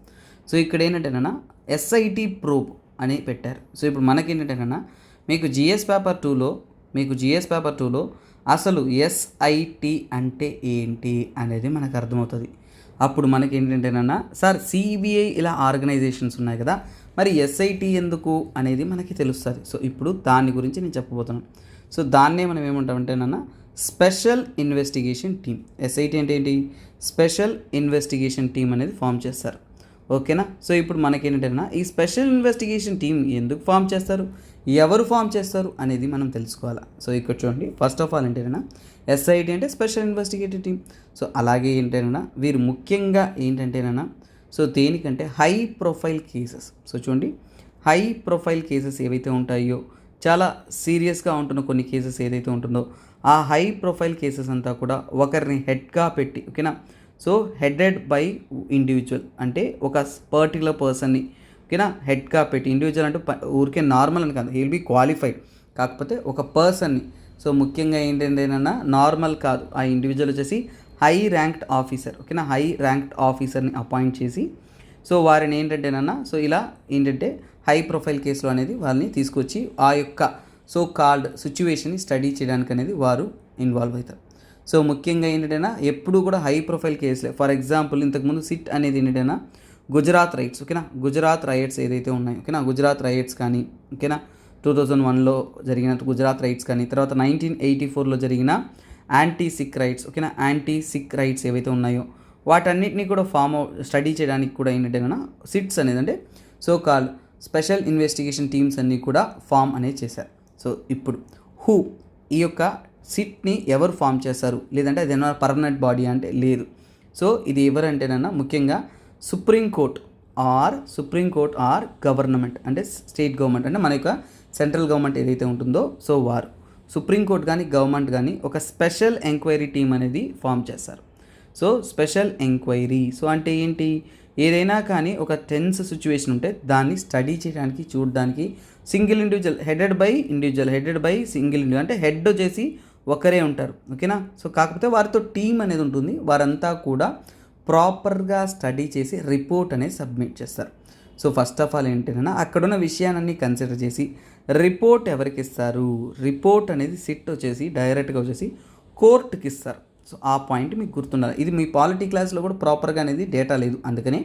Speaker 1: సో ఇక్కడ ఏంటంటేనా ఎస్ఐటి ప్రోబ్ అని పెట్టారు. సో ఇప్పుడు మనకేంటంటేనా మీకు జిఎస్ పేపర్ 2లో అసలు ఎస్ఐటి అంటే ఏంటి అనేది మనకు అర్థమవుతుంది. అప్పుడు మనకి ఏంటంటేనా సార్ సిబిఐ ఇలా ఆర్గనైజేషన్స్ ఉన్నాయి కదా, మరి ఎస్ఐటి ఎందుకు అనేది మనకి తెలుస్తుంది. సో ఇప్పుడు దాని గురించి నేను చెప్పబోతున్నాను. సో దాన్నే మనం ఏమంటామంటేనా స్పెషల్ ఇన్వెస్టిగేషన్ టీమ్. ఎస్ఐటి అంటే ఏంటి? స్పెషల్ ఇన్వెస్టిగేషన్ టీమ్ అనేది ఫామ్ చేస్తారు. ఓకేనా? సో ఇప్పుడు మనకేంటంటే ఈ స్పెషల్ ఇన్వెస్టిగేషన్ టీమ్ ఎందుకు ఫామ్ చేస్తారు, ఎవరు ఫామ్ చేస్తారు అనేది మనం తెలుసుకోవాలి. సో ఇక్కడ చూడండి, ఫస్ట్ ఆఫ్ ఆల్ ఏంటంటే ఎస్ఐటి అంటే స్పెషల్ ఇన్వెస్టిగేటివ్ టీమ్. సో అలాగే ఏంటంటే వీరు ముఖ్యంగా ఏంటంటేనా సో దేనికంటే హై ప్రొఫైల్ కేసెస్. సో చూడండి, హై ప్రొఫైల్ కేసెస్ ఏవైతే ఉంటాయో, చాలా సీరియస్గా ఉంటున్న కొన్ని కేసెస్ ఏదైతే ఉంటుందో ఆ హై ప్రొఫైల్ కేసెస్ అంతా కూడా ఒకరిని హెడ్గా పెట్టి, ఓకేనా, సో హెడెడ్ బై ఇండివిజువల్ అంటే ఒక పర్టికులర్ పర్సన్ని, ఓకేనా, హెడ్గా పెట్టి, ఇండివిజువల్ అంటే ఊరికే నార్మల్ అని కాదు, హీల్ బీ క్వాలిఫైడ్, కాకపోతే ఒక పర్సన్ని. సో ముఖ్యంగా ఏంటంటేనన్నా నార్మల్ కాదు, ఆ ఇండివిజువల్ వచ్చేసి హై ర్యాంక్డ్ ఆఫీసర్, ఓకేనా, హై ర్యాంక్డ్ ఆఫీసర్ని అపాయింట్ చేసి సో వారిని ఏంటంటేనన్నా సో ఇలా ఏంటంటే హై ప్రొఫైల్ కేసులో అనేది వాళ్ళని తీసుకొచ్చి ఆ యొక్క సో కాల్డ్ సిచ్యువేషన్ని స్టడీ చేయడానికి అనేది వారు ఇన్వాల్వ్ అవుతారు. సో ముఖ్యంగా ఏంటంటేనా ఎప్పుడు కూడా హై ప్రొఫైల్ కేసులే. ఫర్ ఎగ్జాంపుల్ ఇంతకుముందు సిట్ అనేది ఏంటంటేనా గుజరాత్ రైట్స్, ఓకేనా, గుజరాత్ రైట్స్ ఏదైతే ఉన్నాయో, ఓకేనా, గుజరాత్ రైట్స్ కానీ, ఓకేనా, 2001లో జరిగిన గుజరాత్ రైట్స్ కానీ, తర్వాత 1984లో జరిగిన యాంటీ సిక్ రైట్స్, ఓకేనా, యాంటీ సిక్ రైట్స్ ఏవైతే ఉన్నాయో వాటన్నిటిని కూడా స్టడీ చేయడానికి కూడా ఏంటంటే సిట్స్ అనేది అంటే so call special investigation teams అన్నీ కూడా ఫామ్ అనేది చేశారు. సో ఇప్పుడు ఈ యొక్క సిట్ని ఎవరు ఫామ్ చేస్తారు, లేదంటే అది ఏమైనా పర్మనెంట్ బాడీ అంటే లేదు. సో ఇది ఎవరంటేనన్నా ముఖ్యంగా సుప్రీంకోర్టు ఆర్ గవర్నమెంట్ అంటే స్టేట్ గవర్నమెంట్ అంటే మన యొక్క సెంట్రల్ గవర్నమెంట్ ఏదైతే ఉంటుందో సో వారు సుప్రీంకోర్టు కానీ గవర్నమెంట్ కానీ ఒక స్పెషల్ ఎంక్వైరీ టీం అనేది ఫామ్ చేస్తారు. సో స్పెషల్ ఎంక్వైరీ సో అంటే ఏంటి, ఏదైనా కానీ ఒక టెన్స్ సిచ్యువేషన్ ఉంటే దాన్ని స్టడీ చేయడానికి చూడడానికి single individual headed by single individual అంటే హెడ్ వచ్చేసి ఒకరే ఉంటారు, ఓకేనా. సో కాకపోతే వారితో టీం అనేది ఉంటుంది, వారంతా కూడా ప్రాపర్గా స్టడీ చేసి రిపోర్ట్ అనేది సబ్మిట్ చేస్తారు. సో ఫస్ట్ ఆఫ్ ఆల్ ఏంటంటే అక్కడున్న విషయాలన్నీ కన్సిడర్ చేసి రిపోర్ట్ ఎవరికి ఇస్తారు, రిపోర్ట్ అనేది సిట్ వచ్చేసి డైరెక్ట్గా వచ్చేసి కోర్టుకి ఇస్తారు. సో ఆ పాయింట్ మీకు గుర్తుండాలి. ఇది మీ పాలిటీ క్లాస్లో కూడా ప్రాపర్గా అనేది డేటా లేదు, అందుకనే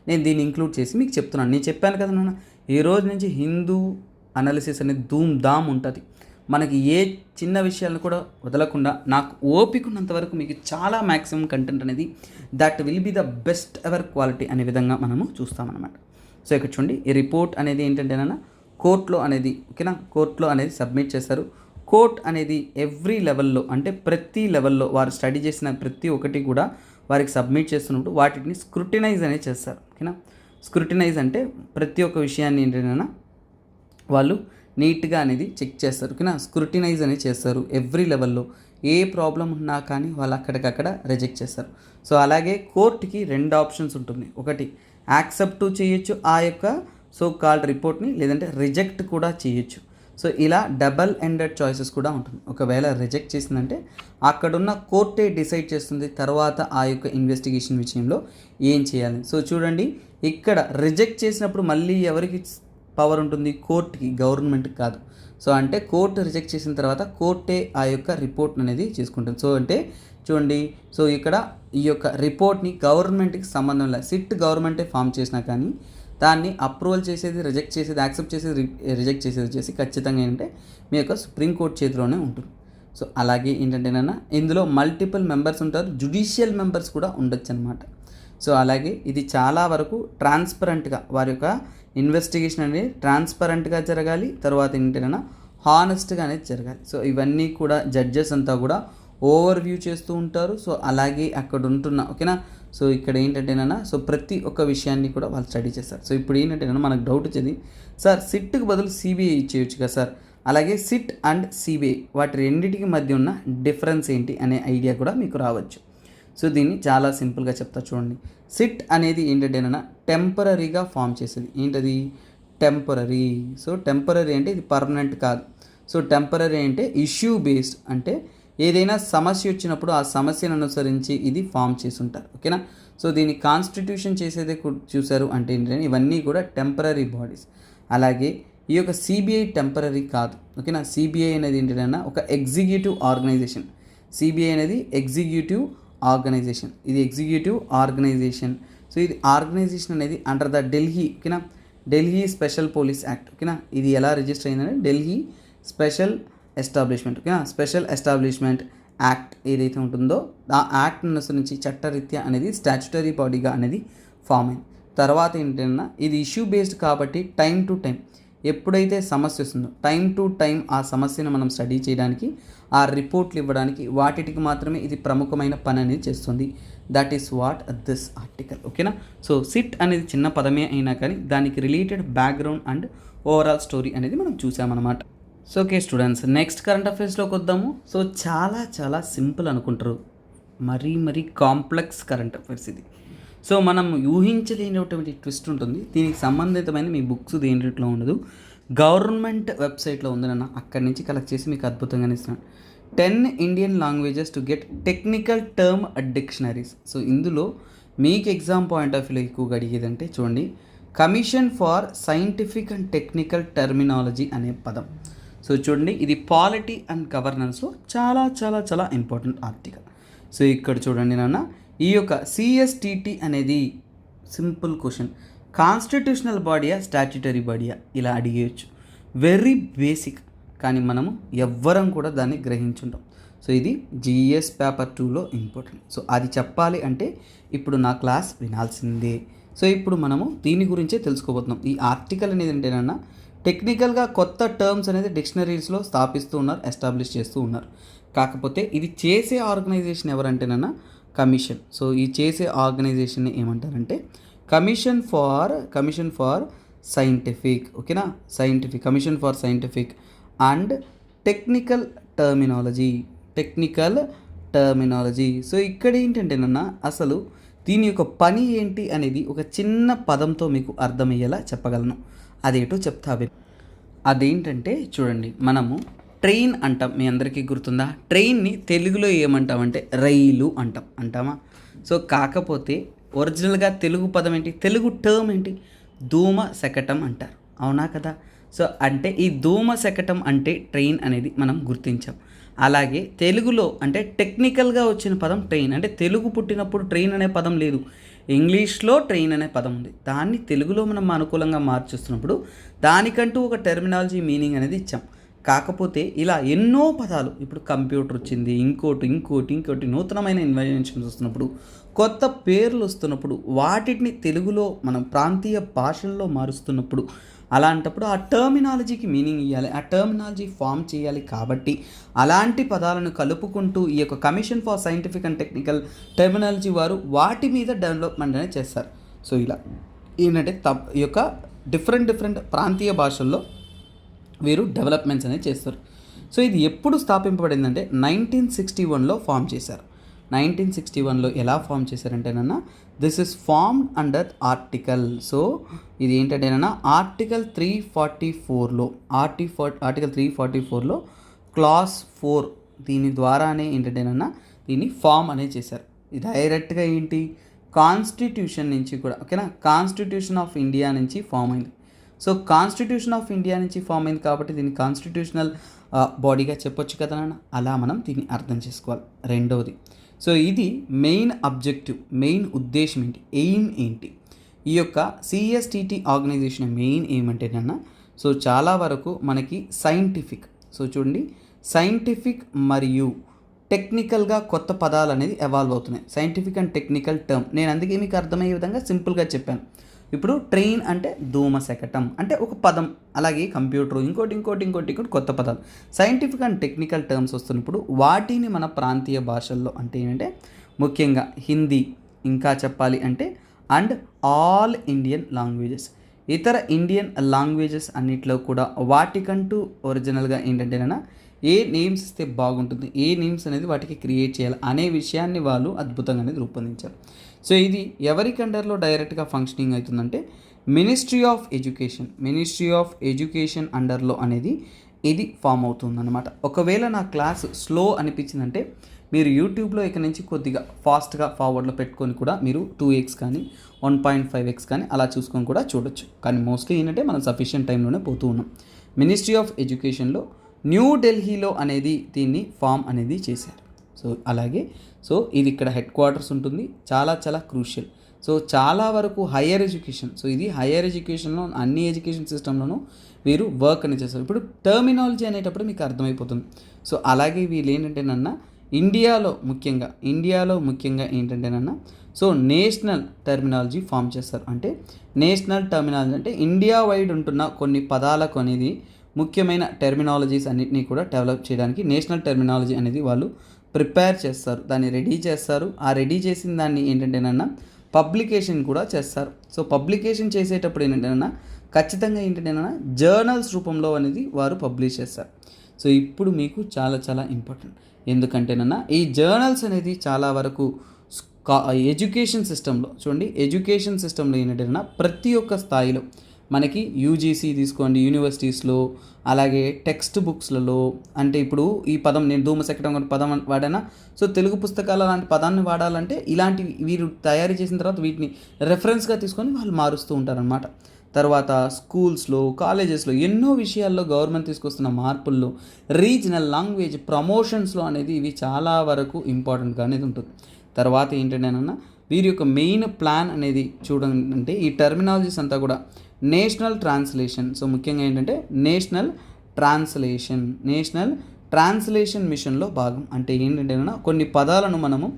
Speaker 1: నేను దీన్ని ఇంక్లూడ్ చేసి మీకు చెప్తున్నాను. నేను చెప్పాను కదా నాన్న, ఈ రోజు నుంచి హిందూ అనాలిసిస్ అనేది ధూమ్ ధామ్ ఉంటుంది. మనకి ఏ చిన్న విషయాలను కూడా వదలకుండా నాకు ఓపిక ఉన్నంత వరకు మీకు చాలా మ్యాక్సిమం కంటెంట్ అనేది that will be the best ever quality అనే విధంగా మనము చూస్తామన్నమాట. సో ఇక్కడ చూడండి, ఈ రిపోర్ట్ అనేది ఏంటంటేనన్నా కోర్టులో అనేది, ఓకేనా, కోర్టులో అనేది సబ్మిట్ చేస్తారు. కోర్ట్ అనేది ఎవ్రీ లెవెల్లో అంటే ప్రతి లెవెల్లో వారు స్టడీ చేసిన ప్రతి ఒక్కటి కూడా వారికి సబ్మిట్ చేస్తున్నప్పుడు వాటిని స్క్రూటినైజ్ అనేది చేస్తారు, ఓకేనా. స్క్రూటినైజ్ అంటే ప్రతి ఒక్క విషయాన్ని ఏంటంటే వాళ్ళు నీట్గా అనేది చెక్ చేస్తారు, ఓకేనా. స్క్రూటినైజ్ అనేది చేస్తారు ఎవ్రీ లెవెల్లో. ఏ ప్రాబ్లం ఉన్నా కానీ వాళ్ళు అక్కడికక్కడ రిజెక్ట్ చేస్తారు. సో అలాగే కోర్టుకి 2 ఆప్షన్స్ ఉంటుంది. ఒకటి యాక్సెప్ట్ చేయొచ్చు ఆ యొక్క సో కాల్డ్ రిపోర్ట్ని, లేదంటే రిజెక్ట్ కూడా చేయొచ్చు. సో ఇలా డబల్ ఎండెడ్ చాయిసెస్ కూడా ఉంటుంది. ఒకవేళ రిజెక్ట్ చేసిందంటే అక్కడున్న కోర్టే డిసైడ్ చేస్తుంది తర్వాత ఆ యొక్క ఇన్వెస్టిగేషన్ విషయంలో ఏం చేయాలి. సో చూడండి, ఇక్కడ రిజెక్ట్ చేసినప్పుడు మళ్ళీ ఎవరికి పవర్ ఉంటుంది, కోర్టుకి, గవర్నమెంట్కి కాదు. సో అంటే కోర్టు రిజెక్ట్ చేసిన తర్వాత కోర్టే ఆ యొక్క రిపోర్ట్ అనేది చేసుకుంటుంది. సో అంటే చూడండి, సో ఇక్కడ ఈ యొక్క రిపోర్ట్ని గవర్నమెంట్కి సంబంధం లేదు. సిట్ గవర్నమెంటే ఫామ్ చేసినా కానీ దాన్ని అప్రూవల్ చేసేది, రిజెక్ట్ చేసేది, యాక్సెప్ట్ చేసేది, రిజెక్ట్ చేసేది వచ్చేసి ఖచ్చితంగా ఏంటంటే మీ యొక్క సుప్రీంకోర్టు చేతిలోనే ఉంటుంది. సో అలాగే ఏంటంటేనన్నా ఇందులో మల్టిపుల్ మెంబర్స్ ఉంటారు, జ్యుడిషియల్ మెంబర్స్ కూడా ఉండొచ్చు అనమాట. సో అలాగే ఇది చాలా వరకు ట్రాన్స్పరెంట్గా వారి యొక్క ఇన్వెస్టిగేషన్ అనేది ట్రాన్స్పరెంట్గా జరగాలి. తర్వాత ఏంటంటే హానెస్ట్గా అనేది జరగాలి. సో ఇవన్నీ కూడా జడ్జెస్ అంతా కూడా ఓవర్ వ్యూ చేస్తూ ఉంటారు. సో అలాగే అక్కడ ఉంటున్న, ఓకేనా, సో ఇక్కడ ఏంటంటేనా సో ప్రతి ఒక్క విషయాన్ని కూడా వాళ్ళు స్టడీ చేస్తారు. సో ఇప్పుడు ఏంటంటే మనకు డౌట్ వచ్చేది, సార్ సిట్కి బదులు సిబిఐ ఇచ్చేయచ్చు కదా సార్, అలాగే సిట్ అండ్ సిబిఐ వాటి రెండింటికి మధ్య ఉన్న డిఫరెన్స్ ఏంటి అనే ఐడియా కూడా మీకు రావచ్చు. సో దీన్ని చాలా సింపుల్గా చెప్తా చూడండి. సిట్ అనేది ఏంటంటేనా టెంపరీగా ఫామ్ చేసేది. ఏంటది? టెంపరీ. సో టెంపరీ అంటే ఇది పర్మనెంట్ కాదు. సో టెంపరీ అంటే ఇష్యూ బేస్డ్, అంటే ఏదైనా సమస్య వచ్చినప్పుడు ఆ సమస్యను అనుసరించి ఇది ఫామ్ చేసి ఉంటారు. ఓకేనా? సో దీన్ని కాన్స్టిట్యూషన్ చేసేదే చూసారు అంటే ఏంటంటే ఇవన్నీ కూడా టెంపరీ బాడీస్. అలాగే ఈ యొక్క సిబిఐ టెంపరీ కాదు. ఓకేనా? సిబిఐ అనేది ఏంటంటే ఒక ఎగ్జిక్యూటివ్ ఆర్గనైజేషన్. సిబిఐ అనేది ఎగ్జిక్యూటివ్ ఆర్గనైజేషన్. ఇది ఎగ్జిక్యూటివ్ ఆర్గనైజేషన్. సో ఇది ఆర్గనైజేషన్ అనేది అండర్ ద ఢిల్లీ, ఓకేనా, ఢిల్లీ స్పెషల్ పోలీస్ యాక్ట్. ఓకేనా? ఇది ఎలా రిజిస్టర్ అయిందంటే ఢిల్లీ స్పెషల్ ఎస్టాబ్లిష్మెంట్. ఓకేనా? స్పెషల్ ఎస్టాబ్లిష్మెంట్ యాక్ట్ ఏదైతే ఉంటుందో ఆ యాక్ట్ అనుసరించి చట్టరీత్యా అనేది స్టాచ్యుటరీ బాడీగా అనేది ఫామ్ అయింది. తర్వాత ఏంటంటే ఇది ఇష్యూ బేస్డ్ కాబట్టి టైం టు టైం ఎప్పుడైతే సమస్య వస్తుందో టైం టు టైం ఆ సమస్యను మనం స్టడీ చేయడానికి, ఆ రిపోర్ట్లు ఇవ్వడానికి వాటికి మాత్రమే ఇది ప్రముఖమైన పని అనేది చేస్తుంది. That is what this article. ఓకేనా? సో సిట్ అనేది చిన్న పదమే అయినా కానీ దానికి related background and overall story అనేది మనం చూసామన్నమాట. So okay students, next current అఫైర్స్లోకి వద్దాము. సో చాలా చాలా సింపుల్ అనుకుంటారు, మరీ కాంప్లెక్స్ కరెంట్ అఫైర్స్ ఇది. సో మనం ఊహించలేనటువంటి ట్విస్ట్ ఉంటుంది. దీనికి సంబంధితమైన మీ బుక్స్ దేంట్లో ఉండదు, గవర్నమెంట్ వెబ్సైట్లో ఉందన్న అక్కడి నుంచి కలెక్ట్ చేసి మీకు అద్భుతంగానే ఇస్తున్నాను. 10 Indian languages to get technical term dictionaries. So ఇందులో మీకు ఎగ్జామ్ పాయింట్ ఆఫ్ వ్యూలో ఎక్కువగా అడిగేదంటే చూడండి, commission for scientific and technical terminology అనే పదం. సో చూడండి, ఇది పాలిటీ అండ్ గవర్నెన్స్లో చాలా చాలా చాలా ఇంపార్టెంట్ ఆర్టికల్. సో ఇక్కడ చూడండి నాన్న, ఈ యొక్క సిఎస్టిటి అనేది సింపుల్ క్వశ్చన్, కాన్స్టిట్యూషనల్ బాడీయా స్టాట్యుటరీ బాడీయా ఇలా అడిగేయచ్చు. వెరీ బేసిక్, కానీ మనము ఎవ్వరం కూడా దాన్ని గ్రహించుంటాం. సో ఇది జిఎస్ పేపర్ 2లో ఇంపార్టెంట్. సో అది చెప్పాలి అంటే ఇప్పుడు నా క్లాస్ వినాల్సిందే. సో ఇప్పుడు మనము దీని గురించే తెలుసుకోబోతున్నాం. ఈ ఆర్టికల్ అనేది ఏంటంటే టెక్నికల్గా కొత్త టర్మ్స్ అనేది డిక్షనరీస్లో స్థాపిస్తూ ఉన్నారు, ఎస్టాబ్లిష్ చేస్తూ ఉన్నారు. కాకపోతే ఇది చేసే ఆర్గనైజేషన్ ఎవరంటేనన్నా కమిషన్. సో ఈ చేసే ఆర్గనైజేషన్ని ఏమంటారంటే కమిషన్ ఫార్ సైంటిఫిక్. ఓకేనా? Commission for scientific and technical terminology. So ఇక్కడ ఏంటంటేనన్నా అసలు దీని యొక్క పని ఏంటి అనేది ఒక చిన్న పదంతో మీకు అర్థమయ్యేలా చెప్పగలను. అదేటో చెప్తా. అదేంటంటే చూడండి, మనము ట్రైన్ అంటాం, మీ అందరికీ గుర్తుందా? ట్రైన్ని తెలుగులో ఏమంటామంటే రైలు అంటామా? సో కాకపోతే ఒరిజినల్గా తెలుగు పదం ఏంటి, తెలుగు టర్మ్ ఏంటి? ధూమ శకటం అంటారు, అవునా కదా? సో అంటే ఈ ధూమ శకటం అంటే ట్రైన్ అనేది మనం గుర్తించాం. అలాగే తెలుగులో అంటే టెక్నికల్గా వచ్చిన పదం ట్రైన్. అంటే తెలుగు పుట్టినప్పుడు ట్రైన్ అనే పదం లేదు, ఇంగ్లీష్లో ట్రైన్ అనే పదం ఉంది. దాన్ని తెలుగులో మనం అనుకూలంగా మార్చేస్తున్నప్పుడు దానికంటూ ఒక టెర్మినాలజీ మీనింగ్ అనేది ఇచ్చాం. కాకపోతే ఇలా ఎన్నో పదాలు, ఇప్పుడు కంప్యూటర్ వచ్చింది, ఇంకోటి నూతనమైన ఇన్వెన్షన్స్ వస్తున్నప్పుడు, కొత్త పేర్లు వస్తున్నప్పుడు వాటిని తెలుగులో మనం ప్రాంతీయ భాషల్లో మారుస్తున్నప్పుడు అలాంటప్పుడు ఆ టర్మినాలజీకి మీనింగ్ ఇవ్వాలి, ఆ టర్మినాలజీ ఫామ్ చేయాలి. కాబట్టి అలాంటి పదాలను కలుపుకుంటూ ఈ యొక్క commission for scientific and technical terminology వారు వాటి మీద డెవలప్మెంట్ అనేది చేస్తారు. సో ఇలా ఏంటంటే ఈ యొక్క డిఫరెంట్ ప్రాంతీయ భాషల్లో వీరు డెవలప్మెంట్స్ అనేది చేస్తారు. సో ఇది ఎప్పుడు స్థాపింపబడిందంటే 1961లో ఫామ్ చేశారు. 1961లో ఎలా ఫామ్ చేశారంటేనన్నా this is formed under article. So ఇది ఏంటంటేనన్నా ఆర్టికల్ 344లో ఆర్టికల్ 344లో క్లాస్ 4 దీని ద్వారానే ఏంటంటేనన్నా దీన్ని ఫామ్ అనేది చేశారు. ఇది డైరెక్ట్గా ఏంటి, కాన్స్టిట్యూషన్ నుంచి కూడా, ఓకేనా, కాన్స్టిట్యూషన్ ఆఫ్ ఇండియా నుంచి ఫామ్ అయింది. సో కాన్స్టిట్యూషన్ ఆఫ్ ఇండియా నుంచి ఫామ్ అయింది కాబట్టి దీన్ని కాన్స్టిట్యూషనల్ బాడీగా చెప్పొచ్చు కదా నాన్న. అలా మనం దీన్ని అర్థం చేసుకోవాలి. రెండవది, సో ఇది మెయిన్ ఉద్దేశం ఏంటి, ఎయిమ్ ఏంటి, ఈ యొక్క సిఎస్టిటి ఆర్గనైజేషన్ మెయిన్ ఏమంటేనన్నా సో చాలా వరకు మనకి సైంటిఫిక్, సో చూడండి సైంటిఫిక్ మరియు టెక్నికల్గా కొత్త పదాలు అనేది ఎవాల్వ్ అవుతున్నాయి. సైంటిఫిక్ అండ్ టెక్నికల్ టర్మ్, నేను అందుకే మీకు అర్థమయ్యే విధంగా సింపుల్గా చెప్పాను. ఇప్పుడు ట్రైన్ అంటే ధూమ శకటం అంటే ఒక పదం, అలాగే కంప్యూటర్ ఇంకోటి కొత్త పదాలు. సైంటిఫిక్ అండ్ టెక్నికల్ టర్మ్స్ వస్తున్నప్పుడు వాటిని మన ప్రాంతీయ భాషల్లో అంటే ఏంటంటే ముఖ్యంగా హిందీ, ఇంకా చెప్పాలి అంటే అండ్ ఆల్ ఇండియన్ లాంగ్వేజెస్, ఇతర ఇండియన్ లాంగ్వేజెస్ అన్నిట్లో కూడా వాటికంటూ ఒరిజినల్గా ఏంటంటేనా ఏ నేమ్స్ ఇస్తే బాగుంటుంది, ఏ నేమ్స్ అనేది వాటికి క్రియేట్ చేయాలి అనే విషయాన్ని వాళ్ళు అద్భుతంగా అనేది రూపొందించారు. సో ఇది ఎవరికి అండర్లో డైరెక్ట్గా ఫంక్షనింగ్ అవుతుందంటే మినిస్ట్రీ ఆఫ్ ఎడ్యుకేషన్ అండర్లో అనేది ఇది ఫామ్ అవుతుందన్నమాట. ఒకవేళ నా క్లాస్ స్లో అనిపించిందంటే మీరు యూట్యూబ్లో ఇక నుంచి కొద్దిగా ఫాస్ట్గా ఫార్వర్డ్లో పెట్టుకొని కూడా మీరు 2x కానీ 1.5x కానీ అలా చూసుకొని కూడా చూడొచ్చు. కానీ మోస్ట్లీ ఏంటంటే మనం సఫిషియెంట్ టైంలోనే పోతూ ఉన్నాం. మినిస్ట్రీ ఆఫ్ ఎడ్యుకేషన్లో న్యూ ఢిల్లీలో అనేది దీన్ని ఫామ్ అనేది చేశారు. సో అలాగే ఇది ఇక్కడ హెడ్ క్వార్టర్స్ ఉంటుంది, చాలా చాలా క్రూషియల్. సో చాలా వరకు హయ్యర్ ఎడ్యుకేషన్, సో ఇది హయ్యర్ ఎడ్యుకేషన్లో అన్ని ఎడ్యుకేషన్ సిస్టంలోనూ వీరు వర్క్ అనేది చేస్తారు. ఇప్పుడు టర్మినాలజీ అనేటప్పుడు మీకు అర్థమైపోతుంది. సో అలాగే వీళ్ళు ఏంటంటేనన్నా ఇండియాలో ముఖ్యంగా ఏంటంటేనన్నా సో నేషనల్ టర్మినాలజీ ఫామ్ చేస్తారు. అంటే నేషనల్ టర్మినాలజీ అంటే ఇండియా వైడ్ ఉంటున్న కొన్ని పదాలకు అనేది ముఖ్యమైన టెర్మినాలజీస్ అన్నింటినీ కూడా డెవలప్ చేయడానికి నేషనల్ టెర్మినాలజీ అనేది వాళ్ళు ప్రిపేర్ చేస్తారు, దాన్ని రెడీ చేస్తారు. ఆ రెడీ చేసిన దాన్ని ఏంటంటేనన్నా పబ్లికేషన్ కూడా చేస్తారు. సో పబ్లికేషన్ చేసేటప్పుడు ఏంటంటేనన్నా ఖచ్చితంగా ఏంటంటేనన్నా జర్నల్స్ రూపంలో అనేది వారు పబ్లిష్ చేస్తారు. సో ఇప్పుడు మీకు చాలా చాలా ఇంపార్టెంట్, ఎందుకంటేనన్నా ఈ జర్నల్స్ అనేది చాలా వరకు ఎడ్యుకేషన్ సిస్టంలో చూడండి, ఎడ్యుకేషన్ సిస్టంలో ఏంటంటేనన్నా ప్రతి ఒక్క స్థాయిలో మనకి యూజీసీ తీసుకోండి, యూనివర్సిటీస్లో, అలాగే టెక్స్ట్ బుక్స్లలో, అంటే ఇప్పుడు ఈ పదం నేను ధూమశకటం పదం వాడానా, సో తెలుగు పుస్తకాల లాంటి పదాన్ని వాడాలంటే ఇలాంటి వీరు తయారు చేసిన తర్వాత వీటిని రెఫరెన్స్గా తీసుకొని వాళ్ళు మారుస్తూ ఉంటారనమాట. తర్వాత స్కూల్స్లో, కాలేజెస్లో ఎన్నో విషయాల్లో గవర్నమెంట్ తీసుకొస్తున్న మార్పుల్లో రీజనల్ లాంగ్వేజ్ ప్రమోషన్స్లో అనేది ఇవి చాలా వరకు ఇంపార్టెంట్గా అనేది ఉంటుంది. తర్వాత ఏంటంటేనన్నా వీరి యొక్క మెయిన్ ప్లాన్ అనేది చూడండి, అంటే ఈ టర్మినాలజీస్ అంతా కూడా నేషనల్ ట్రాన్స్లేషన్. సో ముఖ్యంగా ఏంటంటే నేషనల్ ట్రాన్స్లేషన్ మిషన్లో భాగం. అంటే ఏంటంటేనన్నా కొన్ని పదాలను మనము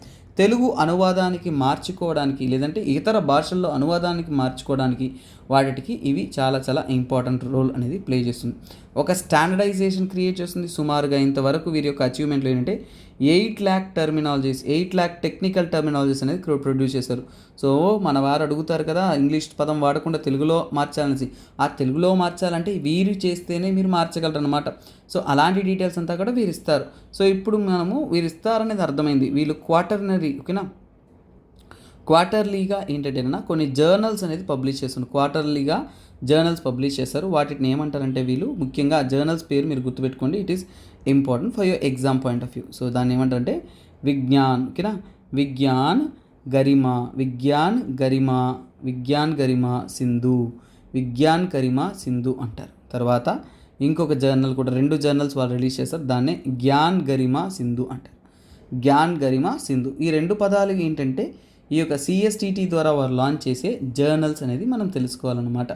Speaker 1: తెలుగు అనువాదానికి మార్చుకోవడానికి, లేదంటే ఇతర భాషల్లో అనువాదానికి మార్చుకోవడానికి వాటికి ఇవి చాలా చాలా ఇంపార్టెంట్ రోల్ అనేది ప్లే చేస్తుంది. ఒక స్టాండర్డైజేషన్ క్రియేట్ చేస్తుంది. సుమారుగా ఇంతవరకు వీరి యొక్క అచీవ్మెంట్లు ఏంటంటే 8 lakh terminologies, 8 lakh technical terminologies అనేది ప్రొడ్యూస్ చేశారు. సో మన వారు అడుగుతారు కదా, ఇంగ్లీష్ పదం వాడకుండా తెలుగులో మార్చాలనేసి. ఆ తెలుగులో మార్చాలంటే వీరు చేస్తేనే మీరు మార్చగలరు అనమాట. సో అలాంటి డీటెయిల్స్ అంతా కూడా వీరు ఇస్తారు. సో ఇప్పుడు మనము వీరు ఇస్తారనేది అర్థమైంది. వీళ్ళు క్వార్టర్లీగా ఏంటంటేనా కొన్ని జర్నల్స్ అనేది పబ్లిష్ చేస్తున్నారు. క్వార్టర్లీగా జర్నల్స్ పబ్లిష్ చేస్తారు. వాటిని ఏమంటారంటే వీళ్ళు ముఖ్యంగా ఆ జర్నల్స్ పేరు మీరు గుర్తుపెట్టుకోండి, it is important for your exam point of view. So దాన్ని ఏమంటారంటే విజ్ఞాన్ గరిమా సింధు అంటారు. తర్వాత ఇంకొక జర్నల్ కూడా, 2 జర్నల్స్ వాళ్ళు రిలీజ్ చేస్తారు, దాన్నే జ్ఞాన్ గరిమా సింధు అంటారు. ఈ 2 పదాలు ఏంటంటే ఈ యొక్క CSTT ద్వారా వారు లాంచ్ చేసే జర్నల్స్ అనేది మనం తెలుసుకోవాలన్నమాట.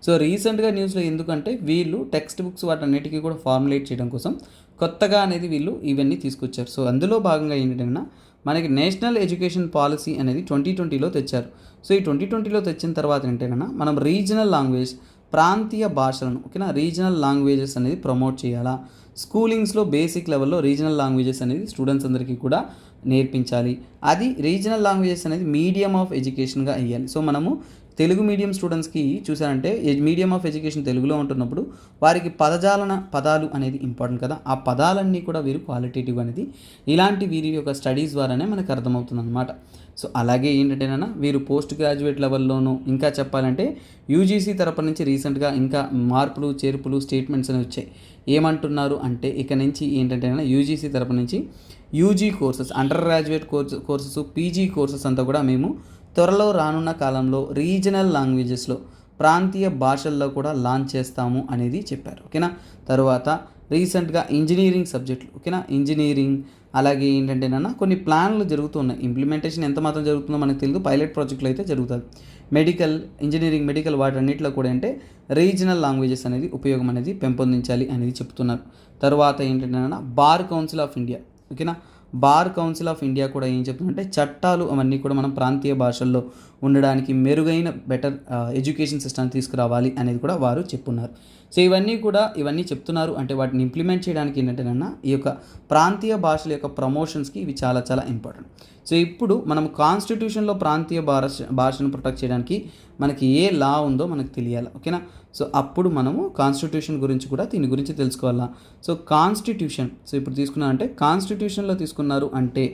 Speaker 1: సో రీసెంట్గా న్యూస్లో ఎందుకంటే వీళ్ళు టెక్స్ట్ బుక్స్ వాటన్నిటికీ కూడా ఫార్ములేట్ చేయడం కోసం కొత్తగా అనేది వీళ్ళు ఇవన్నీ తీసుకొచ్చారు. సో అందులో భాగంగా ఏంటంటే మనకి నేషనల్ ఎడ్యుకేషన్ పాలసీ అనేది 2020లో తెచ్చారు. సో ఈ 2020లో తెచ్చిన తర్వాత ఏంటంటే మనం రీజనల్ లాంగ్వేజ్, ప్రాంతీయ భాషలను రీజనల్ లాంగ్వేజెస్ అనేది ప్రమోట్ చేయాలా, స్కూలింగ్స్లో బేసిక్ లెవెల్లో రీజనల్ లాంగ్వేజెస్ అనేది స్టూడెంట్స్ అందరికీ కూడా నేర్పించాలి. అది రీజనల్ లాంగ్వేజెస్ అనేది మీడియం ఆఫ్ ఎడ్యుకేషన్గా అయ్యాలి. సో మనము తెలుగు మీడియం స్టూడెంట్స్కి చూసారంటే మీడియం ఆఫ్ ఎడ్యుకేషన్ తెలుగులో ఉంటున్నప్పుడు వారికి పదాలు అనేది ఇంపార్టెంట్ కదా, ఆ పదాలన్నీ కూడా వీరు క్వాలిటేటివ్ అనేది ఇలాంటి వీరి యొక్క స్టడీస్ ద్వారానే మనకు అర్థమవుతుంది అనమాట. సో అలాగే ఏంటంటేనా వీరు పోస్ట్ గ్రాడ్యుయేట్ లెవెల్లోనూ ఇంకా చెప్పాలంటే యూజీసీ తరపు నుంచి రీసెంట్గా ఇంకా మార్పులు చేర్పులు స్టేట్మెంట్స్ అనేవి వచ్చాయి. ఏమంటున్నారు అంటే ఇక నుంచి ఏంటంటే యూజీసీ తరపు నుంచి UG courses, under graduate courses, PG courses అంతా కూడా మేము త్వరలో రానున్న కాలంలో రీజనల్ లాంగ్వేజెస్లో, ప్రాంతీయ భాషల్లో కూడా లాంచ్ చేస్తాము అనేది చెప్పారు. ఓకేనా. తర్వాత రీసెంట్గా ఇంజనీరింగ్ సబ్జెక్టులు, ఇంజనీరింగ్ అలాగే ఏంటంటేనన్నా కొన్ని ప్లాన్లు జరుగుతున్నాయి. ఇంప్లిమెంటేషన్ ఎంత మాత్రం జరుగుతుందో మనకు తెలియదు, పైలట్ ప్రాజెక్టులు అయితే జరుగుతుంది. మెడికల్ వాటన్నిటిలో కూడా అంటే రీజనల్ లాంగ్వేజెస్ అనేది ఉపయోగం అనేది పెంపొందించాలి అనేది చెప్తున్నారు. తర్వాత ఏంటంటే bar council of India, bar council of India కూడా ఏం చెప్తుందంటే చట్టాలు అవన్నీ కూడా మనం ప్రాంతీయ భాషల్లో ఉండడానికి మెరుగైన బెటర్ ఎడ్యుకేషన్ సిస్టమ్ తీసుకురావాలి అనేది కూడా వారు చెప్పున్నారు. సో ఇవన్నీ చెప్తున్నారు అంటే వాటిని ఇంప్లిమెంట్ చేయడానికి ఏంటంటేనన్నా ఈ యొక్క ప్రాంతీయ భాషల యొక్క ప్రమోషన్స్కి ఇవి చాలా చాలా ఇంపార్టెంట్. సో ఇప్పుడు మనం కాన్స్టిట్యూషన్లో ప్రాంతీయ భాషను ప్రొటెక్ట్ చేయడానికి మనకి ఏ లా ఉందో మనకు తెలియాలి, ఓకేనా. సో అప్పుడు మనము కాన్స్టిట్యూషన్ గురించి కూడా దీని గురించి తెలుసుకోవాలా. సో కాన్స్టిట్యూషన్, సో ఇప్పుడు తీసుకున్నారంటే కాన్స్టిట్యూషన్లో తీసుకున్నారు అంటే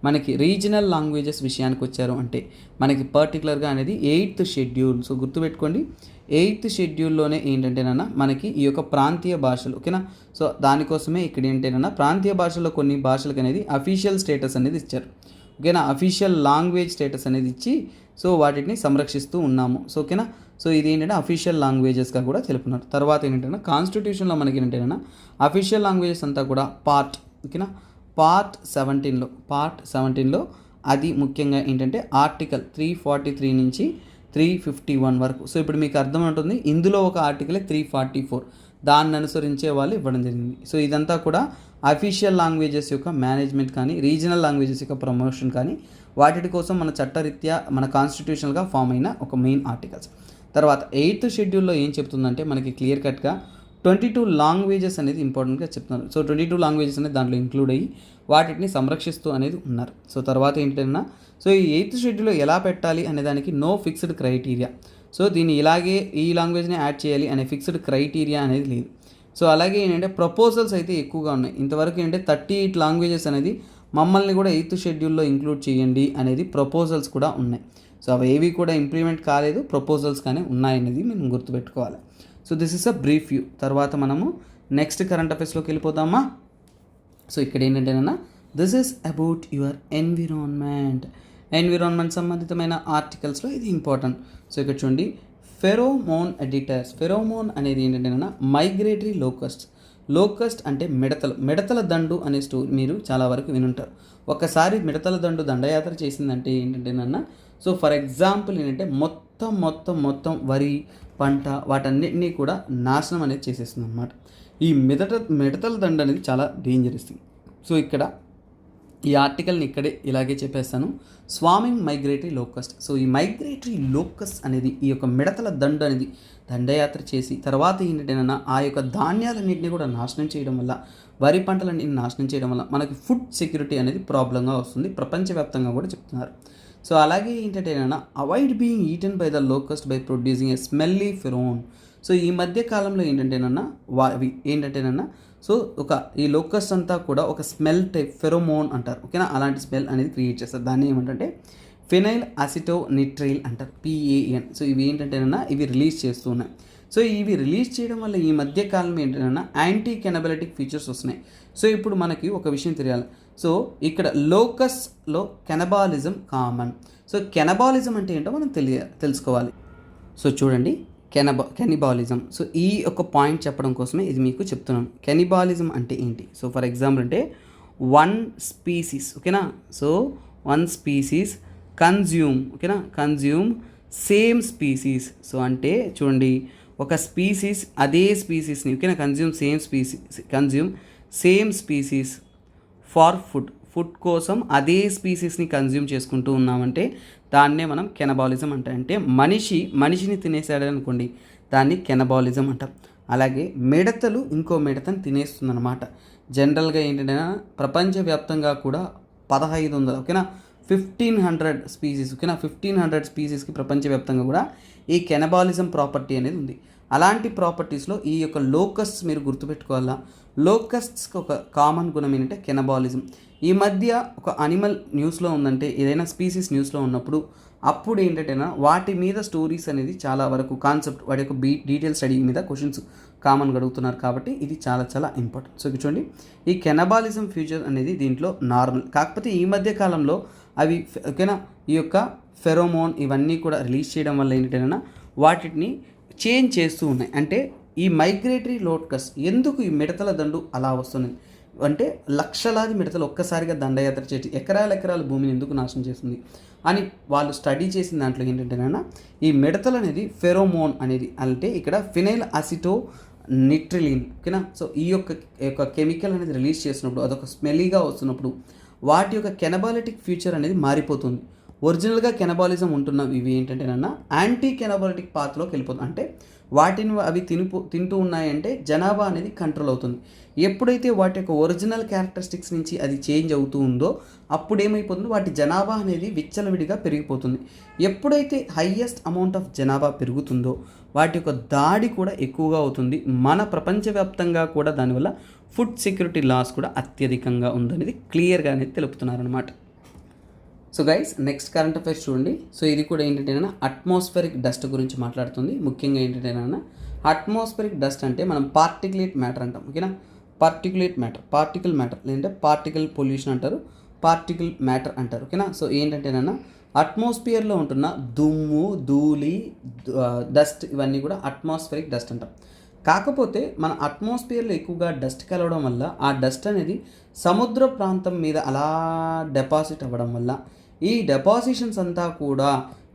Speaker 1: మనకి రీజనల్ లాంగ్వేజెస్ విషయానికి వచ్చారు అంటే మనకి పర్టికులర్గా అనేది 8th షెడ్యూల్. సో గుర్తుపెట్టుకోండి, 8th షెడ్యూల్లోనే ఏంటంటేనన్నా మనకి ఈ యొక్క ప్రాంతీయ భాషలు, ఓకేనా. సో దానికోసమే ఇక్కడ ఏంటంటేనన్నా ప్రాంతీయ భాషల్లో కొన్ని భాషలకు అనేది అఫీషియల్ స్టేటస్ అనేది ఇచ్చారు, ఓకేనా. అఫీషియల్ లాంగ్వేజ్ స్టేటస్ అనేది ఇచ్చి సో వాటిని సంరక్షిస్తూ ఉన్నాము. సో ఓకేనా. సో ఇది ఏంటంటే అఫీషియల్ లాంగ్వేజెస్గా కూడా తెలుపుతున్నారు. తర్వాత ఏంటంటే కాన్స్టిట్యూషన్లో మనకి ఏంటంటే అఫీషియల్ లాంగ్వేజెస్ అంతా కూడా ఓకేనా, పార్ట్ 17లో అది ముఖ్యంగా ఏంటంటే ఆర్టికల్ 343 నుంచి 351 వరకు. సో ఇప్పుడు మీకు అర్థం ఉంటుంది, ఇందులో ఒక ఆర్టికలే 344, దాన్ని అనుసరించే వాళ్ళు ఇవ్వడం జరిగింది. సో ఇదంతా కూడా అఫీషియల్ లాంగ్వేజెస్ యొక్క మేనేజ్మెంట్ కానీ రీజనల్ లాంగ్వేజెస్ యొక్క ప్రమోషన్ కానీ వాటి కోసం మన చట్టరీత్యా మన కాన్స్టిట్యూషనల్గా ఫామ్ అయిన ఒక మెయిన్ ఆర్టికల్స్. తర్వాత 8th షెడ్యూల్లో ఏం చెప్తుందంటే మనకి క్లియర్ కట్గా 22 లాంగ్వేజెస్ అనేది ఇంపార్టెంట్గా చెప్తున్నారు. సో 22 లాంగ్వేజెస్ అనేది దాంట్లో ఇంక్లూడ్ అయ్యి వాటిని సంరక్షిస్తూ అనేది ఉన్నారు. సో తర్వాత ఏంటంటే సో ఈ 8th షెడ్యూల్లో ఎలా పెట్టాలి అనే దానికి నో ఫిక్స్డ్ క్రైటీరియా. సో దీన్ని ఇలాగే ఈ లాంగ్వేజ్ని యాడ్ చేయాలి అనే ఫిక్స్డ్ క్రైటీరియా అనేది లేదు. సో అలాగే ఏంటంటే ప్రపోజల్స్ అయితే ఎక్కువగా ఉన్నాయి. ఇంతవరకు ఏంటంటే 38 లాంగ్వేజెస్ అనేది మమ్మల్ని కూడా 8th షెడ్యూల్లో ఇంక్లూడ్ చేయండి అనేది ప్రపోజల్స్ కూడా ఉన్నాయి. సో అవి ఏవి కూడా ఇంప్లిమెంట్ కాలేదు, ప్రపోజల్స్ కానీ ఉన్నాయనేది మనం గుర్తుపెట్టుకోవాలి. So this is a brief view. తర్వాత మనము నెక్స్ట్ కరెంట్ అఫైర్స్లోకి వెళ్ళిపోతామా. సో ఇక్కడ ఏంటంటేనన్నా this is about your environment సంబంధితమైన ఆర్టికల్స్లో ఇది ఇంపార్టెంట్. సో ఇక్కడ చూడండి, ఫెరోమోన్ అనేది ఏంటంటేనన్నా మైగ్రేటరీ లోకస్ట్ అంటే మిడతల దండు అనే స్టోరీ మీరు చాలా వరకు వినుంటారు. ఒకసారి మిడతల దండు దండయాత్ర చేసిందంటే ఏంటంటేనన్నా సో ఫర్ ఎగ్జాంపుల్ ఏంటంటే మొత్తం వరి పంట వాటన్నిటినీ కూడా నాశనం అనేది చేసేస్తుంది అనమాట. ఈ మిడతల దండు అనేది చాలా డేంజరస్ థింగ్. సో ఇక్కడ ఈ ఆర్టికల్ని ఇక్కడే ఇలాగే చెప్పేస్తాను. స్వామింగ్ మైగ్రేటరీ లోకస్ట్. సో ఈ మైగ్రేటరీ లోకస్ట్ అనేది ఈ యొక్క మిడతల దండు అనేది దండయాత్ర చేసి తర్వాత ఏంటంటేనన్నా ఆ యొక్క ధాన్యాలన్నింటినీ కూడా నాశనం చేయడం వల్ల, వరి పంటలన్నింటినీ నాశనం చేయడం వల్ల మనకి ఫుడ్ సెక్యూరిటీ అనేది ప్రాబ్లంగా వస్తుంది, ప్రపంచవ్యాప్తంగా కూడా చెప్తున్నారు. సో అలాగే ఏంటంటేనన్నా avoid being eaten by the locust by producing a smelly pheromone. So ఈ మధ్య కాలంలో ఏంటంటేనన్నా ఏంటంటేనన్నా సో ఈ లోకస్ట్ అంతా కూడా ఒక స్మెల్ టైప్ ఫెరోమోన్ అంటారు, ఓకేనా. అలాంటి స్మెల్ అనేది క్రియేట్ చేస్తారు. దాన్ని ఏమంటే ఫినైల్ అసిటోనిట్రైల్ అంటారు, PAN. సో ఇవి ఏంటంటేనన్నా ఇవి రిలీజ్ చేస్తూ ఉన్నాయి. సో ఇవి రిలీజ్ చేయడం వల్ల ఈ మధ్య కాలంలో ఏంటంటే యాంటీ కెనబలిటిక్ ఫీచర్స్ వస్తున్నాయి. సో ఇప్పుడు మనకి ఒక విషయం తెలియాలి. సో ఇక్కడ లోకస్లో కెనబాలిజం కామన్. సో కెనబాలిజం అంటే ఏంటో మనం తెలుసుకోవాలి. సో చూడండి, కెనిబాలిజం. సో ఈ ఒక పాయింట్ చెప్పడం కోసమే ఇది మీకు చెప్తున్నాను. కెనిబాలిజం అంటే ఏంటి? సో ఫర్ ఎగ్జాంపుల్ అంటే వన్ స్పీసీస్, ఓకేనా. సో వన్ స్పీసీస్ కన్జ్యూమ్, ఓకేనా, కన్జ్యూమ్ సేమ్ స్పీసీస్. సో అంటే చూడండి, ఒక స్పీసీస్ అదే స్పీసీస్ని, ఓకేనా, consume same species for food కోసం అదే స్పీసీస్ని కన్జ్యూమ్ చేసుకుంటూ ఉన్నామంటే దాన్నే మనం కెనబాలిజం అంటే మనిషిని తినేసాడు అనుకోండి, దాన్ని కెనబాలిజం అంటాం. అలాగే మిడతలు ఇంకో మిడతను తినేస్తుందన్నమాట. జనరల్గా ఏంటంటే ప్రపంచవ్యాప్తంగా కూడా 1500, ఓకేనా, 1500 స్పీసీస్, ఓకేనా, 1500 స్పీసీస్కి ప్రపంచవ్యాప్తంగా కూడా ఈ కెనబాలిజం ప్రాపర్టీ అనేది ఉంది. అలాంటి ప్రాపర్టీస్లో ఈ యొక్క లోకస్ట్స్ మీరు గుర్తుపెట్టుకోవాలా. లోకస్ట్స్కి ఒక కామన్ గుణం ఏంటంటే కెనబాలిజం. ఈ మధ్య ఒక అనిమల్ న్యూస్లో ఉందంటే, ఏదైనా స్పీసీస్ న్యూస్లో ఉన్నప్పుడు అప్పుడు ఏంటంటే వాటి మీద స్టోరీస్ అనేది చాలా వరకు కాన్సెప్ట్, వాటి యొక్క డీటెయిల్ స్టడీ మీద క్వశ్చన్స్ కామన్గా అడుగుతున్నారు. కాబట్టి ఇది చాలా చాలా ఇంపార్టెంట్. సో చూడండి, ఈ కెనబాలిజం ఫ్యూచర్ అనేది దీంట్లో నార్మల్. కాకపోతే ఈ మధ్య కాలంలో అవి, ఓకేనా, ఈ యొక్క ఫెరోమోన్ ఇవన్నీ కూడా రిలీజ్ చేయడం వల్ల ఏంటంటే వాటిని చేంజ్ చేస్తూ ఉన్నాయి. అంటే ఈ మైగ్రేటరీ లోకస్ ఎందుకు ఈ మిడతల దండు అలా వస్తుంది అంటే లక్షలాది మిడతలు ఒక్కసారిగా దండయాత్ర చేసి ఎకరాల భూమిని ఎందుకు నాశనం చేస్తుంది అని వాళ్ళు స్టడీ చేసిన దాంట్లో ఏంటంటేనా ఈ మిడతలు అనేది ఫెరోమోన్ అనేది అంటే ఇక్కడ ఫినైల్ అసిటోనిట్రిలిన్, ఓకేనా. సో ఈ యొక్క కెమికల్ అనేది రిలీజ్ చేసినప్పుడు అదొక స్మెల్లీగా వస్తున్నప్పుడు వాటి యొక్క కెనబాలిటిక్ ఫ్యూచర్ అనేది మారిపోతుంది. ఒరిజినల్గా కెనబాలిజం ఉంటున్నవి ఇవి ఏంటంటేనన్నా యాంటీ కెనబాలిటిక్ పాత్లోకి వెళ్ళిపోతుంది. అంటే వాటిని అవి తింటూ ఉన్నాయంటే జనాభా అనేది కంట్రోల్ అవుతుంది. ఎప్పుడైతే వాటి యొక్క ఒరిజినల్ క్యారెక్టరిస్టిక్స్ నుంచి అది చేంజ్ అవుతూ ఉందో అప్పుడు ఏమైపోతుందో వాటి జనాభా అనేది విచ్చలవిడిగా పెరిగిపోతుంది. ఎప్పుడైతే హయ్యెస్ట్ అమౌంట్ ఆఫ్ జనాభా పెరుగుతుందో వాటి యొక్క దాడి కూడా ఎక్కువగా అవుతుంది. మన ప్రపంచవ్యాప్తంగా కూడా దానివల్ల ఫుడ్ సెక్యూరిటీ లాస్ కూడా అత్యధికంగా ఉందనేది క్లియర్గా అనేది తెలుపుతున్నారనమాట. So guys, next current affairs చూడండి. సో ఇది కూడా ఏంటంటే అట్మాస్ఫిరిక్ డస్ట్ గురించి మాట్లాడుతుంది. ముఖ్యంగా ఏంటంటే అట్మాస్ఫిరిక్ డస్ట్ అంటే మనం పార్టికులేట్ మ్యాటర్ అంటాం. ఓకేనా, పార్టికులేట్ మ్యాటర్, పార్టికల్ మ్యాటర్ లేదంటే పార్టికల్ పొల్యూషన్ అంటారు, పార్టికల్ మ్యాటర్ అంటారు. ఓకేనా, సో ఏంటంటేనన్నా అట్మాస్ఫియర్లో ఉంటున్న దుమ్ము, ధూళి, డస్ట్ ఇవన్నీ కూడా అట్మాస్ఫిరిక్ డస్ట్ అంటాం. కాకపోతే మన అట్మాస్ఫియర్లో ఎక్కువగా డస్ట్ కలవడం వల్ల ఆ డస్ట్ అనేది సముద్ర ప్రాంతం మీద అలా డిపాజిట్ అవ్వడం వల్ల ఈ డిపాజిషన్స్ అంతా కూడా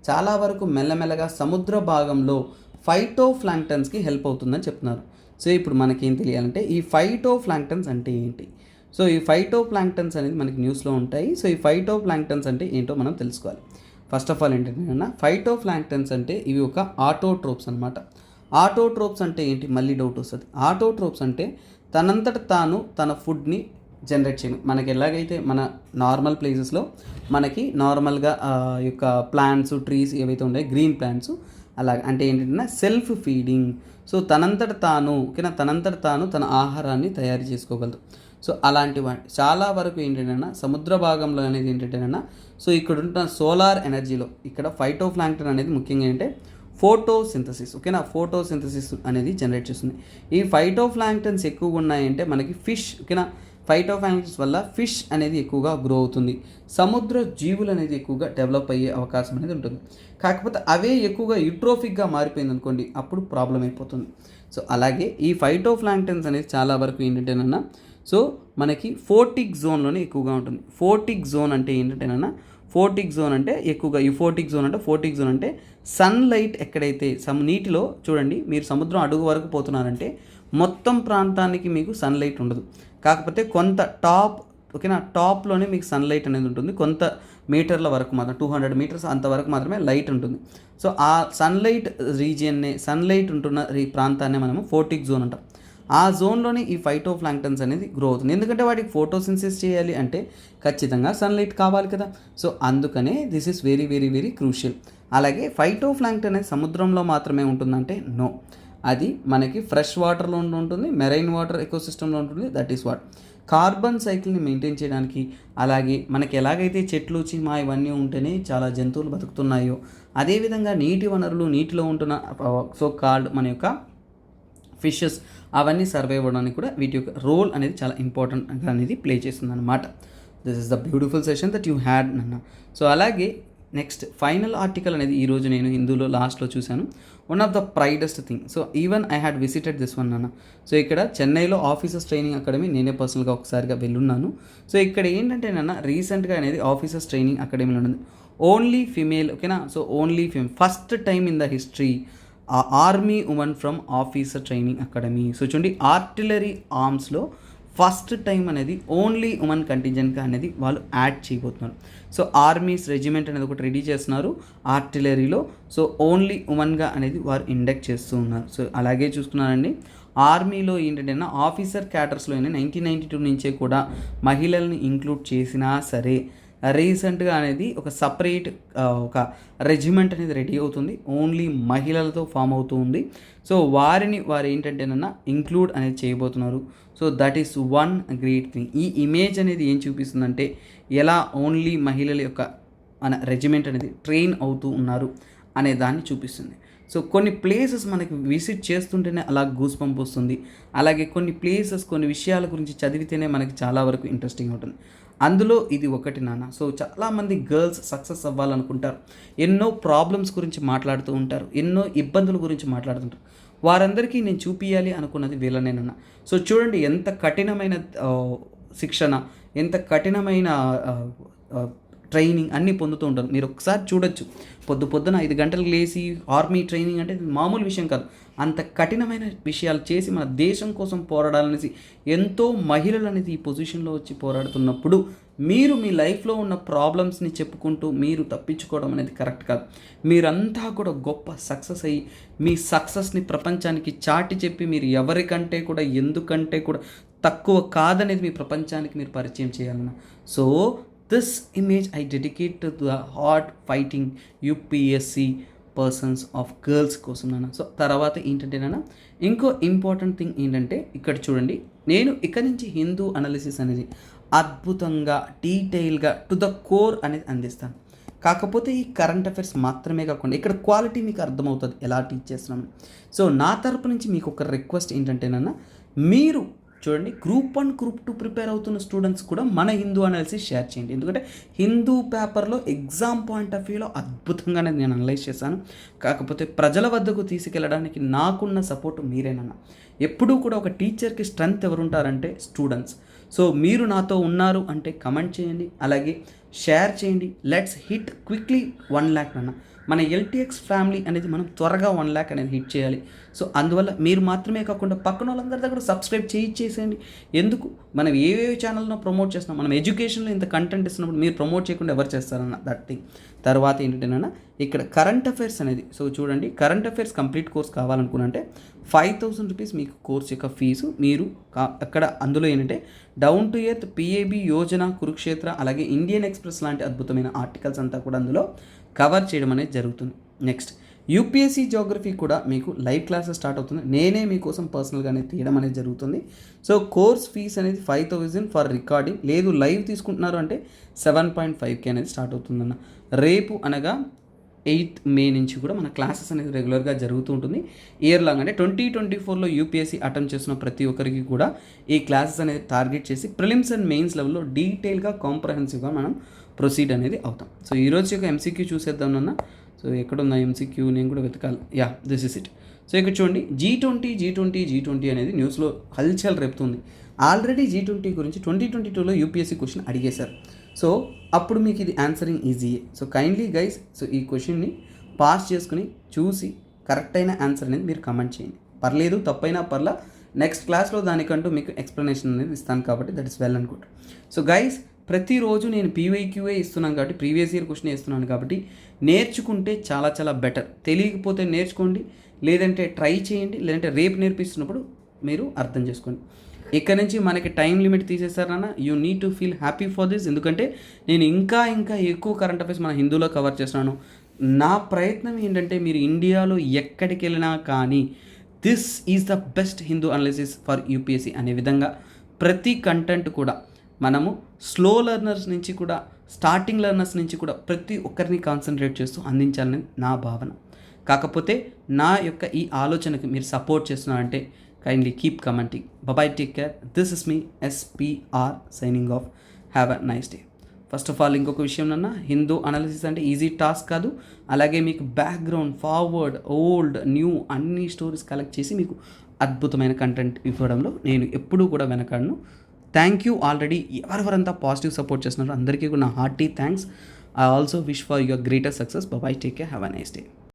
Speaker 1: చాలా వరకు మెల్లమెల్లగా సముద్ర భాగంలో ఫైటోప్లాంక్టన్స్కి హెల్ప్ అవుతుందని చెప్తున్నారు. సో ఇప్పుడు మనకేం తెలియాలంటే ఈ ఫైటోప్లాంక్టన్స్ అంటే ఏంటి? సో ఈ ఫైటోప్లాంక్టన్స్ అనేది మనకి న్యూస్లో ఉంటాయి. సో ఈ ఫైటోప్లాంక్టన్స్ అంటే ఏంటో మనం తెలుసుకోవాలి. ఫస్ట్ ఆఫ్ ఆల్ ఏంటంటే ఫైటోప్లాంక్టన్స్ అంటే ఇవి ఒక ఆటోట్రోప్స్ అనమాట. ఆటోట్రోప్స్ అంటే ఏంటి? మళ్ళీ డౌట్ వస్తుంది. ఆటోట్రోప్స్ అంటే తనంతట తాను తన ఫుడ్ని జనరేట్ చేయను. మనకి ఎలాగైతే మన నార్మల్ ప్లేసెస్లో మనకి నార్మల్గా యొక్క ప్లాంట్స్, ట్రీస్ ఏవైతే ఉన్నాయో గ్రీన్ ప్లాంట్స్ అలాగే అంటే ఏంటంటే సెల్ఫ్ ఫీడింగ్. సో తనంతట తాను తన ఆహారాన్ని తయారు చేసుకోగలదు. సో అలాంటి చాలా వరకు ఏంటంటే సముద్ర భాగంలో అనేది ఏంటంటేనన్నా సో ఇక్కడ ఉన్న సోలార్ ఎనర్జీలో ఇక్కడ ఫైటోప్లాంక్టన్ అనేది ముఖ్యంగా ఏంటంటే ఫోటోసింథసిస్. ఓకేనా, ఫోటోసింథసిస్ అనేది జనరేట్ చేస్తుంది. ఈ ఫైటోప్లాంక్టన్స్ ఎక్కువగా ఉన్నాయంటే మనకి ఫిష్, ఓకేనా, ఫైటోప్లాంక్టన్స్ వల్ల ఫిష్ అనేది ఎక్కువగా గ్రో అవుతుంది. సముద్ర జీవులు అనేది ఎక్కువగా డెవలప్ అయ్యే అవకాశం అనేది ఉంటుంది. కాకపోతే అవే ఎక్కువగా యూట్రోఫిక్గా మారిపోయింది అనుకోండి, అప్పుడు ప్రాబ్లం అయిపోతుంది. సో అలాగే ఈ ఫైటోప్లాంక్టన్స్ అనేది చాలా వరకు ఏంటంటేనన్నా సో మనకి ఫోటిక్ జోన్లోనే ఎక్కువగా ఉంటుంది. ఫోటిక్ జోన్ అంటే ఏంటంటేనన్నా ఫోటిక్ జోన్ అంటే ఎక్కువగా ఫోటిక్ జోన్ అంటే సన్లైట్ ఎక్కడైతే నీటిలో చూడండి, మీరు సముద్రం అడుగు వరకు పోతున్నారంటే మొత్తం ప్రాంతానికి మీకు సన్లైట్ ఉండదు. కాకపోతే కొంత టాప్లోనే మీకు సన్లైట్ అనేది ఉంటుంది. కొంత మీటర్ల వరకు మాత్రం 200 మీటర్స్ అంతవరకు మాత్రమే లైట్ ఉంటుంది. సో ఆ సన్లైట్ రీజియన్నే, సన్లైట్ ఉంటున్న ప్రాంతాన్ని మనము ఫోటిక్ జోన్ అంటాం. ఆ జోన్లోనే ఈ ఫైటోప్లాంక్టన్స్ అనేది గ్రో అవుతుంది. ఎందుకంటే వాటికి ఫోటోసింథసిస్ చేయాలి అంటే ఖచ్చితంగా సన్లైట్ కావాలి కదా. సో అందుకనే this is very very very crucial. అలాగే ఫైటోప్లాంక్టన్ అనేది సముద్రంలో మాత్రమే ఉంటుందంటే నో, అది మనకి ఫ్రెష్ వాటర్లో ఉంటుంది, మెరైన్ వాటర్ ఎకోసిస్టంలో ఉంటుంది. దట్ ఈస్ వాట్ కార్బన్ సైకిల్ని మెయింటైన్ చేయడానికి, అలాగే మనకి ఎలాగైతే చెట్లు, చీమ ఇవన్నీ ఉంటేనే చాలా జంతువులు బతుకుతున్నాయో అదేవిధంగా నీటి వనరులు, నీటిలో ఉంటున్న సో కాల్డ్ మన యొక్క ఫిషెస్ అవన్నీ సర్వైవ్ అవ్వడానికి కూడా వీటి యొక్క రోల్ అనేది చాలా ఇంపార్టెంట్ అనేది ప్లే చేస్తుంది అనమాట. This is the beautiful session that you had నన్న. సో అలాగే నెక్స్ట్ ఫైనల్ ఆర్టికల్ అనేది ఈరోజు నేను హిందూలో లాస్ట్లో చూశాను. One of the proudest thing. So even I had visited this one అన్న. సో ఇక్కడ చెన్నైలో ఆఫీసర్స్ ట్రైనింగ్ అకాడమీ నేనే పర్సనల్గా ఒకసారిగా వెళ్ళున్నాను. సో ఇక్కడ ఏంటంటే నన్న రీసెంట్గా అనేది ఆఫీసర్స్ ట్రైనింగ్ అకాడమీలో ఉంది ఓన్లీ ఫీమేల్. ఓకేనా, so only female first time in the history army women from officer training academy. So చూడండి, ఆర్టిలరీ ఆర్మ్స్లో ఫస్ట్ టైం అనేది ఓన్లీ ఉమెన్ కంటింజెంట్గా అనేది వాళ్ళు యాడ్ చేయబోతున్నారు. సో ఆర్మీస్ రెజిమెంట్ అనేది ఒకటి రెడీ చేస్తున్నారు ఆర్టిలరీలో. సో ఓన్లీ ఉమెన్గా అనేది వారు ఇండక్ట్ చేస్తూ ఉన్నారు. సో అలాగే చూసుకున్నారండి, ఆర్మీలో ఏంటంటే ఆఫీసర్ క్యాడర్స్లో 1992 నుంచే కూడా మహిళల్ని ఇంక్లూడ్ చేసినా సరే రీసెంట్గా అనేది ఒక సపరేట్ ఒక రెజిమెంట్ అనేది రెడీ అవుతుంది, ఓన్లీ మహిళలతో ఫామ్ అవుతూ ఉంది. సో వారు ఏంటంటేనన్నా ఇంక్లూడ్ అనేది చేయబోతున్నారు. So that is one great thing. ఈ ఇమేజ్ అనేది ఏం చూపిస్తుందంటే ఎలా ఓన్లీ మహిళల యొక్క రెజిమెంట్ అనేది ట్రైన్ అవుతూ ఉన్నారు అనే దాన్ని చూపిస్తుంది. సో కొన్ని ప్లేసెస్ మనకి విజిట్ చేస్తుంటేనే అలా గూస్ పంప్ వస్తుంది. అలాగే కొన్ని ప్లేసెస్, కొన్ని విషయాల గురించి చదివితేనే మనకి చాలా వరకు ఇంట్రెస్టింగ్ ఉంటుంది. అందులో ఇది ఒకటి నాన్న. సో చాలామంది గర్ల్స్ సక్సెస్ అవ్వాలనుకుంటారు, ఎన్నో ప్రాబ్లమ్స్ గురించి మాట్లాడుతూ ఉంటారు, ఎన్నో ఇబ్బందుల గురించి మాట్లాడుతుంటారు. వారందరికీ నేను చూపించాలి అనుకున్నది వీళ్ళనేనన్నా. సో చూడండి, ఎంత కఠినమైన శిక్షణ, ఎంత కఠినమైన ట్రైనింగ్ అన్నీ పొందుతూ ఉంటారు. మీరు ఒకసారి చూడొచ్చు, పొద్దున 5 గంటలకు లేచి ఆర్మీ ట్రైనింగ్ అంటే మామూలు విషయం కాదు. అంత కఠినమైన విషయాలు చేసి మన దేశం కోసం పోరాడాలనేసి ఎంతో మహిళలు అనేది ఈ పొజిషన్లో వచ్చి పోరాడుతున్నప్పుడు మీరు మీ లైఫ్లో ఉన్న ప్రాబ్లమ్స్ని చెప్పుకుంటూ మీరు తప్పించుకోవడం అనేది కరెక్ట్ కాదు. మీరంతా కూడా గొప్ప సక్సెస్ అయ్యి మీ సక్సెస్ని ప్రపంచానికి చాటి చెప్పి మీరు ఎవరికంటే కూడా ఎందుకంటే కూడా తక్కువ కాదనేది మీ ప్రపంచానికి మీరు పరిచయం చేయాలన్న. So this image I dedicate to the hard fighting UPSC persons of girls కోసం నాన్న. సో తర్వాత ఏంటంటే నాన్న, ఇంకో ఇంపార్టెంట్ థింగ్ ఏంటంటే ఇక్కడ చూడండి, నేను ఇక్కడ నుంచి హిందూ అనాలిసిస్ అనేది అద్భుతంగా డీటెయిల్గా టు ద కోర్ అనేది అందిస్తాను. కాకపోతే ఈ కరెంట్ అఫైర్స్ మాత్రమే కాకుండా ఇక్కడ క్వాలిటీ మీకు అర్థమవుతుంది ఎలా టీచ్ చేస్తున్నాను. సో నా తరపు నుంచి మీకు ఒక రిక్వెస్ట్ ఏంటంటేనన్నా, మీరు చూడండి గ్రూప్ 1 గ్రూప్ 2 ప్రిపేర్ అవుతున్న స్టూడెంట్స్ కూడా మన హిందూ అనాలిసిస్ షేర్ చేయండి. ఎందుకంటే హిందూ పేపర్లో ఎగ్జామ్ పాయింట్ ఆఫ్ వ్యూలో అద్భుతంగానే నేను అనలైజ్ చేశాను. కాకపోతే ప్రజల వద్దకు తీసుకెళ్ళడానికి నాకున్న సపోర్ట్ మీరేనన్నా. ఎప్పుడూ కూడా ఒక టీచర్కి స్ట్రెంగ్త్ ఎవరు ఉంటారంటే స్టూడెంట్స్. సో మీరు నాతో ఉన్నారు అంటే కమెంట్ చేయండి, అలాగే షేర్ చేయండి. లెట్స్ హిట్ క్విక్లీ 1 lakh అన్న. మన ఎల్టీఎక్స్ ఫ్యామిలీ అనేది మనం త్వరగా 1 lakh అనేది హిట్ చేయాలి. సో అందువల్ల మీరు మాత్రమే కాకుండా పక్కన వాళ్ళందరి దగ్గర సబ్స్క్రైబ్ చేసేయండి. ఎందుకు మనం ఏవేవి ఛానల్లో ప్రమోట్ చేస్తున్నాం, మనం ఎడ్యుకేషన్లో ఇంత కంటెంట్ ఇస్తున్నప్పుడు మీరు ప్రమోట్ చేయకుండా ఎవరు చేస్తారన్న దట్ థింగ్. తర్వాత ఏంటంటేనా ఇక్కడ కరెంట్ అఫైర్స్ అనేది, సో చూడండి కరెంట్ అఫైర్స్ కంప్లీట్ కోర్స్ కావాలనుకున్నంటే 5,000 రూపీస్ మీకు కోర్స్ యొక్క ఫీజు. మీరు అక్కడ అందులో ఏంటంటే down to earth, PIB, Yojana, Kurukshetra, అలాగే ఇండియన్ ఎక్స్ప్రెస్ లాంటి అద్భుతమైన ఆర్టికల్స్ అంతా కూడా అందులో కవర్ చేయడం అనేది జరుగుతుంది. నెక్స్ట్ యూపీఎస్సీ జియోగ్రఫీ కూడా మీకు లైవ్ క్లాసెస్ స్టార్ట్ అవుతుంది. నేనే మీకోసం పర్సనల్గానే తీయడం అనేది జరుగుతుంది. సో కోర్స్ ఫీజ్ అనేది 5,000 ఫర్ రికార్డింగ్, లేదు లైవ్ తీసుకుంటున్నారు అంటే 7.5K అనేది స్టార్ట్ అవుతుందన్న. రేపు అనగా 8th May నుంచి కూడా మన క్లాసెస్ అనేది రెగ్యులర్గా జరుగుతూ ఉంటుంది. ఇయర్ లాంగ్ అంటే 2024లో యూపీఎస్సీ అటెంప్ట్ చేసిన ప్రతి ఒక్కరికి కూడా ఈ క్లాసెస్ అనేది టార్గెట్ చేసి ప్రిలిమ్స్ అండ్ మెయిన్స్ లెవెల్లో డీటెయిల్గా కాంప్రహెన్సివ్గా మనం ప్రొసీడ్ అనేది అవుతాం. సో ఈరోజు యొక్క ఎంసీక్యూ చూసేద్దాం అన్న. సో ఎక్కడున్న ఎంసీక్యూ నేను కూడా వెతకాలి. Yeah, this is it. So ఇక్కడ చూడండి G20 అనేది న్యూస్లో హల్చల్ రేపుతుంది. ఆల్రెడీ G20 గురించి 2022లో యూపీఎస్సీ క్వశ్చన్ అడిగేశారు. సో అప్పుడు మీకు ఇది ఆన్సరింగ్ ఈజీయే. సో కైండ్లీ గైస్, సో ఈ క్వశ్చన్ని పాస్ చేసుకుని చూసి కరెక్ట్ అయిన ఆన్సర్ అనేది మీరు కమెంట్ చేయండి. పర్లేదు, తప్పైనా పర్లా, నెక్స్ట్ క్లాస్లో దానికంటూ మీకు ఎక్స్ప్లెనేషన్ అనేది ఇస్తాను కాబట్టి దట్ ఇస్ వెల్ అనుకుంటా. సో గైస్, ప్రతిరోజు నేను పీవైక్యూఏ ఇస్తున్నాను కాబట్టి ప్రీవియస్ ఇయర్ క్వశ్చన్ ఇస్తున్నాను కాబట్టి నేర్చుకుంటే చాలా చాలా బెటర్. తెలియకపోతే నేర్చుకోండి, లేదంటే ట్రై చేయండి, లేదంటే రేపు నేర్పిస్తున్నప్పుడు మీరు అర్థం చేసుకోండి. ఇక్కడ నుంచి మనకి టైం లిమిట్ తీసేస్తారన్న. You need to feel happy for this. ఎందుకంటే నేను ఇంకా ఎక్కువ కరెంట్ అఫైర్స్ మన హిందూలో కవర్ చేస్తున్నాను. నా ప్రయత్నం ఏంటంటే మీరు ఇండియాలో ఎక్కడికి వెళ్ళినా కానీ this is the best Hindu analysis for UPSC అనే విధంగా ప్రతి కంటెంట్ కూడా మనము స్లో లెర్నర్స్ నుంచి కూడా స్టార్టింగ్ లెర్నర్స్ నుంచి కూడా ప్రతి ఒక్కరిని కాన్సన్ట్రేట్ చేస్తూ అందించాలని నా భావన. కాకపోతే నా యొక్క ఈ ఆలోచనకి మీరు సపోర్ట్ చేస్తున్నారంటే kindly keep commenting. Bye bye, take care. This is me, SPR, signing off. Have a nice day. First of all ఇంకొక విషయం అన్న, హిందూ అనాలిసిస్ అంటే ఈజీ టాస్క్ కాదు. అలాగే మీకు బ్యాక్గ్రౌండ్, ఫార్వర్డ్, ఓల్డ్, న్యూ అన్ని స్టోరీస్ కలెక్ట్ చేసి మీకు అద్భుతమైన కంటెంట్ ఇవ్వడంలో నేను ఎప్పుడూ కూడా వెనకాడను. Thank you. ఆల్రెడీ ఎవరెవరంతా పాజిటివ్ సపోర్ట్ చేస్తున్నారో అందరికీ కూడా నా hearty thanks. I also wish for your greater success. Bye bye, take care, have a nice day.